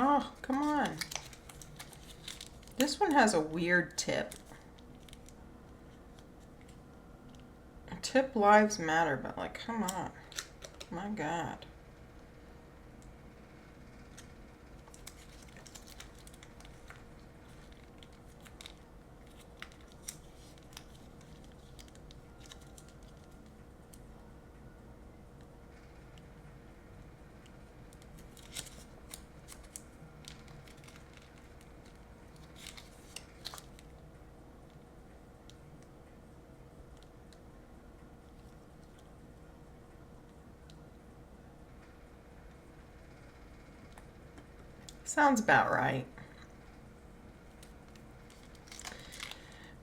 Oh, come on. This one has a weird tip. Tip lives matter, but like, come on. My God. Sounds about right.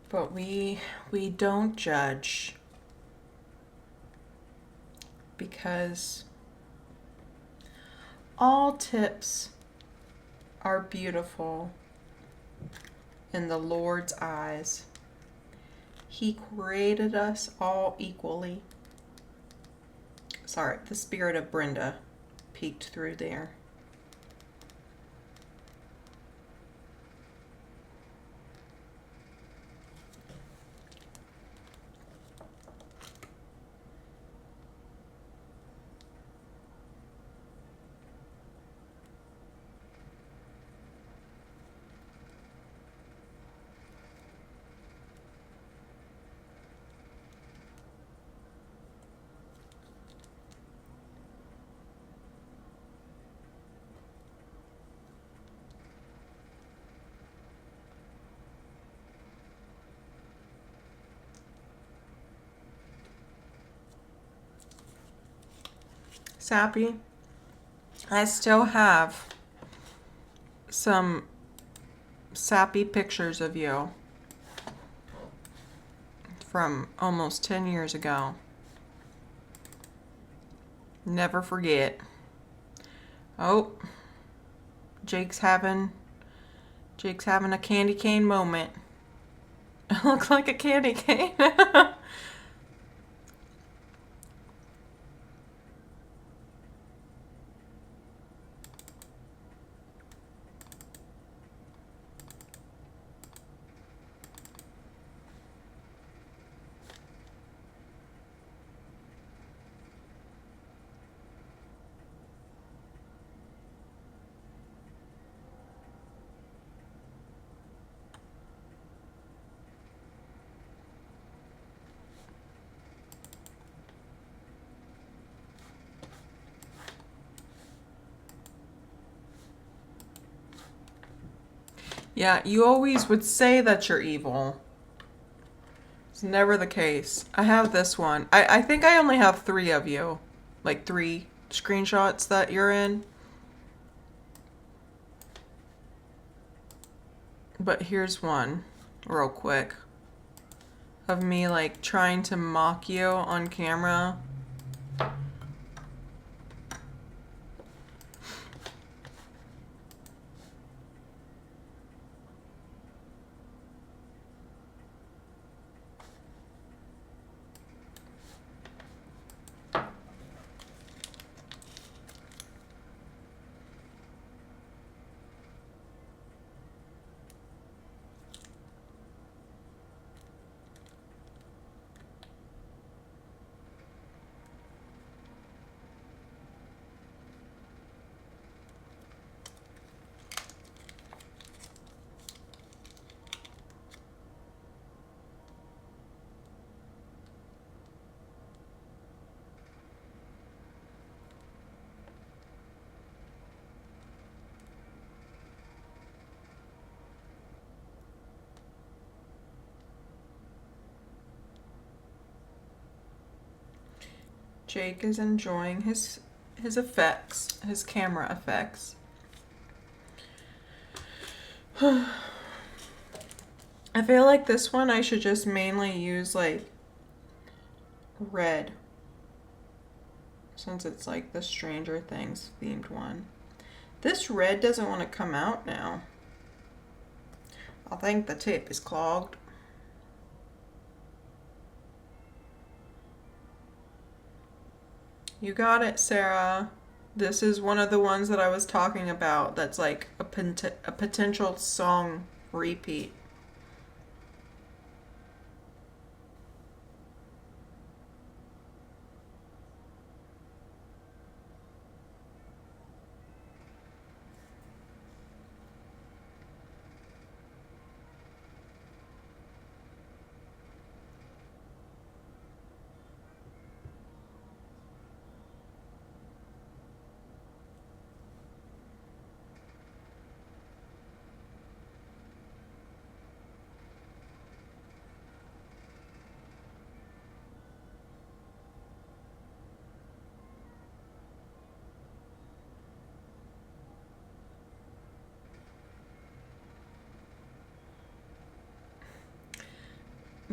But we don't judge, because all tips are beautiful in the Lord's eyes. He created us all equally. Sorry, the spirit of Brenda peeked through there. Sappy, I still have some sappy pictures of you from almost 10 years ago. Never forget. Oh, Jake's having a candy cane moment. It looks like a candy cane. Yeah, you always would say that you're evil. It's never the case. I have this one. I think I only have 3 of you. Like 3 screenshots that you're in. But here's one, real quick, of me like trying to mock you on camera. Jake is enjoying his effects, his camera effects. I feel like this one I should just mainly use like red, since it's like the Stranger Things themed one. This red doesn't want to come out now. I think the tip is clogged. You got it, Sarah. This is one of the ones that I was talking about that's like a potential song repeat.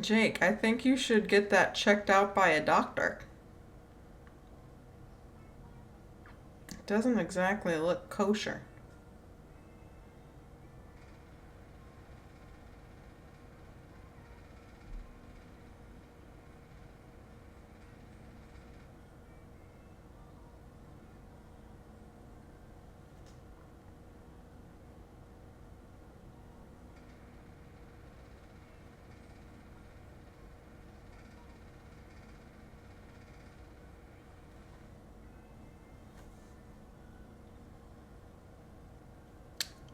Jake, I think you should get that checked out by a doctor. It doesn't exactly look kosher.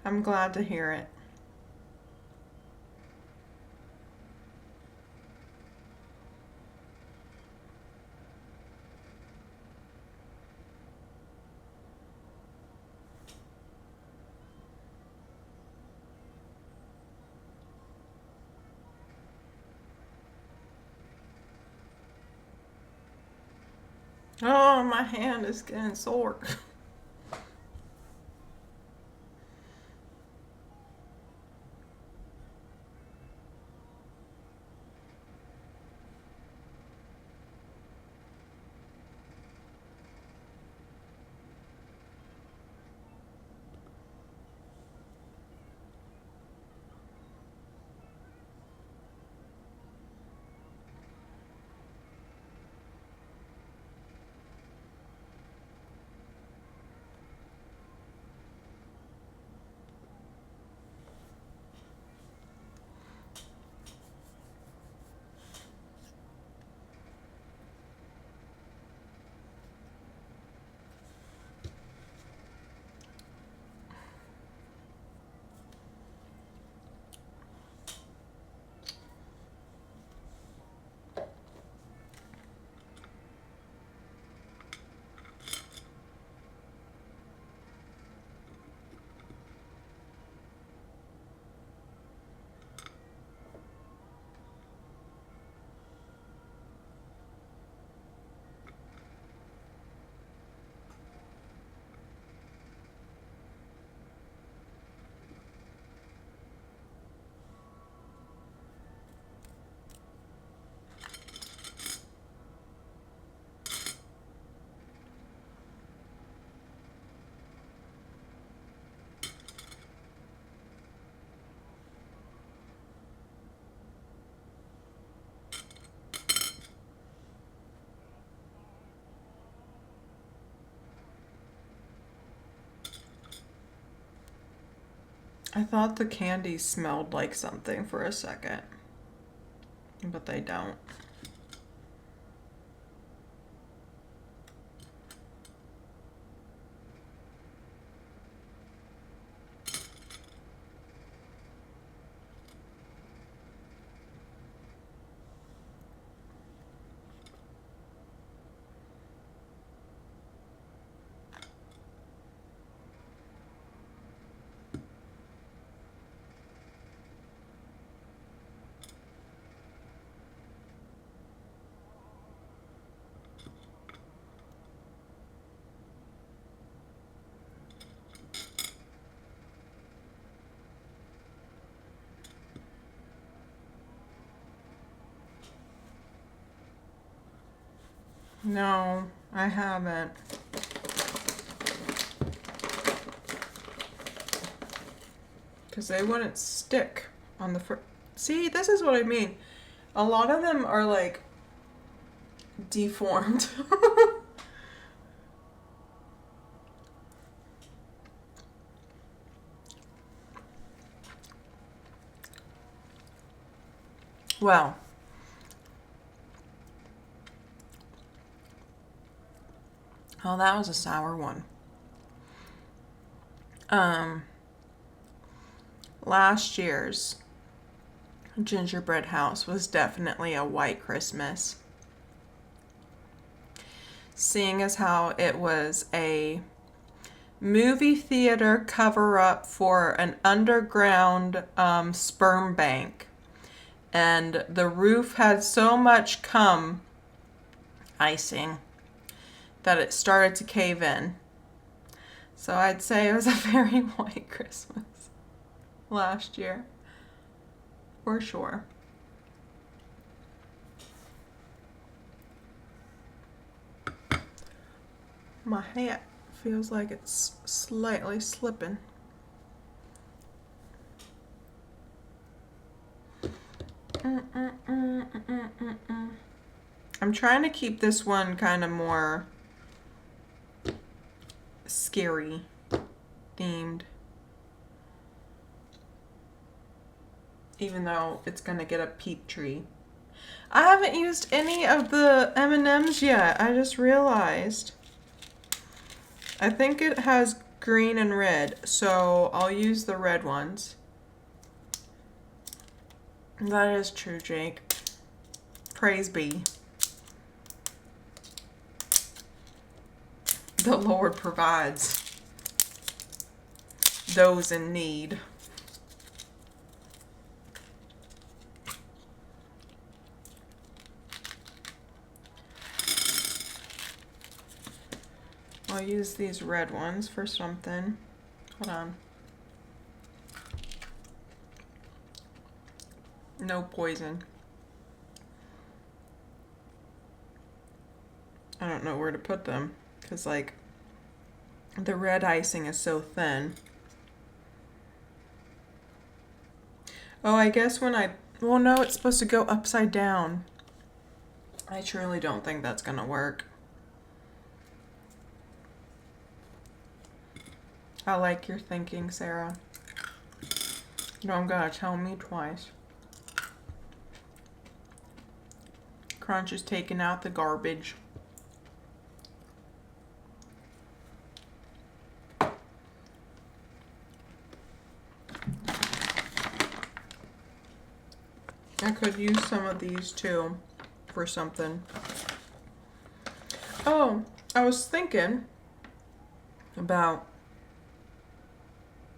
I'm glad to hear it. Oh, my hand is getting sore. I thought the candies smelled like something for a second, but they don't. No, I haven't. Because they wouldn't stick on the first. See, this is what I mean. A lot of them are like deformed. Well, oh, that was a sour one. Last year's gingerbread house was definitely a white Christmas. Seeing as how it was a movie theater cover-up for an underground sperm bank. And the roof had so much cum icing that it started to cave in. So I'd say it was a very white Christmas last year, for sure. My hat feels like it's slightly slipping. I'm trying to keep this one kind of more scary themed, even though it's gonna get a peep tree. I haven't used any of the M&Ms yet. I just realized. I think it has green and red, so I'll use the red ones. That is true, Jake. Praise be. The Lord provides those in need. I'll use these red ones for something. Hold on. No poison. I don't know where to put them because, like, the red icing is so thin. Oh, I guess when well, no, it's supposed to go upside down. I truly don't think that's gonna work. I like your thinking, Sarah. You don't gotta tell me twice. Crunch is taking out the garbage. I could use some of these too for something. Oh, I was thinking about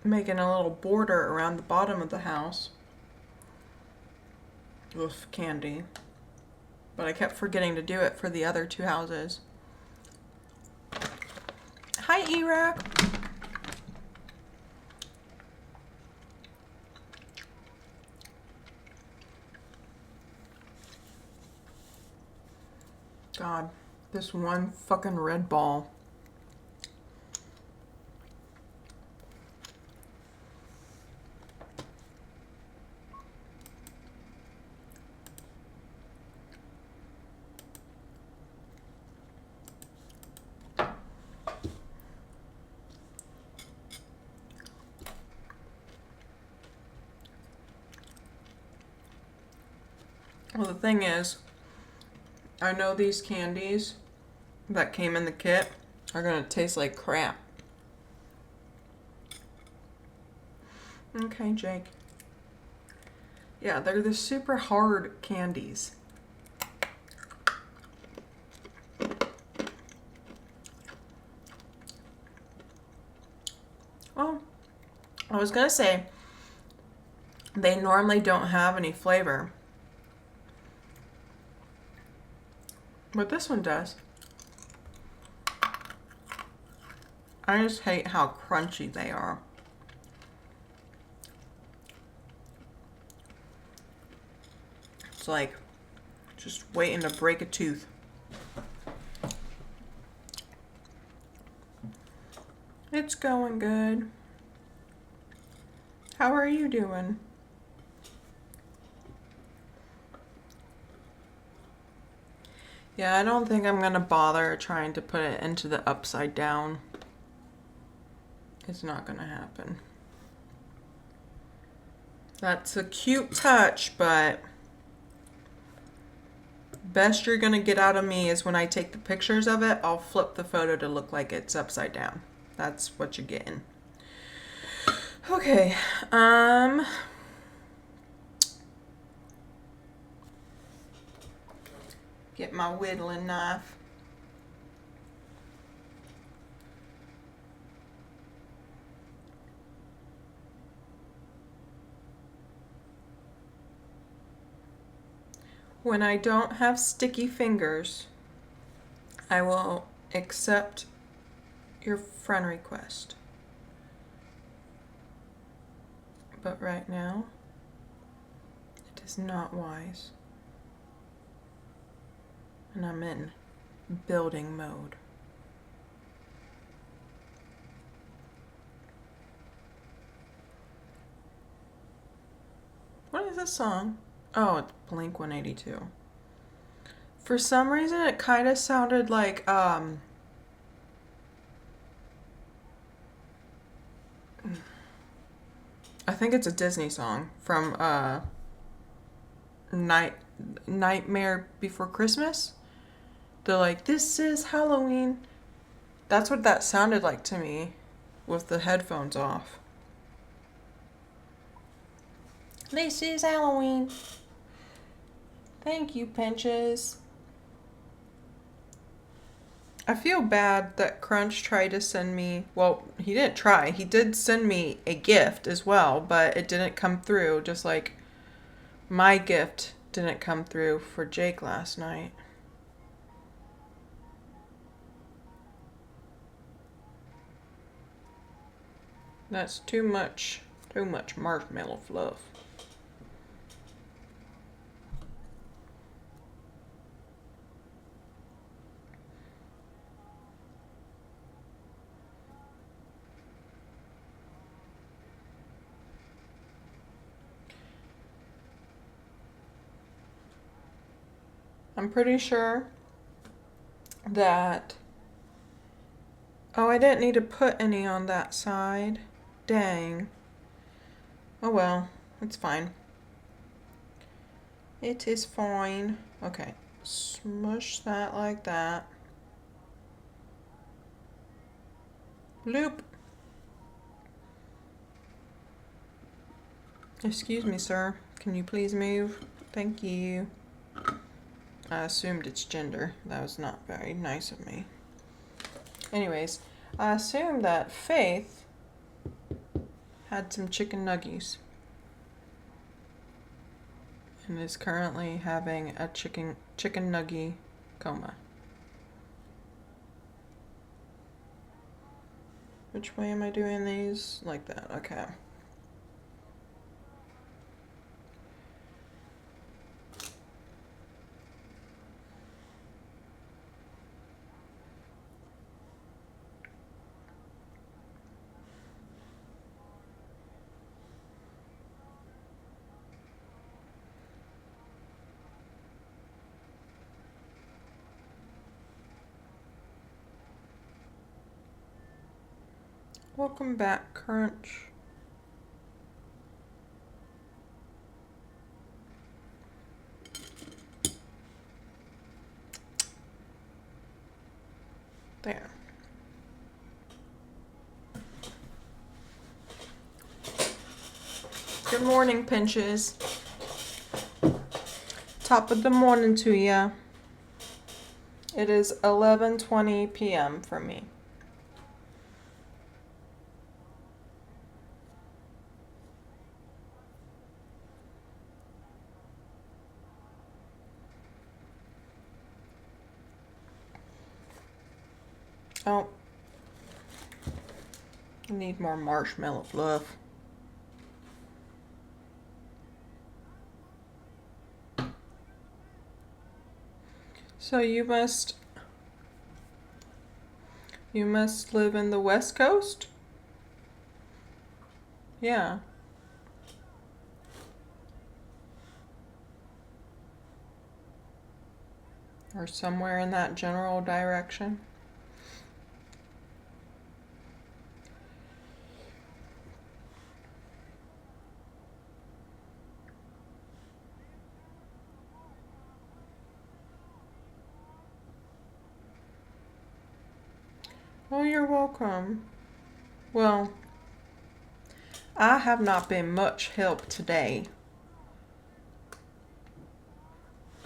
making a little border around the bottom of the house with candy. But I kept forgetting to do it for the other two houses. Hi, Iraq. God, this one fucking red ball. Well, the thing is, I know these candies that came in the kit are gonna taste like crap. Okay, Jake. Yeah, they're the super hard candies. Well, I was gonna say, they normally don't have any flavor. But this one does. I just hate how crunchy they are. It's like just waiting to break a tooth. It's going good. How are you doing? Yeah, I don't think I'm gonna bother trying to put it into the upside down. It's not gonna happen. That's a cute touch, but best you're gonna get out of me is when I take the pictures of it, I'll flip the photo to look like it's upside down. That's what you're getting. Okay, get my whittling knife. When I don't have sticky fingers, I will accept your friend request. But right now, it is not wise. And I'm in building mode. What is this song? Oh, it's Blink 182. For some reason, it kind of sounded like, I think it's a Disney song from, Nightmare Before Christmas. They're like, this is Halloween. That's what that sounded like to me with the headphones off. This is Halloween. Thank you, Pinches. I feel bad that Crunch tried to send me, well, he didn't try. He did send me a gift as well, but it didn't come through, just like my gift didn't come through for Jake last night. That's too much marshmallow fluff. I'm pretty sure that, oh, I didn't need to put any on that side. Dang. Oh well, it's fine. It is fine. Okay, smush that like that. Bloop. Excuse me, sir. Can you please move? Thank you. I assumed it's gender. That was not very nice of me. Anyways, I assumed that Faith had some chicken nuggies and is currently having a chicken nuggie coma. Which way am I doing these? Like that, okay. Welcome back, Crunch. There. Good morning, Pinches. Top of the morning to ya. It is 11:20 p.m. for me. Oh. I need more marshmallow fluff. So you must live in the West Coast? Yeah. Or somewhere in that general direction. Well, you're welcome. Well, I have not been much help today,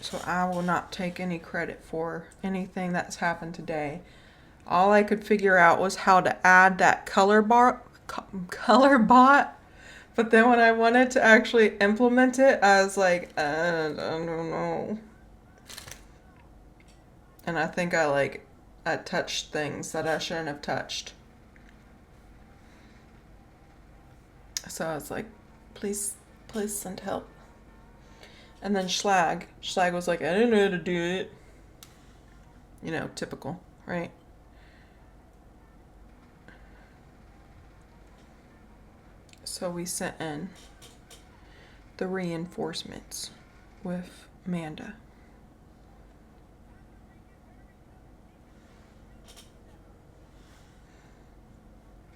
so I will not take any credit for anything that's happened today. All I could figure out was how to add that color bot, but then when I wanted to actually implement it, I was like, I don't know. And I think I touched things that I shouldn't have touched. So I was like, please send help. And then Schlag was like, I didn't know how to do it. You know, typical, right? So we sent in the reinforcements with Amanda.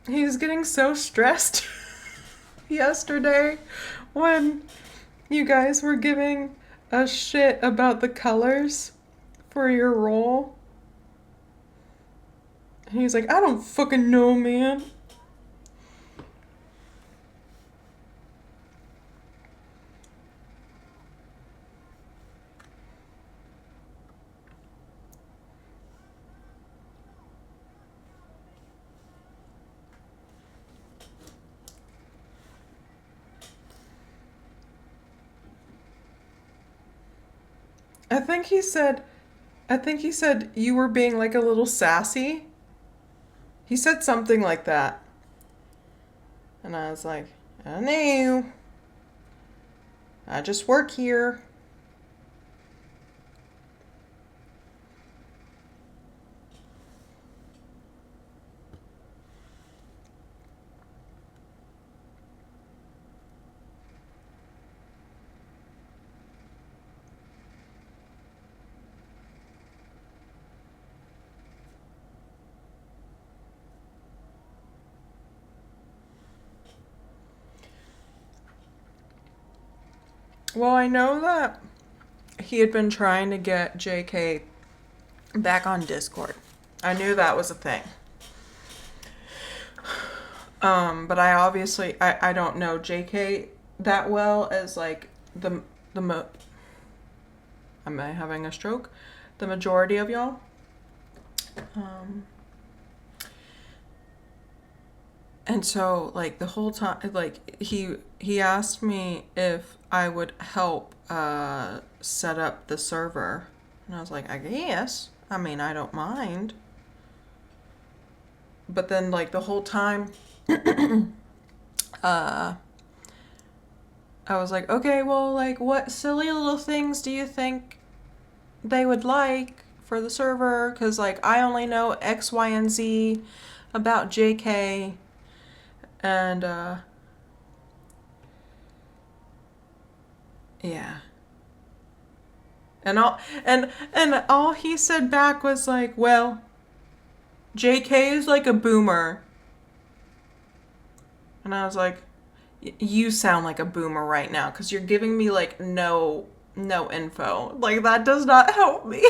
He was getting so stressed yesterday when you guys were giving a shit about the colors for your roll. He's like, I don't fucking know, man. I think he said you were being like a little sassy. He said something like that. And I was like, I know. I just work here. Well, I know that he had been trying to get JK back on Discord. I knew that was a thing. But I don't know JK that well as like am I having a stroke? The majority of y'all. And so like the whole time, like he asked me if I would help set up the server, and I was like, I guess. I mean, I don't mind. But then like the whole time, I was like, okay, well, like what silly little things do you think they would like for the server? Because like I only know X, Y, and Z about JK. And, yeah. And all he said back was like, well, JK is like a boomer. And I was like, you sound like a boomer right now because you're giving me like no info. Like that does not help me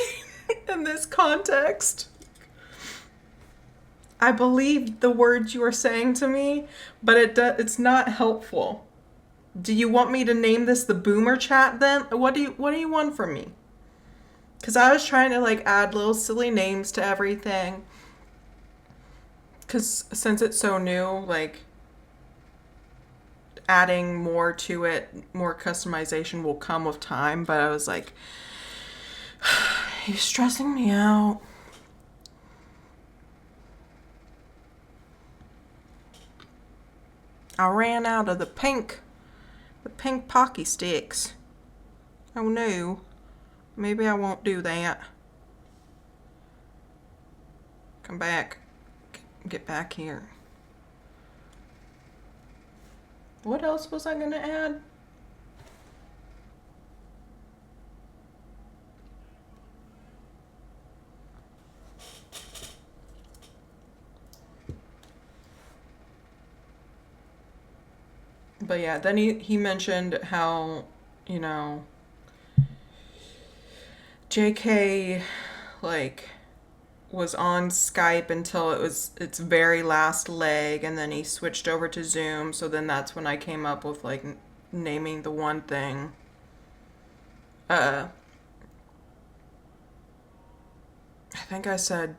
in this context. I believe the words you are saying to me, but it's not helpful. Do you want me to name this the boomer chat then? What do you want from me? Because I was trying to like add little silly names to everything. Because since it's so new, like adding more to it, more customization will come with time. But I was like, he's stressing me out. I ran out of the pink Pocky sticks. Oh no. Maybe I won't do that. Come back. Get back here. What else was I gonna add? But yeah, then he mentioned how, you know, JK, like, was on Skype until it was its very last leg, and then he switched over to Zoom. So then that's when I came up with like naming the one thing. I think I said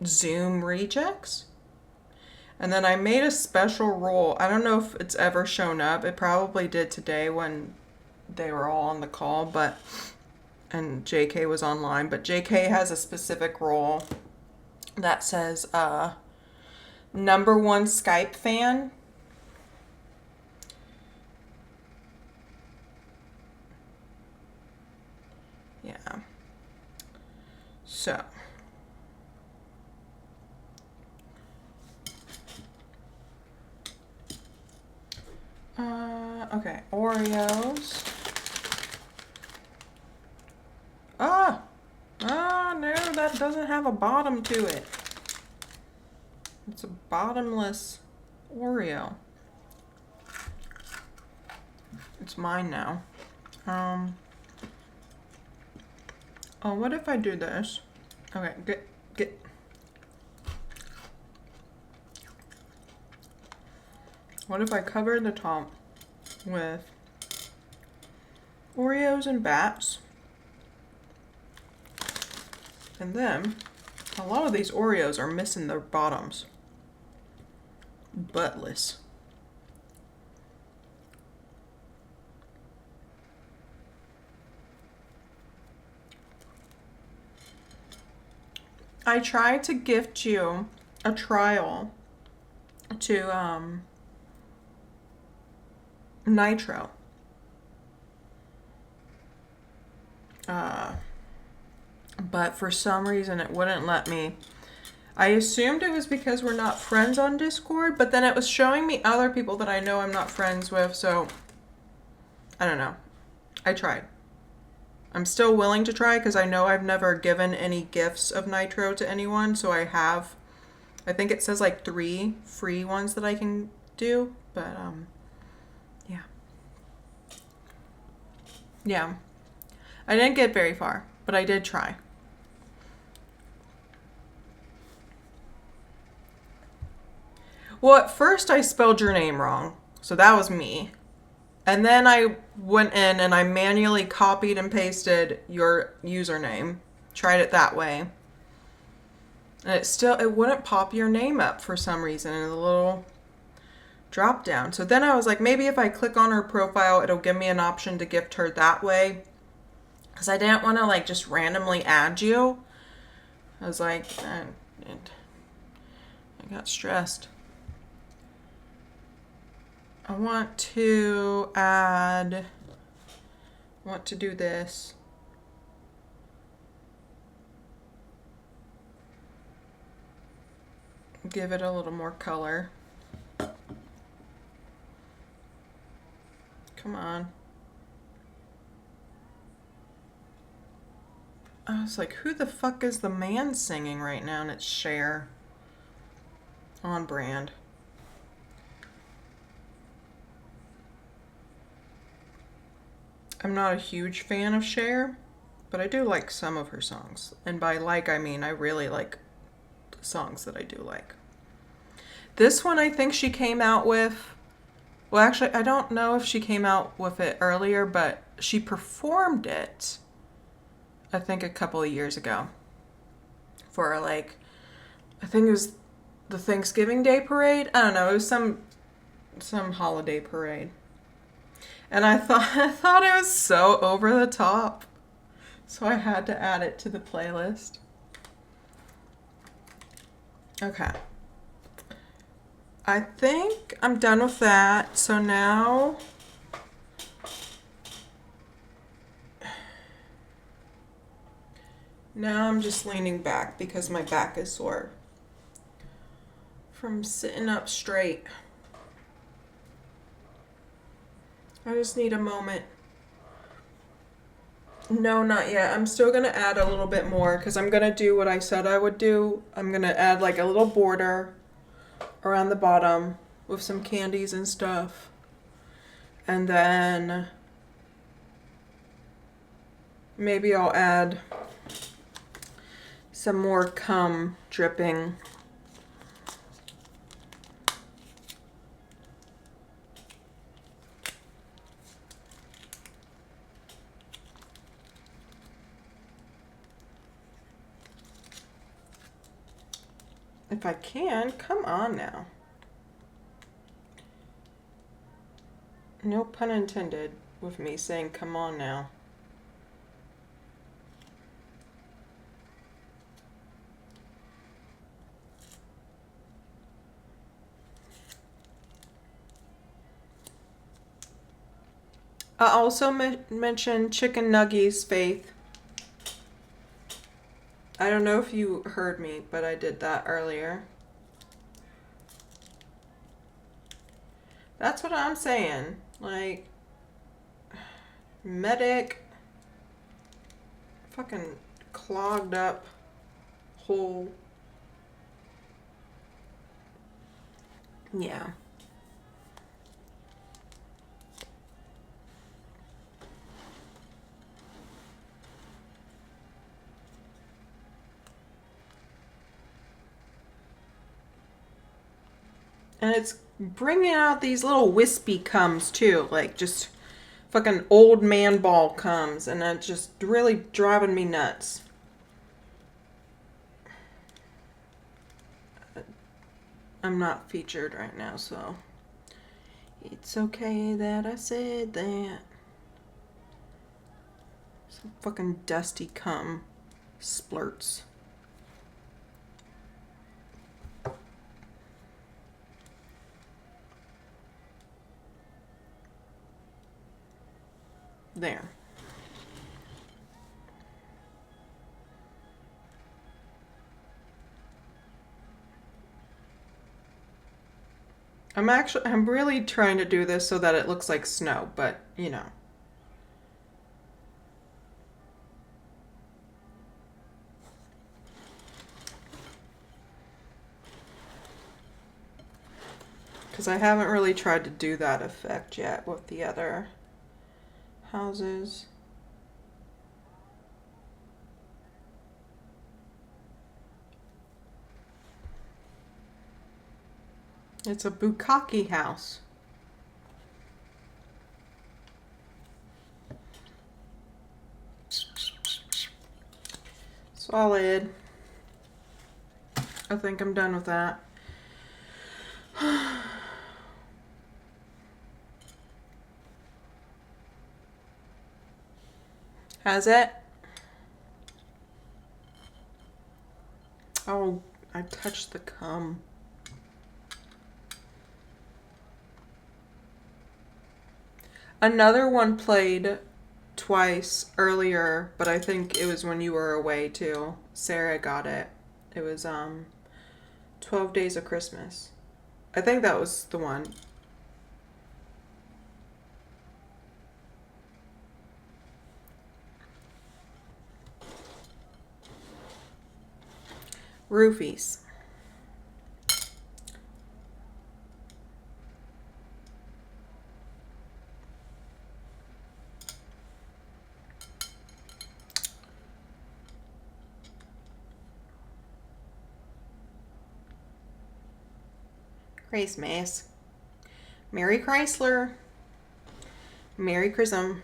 Zoom rejects. And then I made a special rule. I don't know if it's ever shown up. It probably did today when they were all on the call, but and JK was online, but JK has a specific rule that says #1 Skype fan. Yeah. So okay, Oreos. No, that doesn't have a bottom to it. It's a bottomless Oreo. It's mine now. Oh, what if I do this? Okay, get. What if I cover the top with Oreos and bats? And then, a lot of these Oreos are missing their bottoms. Buttless. I tried to gift you a trial to Nitro. But for some reason it wouldn't let me. I assumed it was because we're not friends on Discord, but then it was showing me other people that I know I'm not friends with, so I don't know. I tried. I'm still willing to try because I know I've never given any gifts of Nitro to anyone, so I think it says like 3 free ones that I can do, but yeah. Yeah. I didn't get very far, but I did try. Well, at first I spelled your name wrong, so that was me. And then I went in and I manually copied and pasted your username. Tried it that way. And it wouldn't pop your name up for some reason in the little drop down. So then I was like, maybe if I click on her profile, it'll give me an option to gift her that way. Because I didn't want to like just randomly add you. I was like, I got stressed. I want to do this. Give it a little more color. Come on. I was like, who the fuck is the man singing right now? And it's Cher. On brand. I'm not a huge fan of Cher, but I do like some of her songs. And by like, I mean I really like the songs that I do like. This one I think she came out with, well actually I don't know if she came out with it earlier, but she performed it, I think a couple of years ago. For like, I think it was the Thanksgiving Day parade. I don't know, it was some holiday parade. And I thought it was so over the top. So I had to add it to the playlist. Okay. I think I'm done with that. So now I'm just leaning back because my back is sore from sitting up straight. I just need a moment. No, not yet. I'm still going to add a little bit more because I'm going to do what I said I would do. I'm going to add like a little border around the bottom with some candies and stuff. And then maybe I'll add some more cum dripping. If I can, come on now. No pun intended with me saying come on now. I also mentioned chicken nuggies, Faith. I don't know if you heard me, but I did that earlier. That's what I'm saying. Like, medic, fucking clogged up hole. Yeah. And it's bringing out these little wispy cums too, like just fucking old man ball cums, and it's just really driving me nuts. I'm not featured right now, so it's okay that I said that. Some fucking dusty cum splurts. There. I'm really trying to do this so that it looks like snow, but you know. Because I haven't really tried to do that effect yet with the other houses. It's a bukkake house. Solid. I think I'm done with that. Has it? Oh, I touched the cum. Another one played twice earlier, but I think it was when you were away too. Sarah got it. It was 12 Days of Christmas. I think that was the one. Roofies. Christmas. Merry Chrysler. Merry Chrism.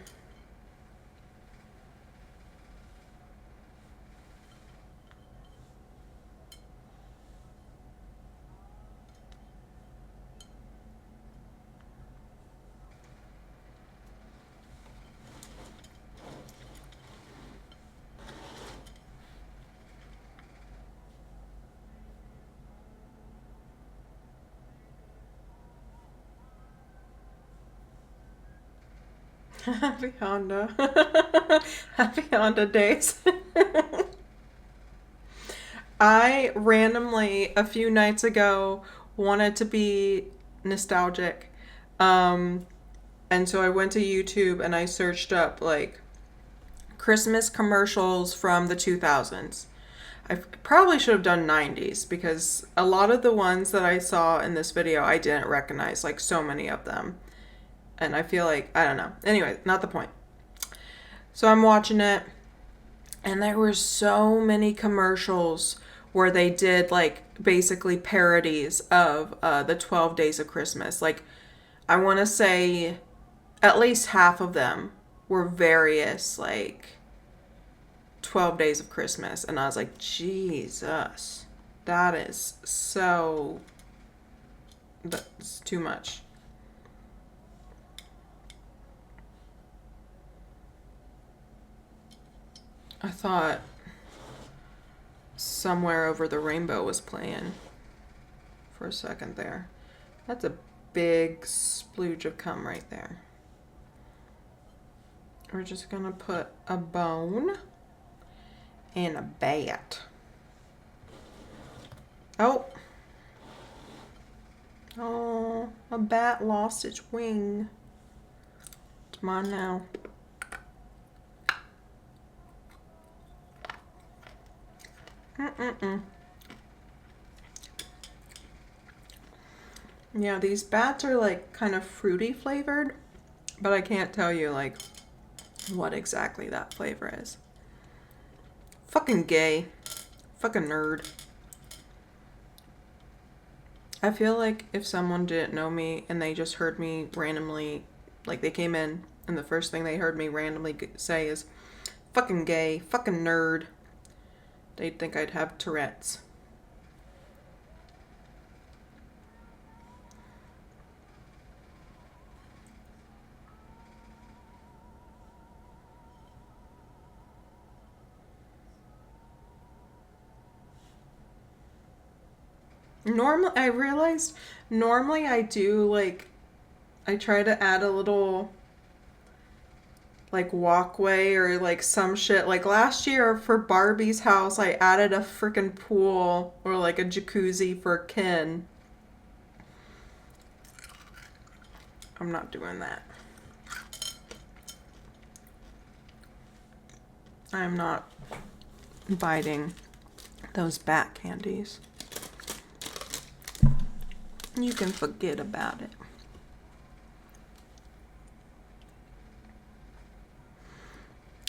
Happy Honda. Happy Honda days. I randomly, a few nights ago, wanted to be nostalgic. And so I went to YouTube and I searched up, like, Christmas commercials from the 2000s. I probably should have done 90s because a lot of the ones that I saw in this video I didn't recognize, like so many of them. And I feel like, I don't know. Anyway, not the point. So I'm watching it And there were so many commercials where they did like basically parodies of the 12 Days of Christmas. Like, I want to say at least half of them were various, like, 12 Days of Christmas. And I was like, Jesus, that is so. That's too much. I thought Somewhere Over the Rainbow was playing for a second there. That's a big splooge of cum right there. We're just gonna put a bone and a bat. Oh. Oh, a bat lost its wing. Come on now. Yeah, these bats are like kind of fruity flavored, but I can't tell you like what exactly that flavor is. Fucking gay. Fucking nerd. I feel like if someone didn't know me and they just heard me randomly, like they came in and the first thing they heard me randomly say is fucking gay, fucking nerd, they'd think I'd have Tourette's. I realized normally I do like, I try to add a little like walkway or like some shit. Like last year for Barbie's house, I added a freaking pool or like a jacuzzi for Ken. I'm not doing that. I'm not biting those bat candies. You can forget about it.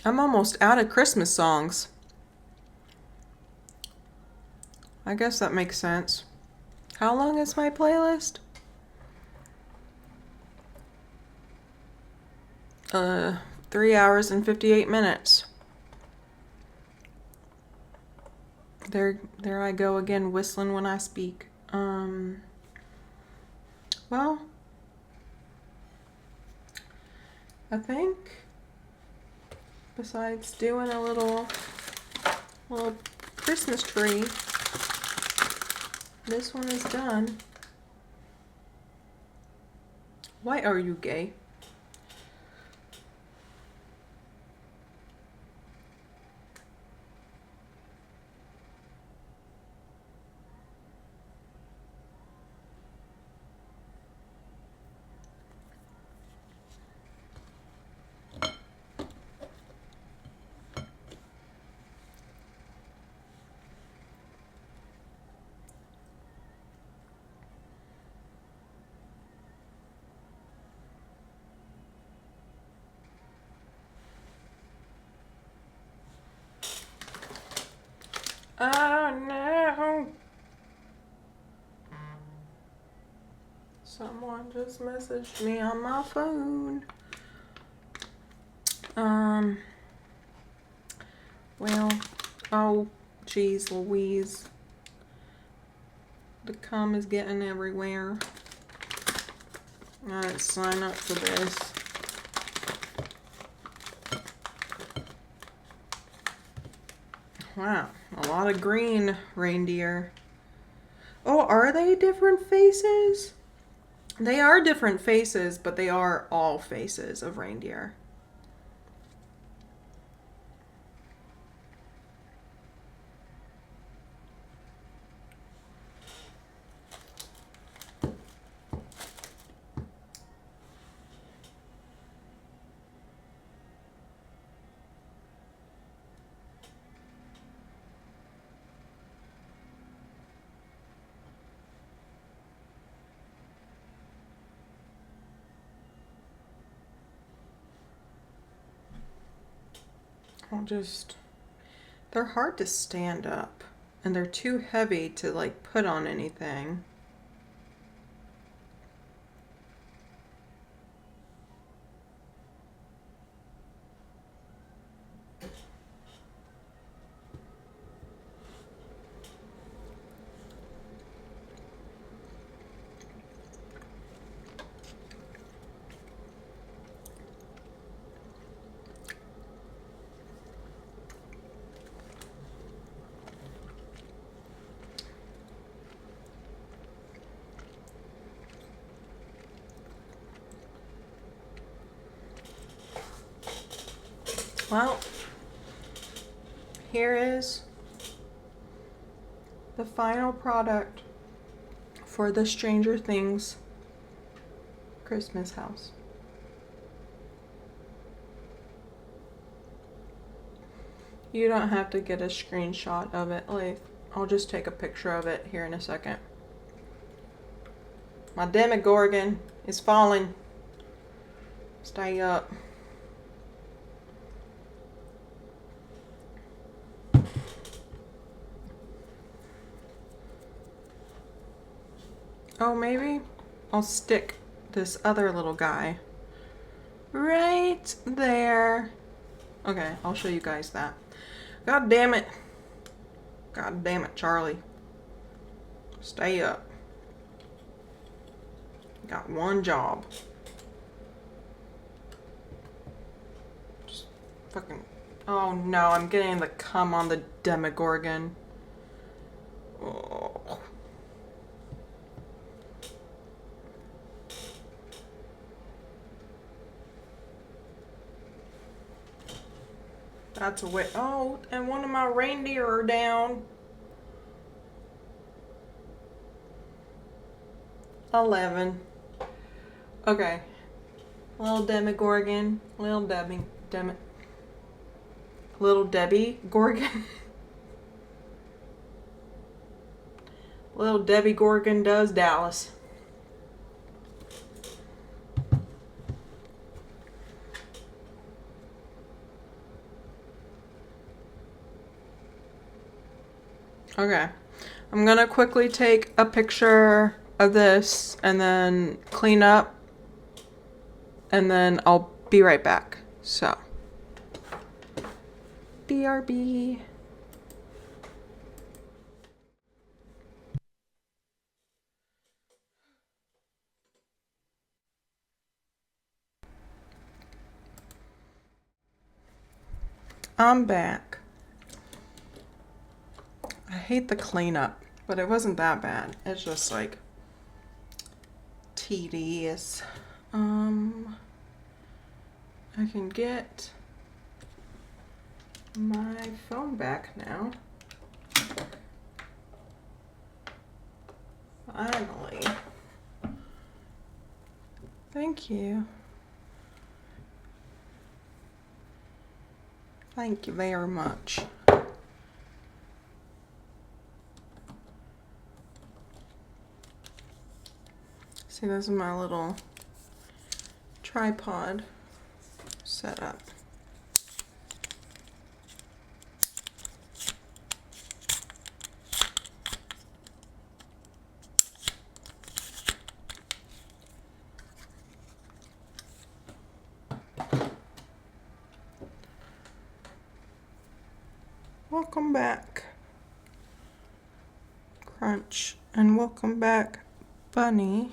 I'm almost out of Christmas songs. I guess that makes sense. How long is my playlist? 3 hours and 58 minutes. There I go again, whistling when I speak. Well, I think besides doing a little Christmas tree, this one is done. Why are you gay? Oh no! Someone just messaged me on my phone. Well, oh, geez Louise. The cum is getting everywhere. I didn't sign up for this. Wow, a lot of green reindeer. Oh, are they different faces? They are different faces, but they are all faces of reindeer. I'll just They're hard to stand up, and they're too heavy to like put on anything. Well, here is the final product for the Stranger Things Christmas house. You don't have to get a screenshot of it. Like, I'll just take a picture of it here in a second. My Demogorgon is falling. Stay up. Oh, maybe I'll stick this other little guy right there. Okay, I'll show you guys that. God damn it. God damn it, Charlie. Stay up. Got one job. Just fucking... Oh no, I'm getting the cum on the Demogorgon. Oh. That's a way. Oh, and one of my reindeer are down. 11. Okay. Little Demogorgon. Little Debbie Gorgon. Little Debbie Gorgon does Dallas. Okay, I'm gonna quickly take a picture of this and then clean up, and then I'll be right back. So, BRB. I'm back. I hate the cleanup, but it wasn't that bad. It's just like tedious. I can get my phone back now. Finally. Thank you. Thank you very much. See, this is my little tripod setup. Welcome back, Crunch, and welcome back, Bunny.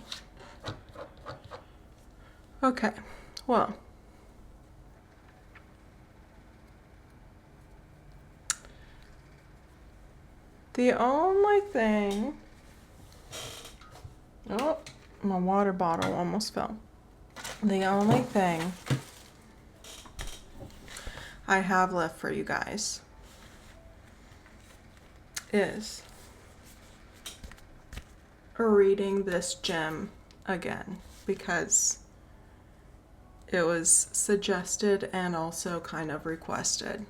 Okay, well, the only thing, oh, my water bottle almost fell. The only thing I have left for you guys is reading this gem again, because it was suggested and also kind of requested.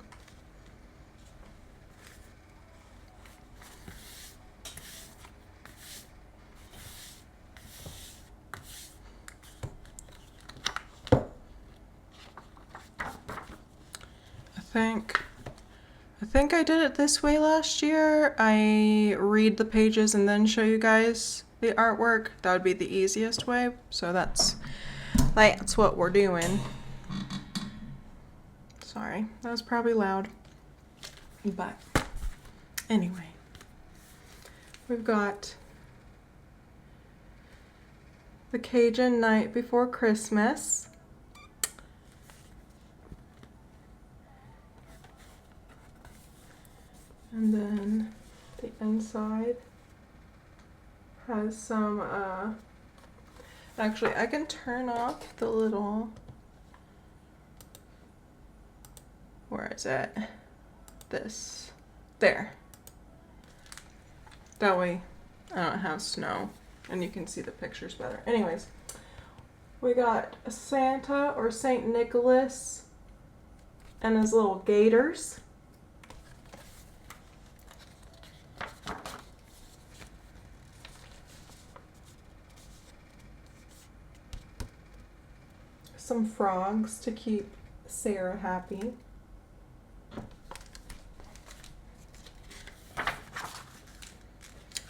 I think I did it this way last year. I read the pages and then show you guys the artwork. That would be the easiest way. So that's what we're doing. Sorry, that was probably loud. But anyway, we've got the Cajun Night Before Christmas. And then the inside has some, actually I can turn off the little, where is it? This, there. That way I don't have snow and you can see the pictures better. Anyways, we got Santa or Saint Nicholas and his little gators. Some frogs to keep Sarah happy.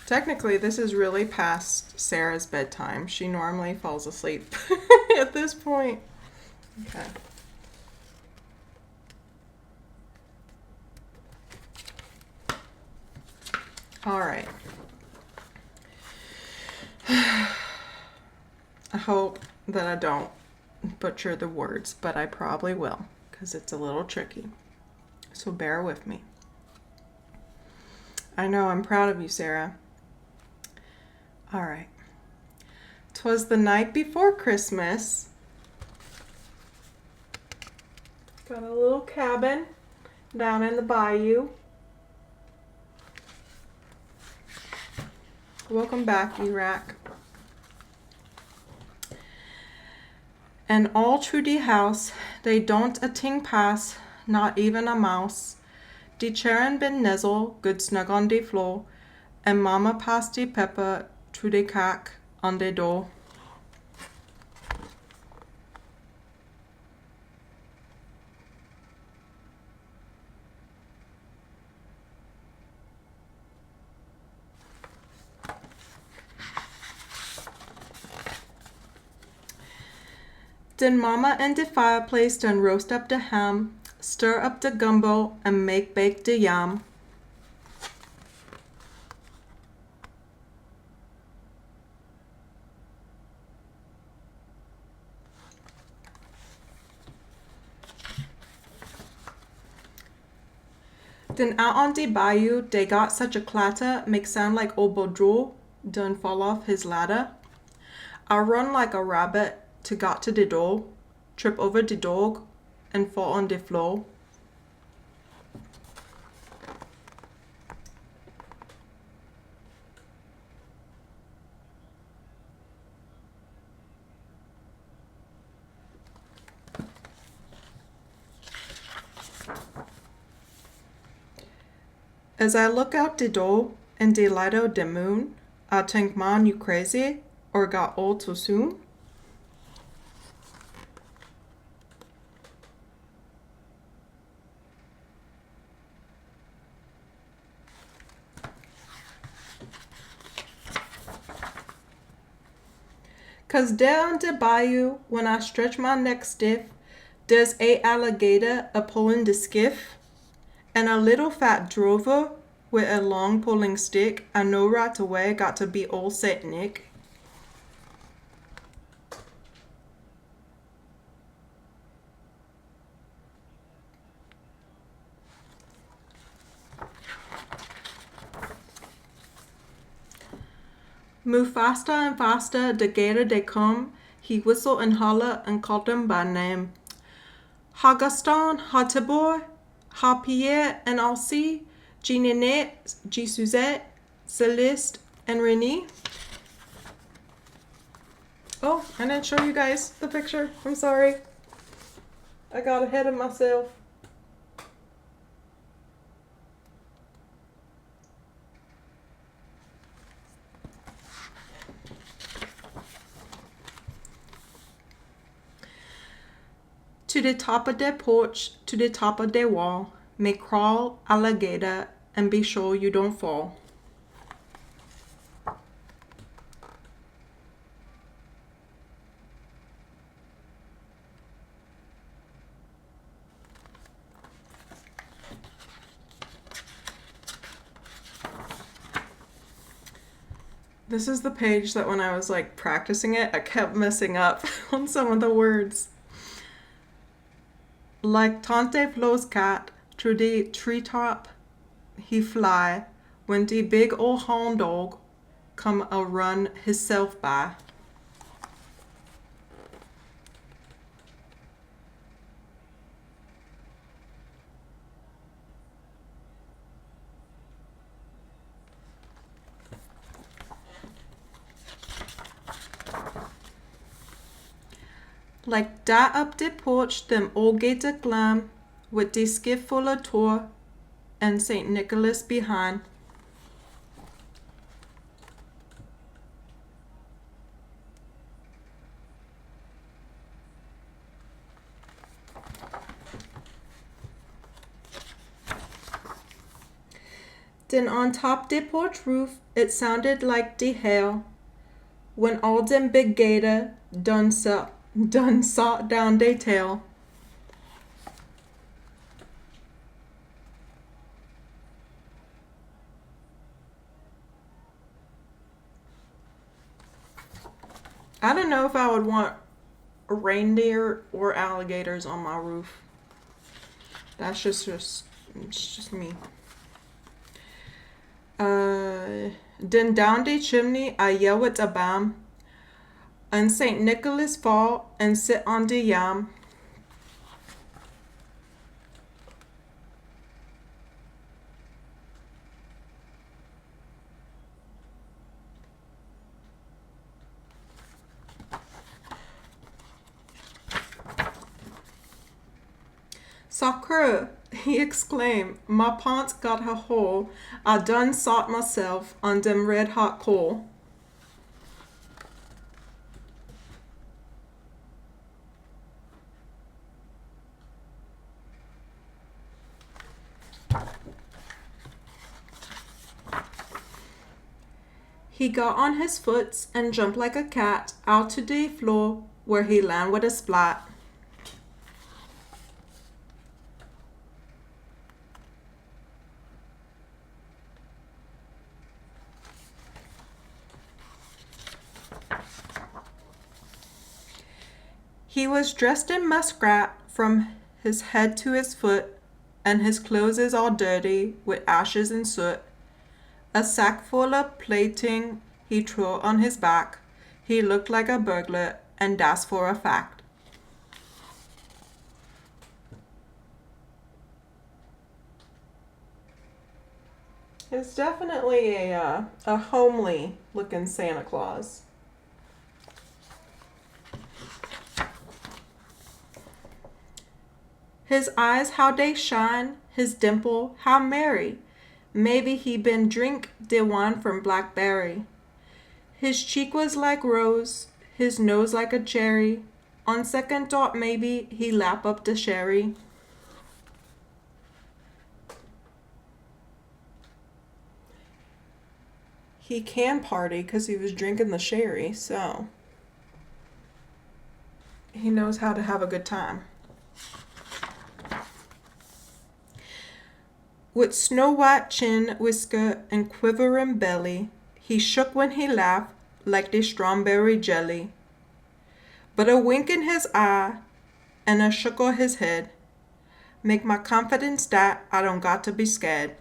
Technically, this is really past Sarah's bedtime. She normally falls asleep at this point. Okay. All right. I hope that I don't butcher the words, but I probably will because it's a little tricky. So bear with me. I know, I'm proud of you, Sarah. All right. 'Twas the night before Christmas. Got a little cabin down in the bayou. Welcome back, Iraq. And all through the house, they don't a ting pass, not even a mouse. Die Charen bin Nezzle, good snug on the floor, and Mama passed the pepper to the cack on the door. Then Mama in the fireplace done roast up the ham, stir up the gumbo, and make bake the yam. Then out on the bayou, they got such a clatter, make sound like old Baudreau done fall off his ladder. I run like a rabbit to got to the door, trip over the dog, and fall on the floor. As I look out the door in the light of the moon, I think, man, you crazy or got old too soon? Cause down the bayou, when I stretch my neck stiff, there's a alligator a pulling the skiff, and a little fat drover with a long pulling stick. I know right away got to be old Saint Nick. Move faster and faster, the gator they come. He whistle and holler and called them by name. Ha Gaston, ha Tibor, ha Pierre and Alcie, G Ninette, G Suzette, Celeste, and Renee. Oh, I didn't show you guys the picture. I'm sorry. I got ahead of myself. To the top of their porch, to the top of their wall, may crawl alligator and be sure you don't fall. This is the page that when I was like practicing it, I kept messing up on some of the words. Like Tante Flo's cat, through the treetop he fly, when the big old hound dog come a run hisself by. Like dat up the porch, them old gator glam, with the skiff full of tour, and St. Nicholas behind. Then on top the porch roof, it sounded like the hail, when all them big gator done sot down they tail. I don't know if I would want a reindeer or alligators on my roof. That's just it's just me. Then down the chimney I yell at a bam, and St. Nicholas fall and sit on the yam. Sacre, he exclaimed, my pants got a hole. I done sot myself on them red hot coal. He got on his foots and jumped like a cat out to the floor, where he land with a splat. He was dressed in muskrat from his head to his foot, and his clothes is all dirty with ashes and soot. A sack full of plating he threw on his back. He looked like a burglar, and that's for a fact. It's definitely a homely looking Santa Claus. His eyes how they shine, his dimple how merry. Maybe he been drink the wine from blackberry. His cheek was like rose, his nose like a cherry. On second thought maybe he lap up the sherry. He can party because he was drinking the sherry, so he knows how to have a good time. With snow-white chin, whisker, and quivering belly, he shook when he laughed like the strawberry jelly. But a wink in his eye and a shook of his head make my confidence that I don't got to be scared.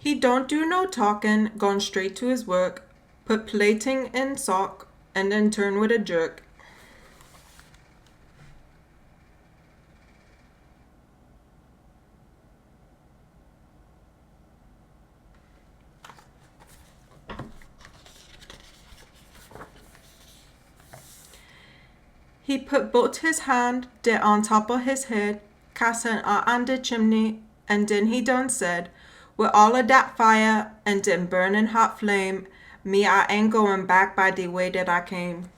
He don't do no talking, gone straight to his work, put plating in sock, and then turn with a jerk. He put both his hand there on top of his head, casting out on the chimney, and then he done said, with all of that fire and then burning hot flame, me I ain't going back by the way that I came.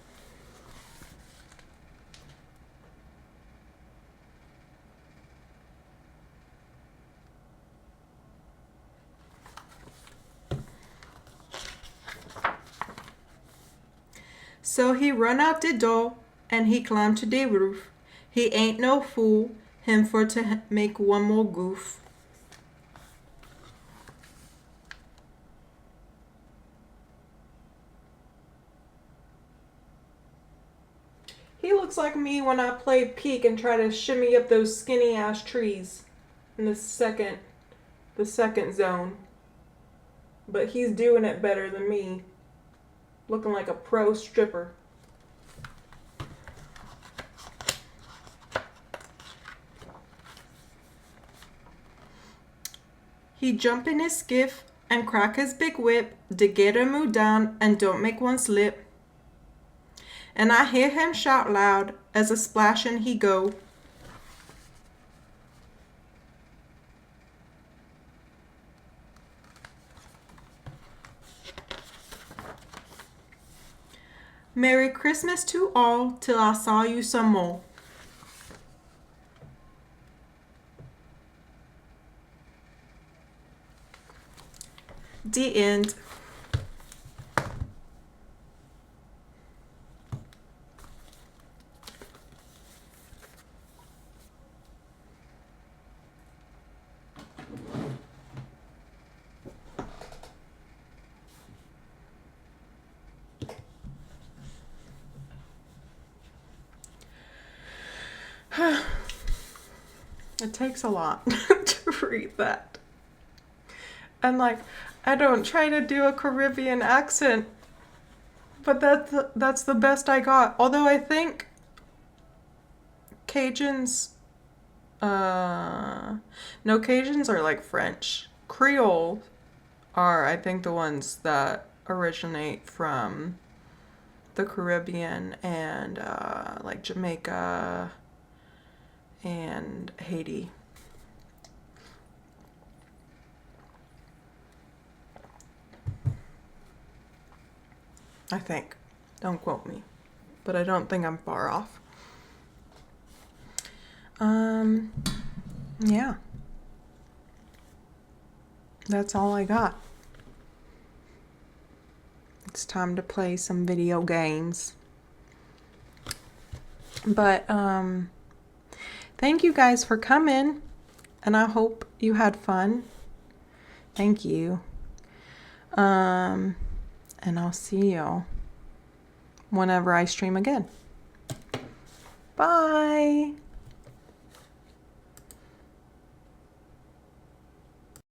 So he run out the door and he climbed to the roof. He ain't no fool, him for to make one more goof. He looks like me when I play Peek and try to shimmy up those skinny ass trees in the second zone. But he's doing it better than me. Looking like a pro stripper. He jump in his skiff and crack his big whip to get him move down and don't make one slip. And I hear him shout loud as a splashing he go. Merry Christmas to all, till I saw you some more. The end. It takes a lot to read that. And like, I don't try to do a Caribbean accent, but that's the best I got. Although I think Cajuns, no, Cajuns are like French. Creole are, I think, the ones that originate from the Caribbean and like Jamaica and Haiti. I think. Don't quote me. But I don't think I'm far off. Yeah. That's all I got. It's time to play some video games. But, thank you guys for coming, and I hope you had fun. Thank you. And I'll see you whenever I stream again. Bye.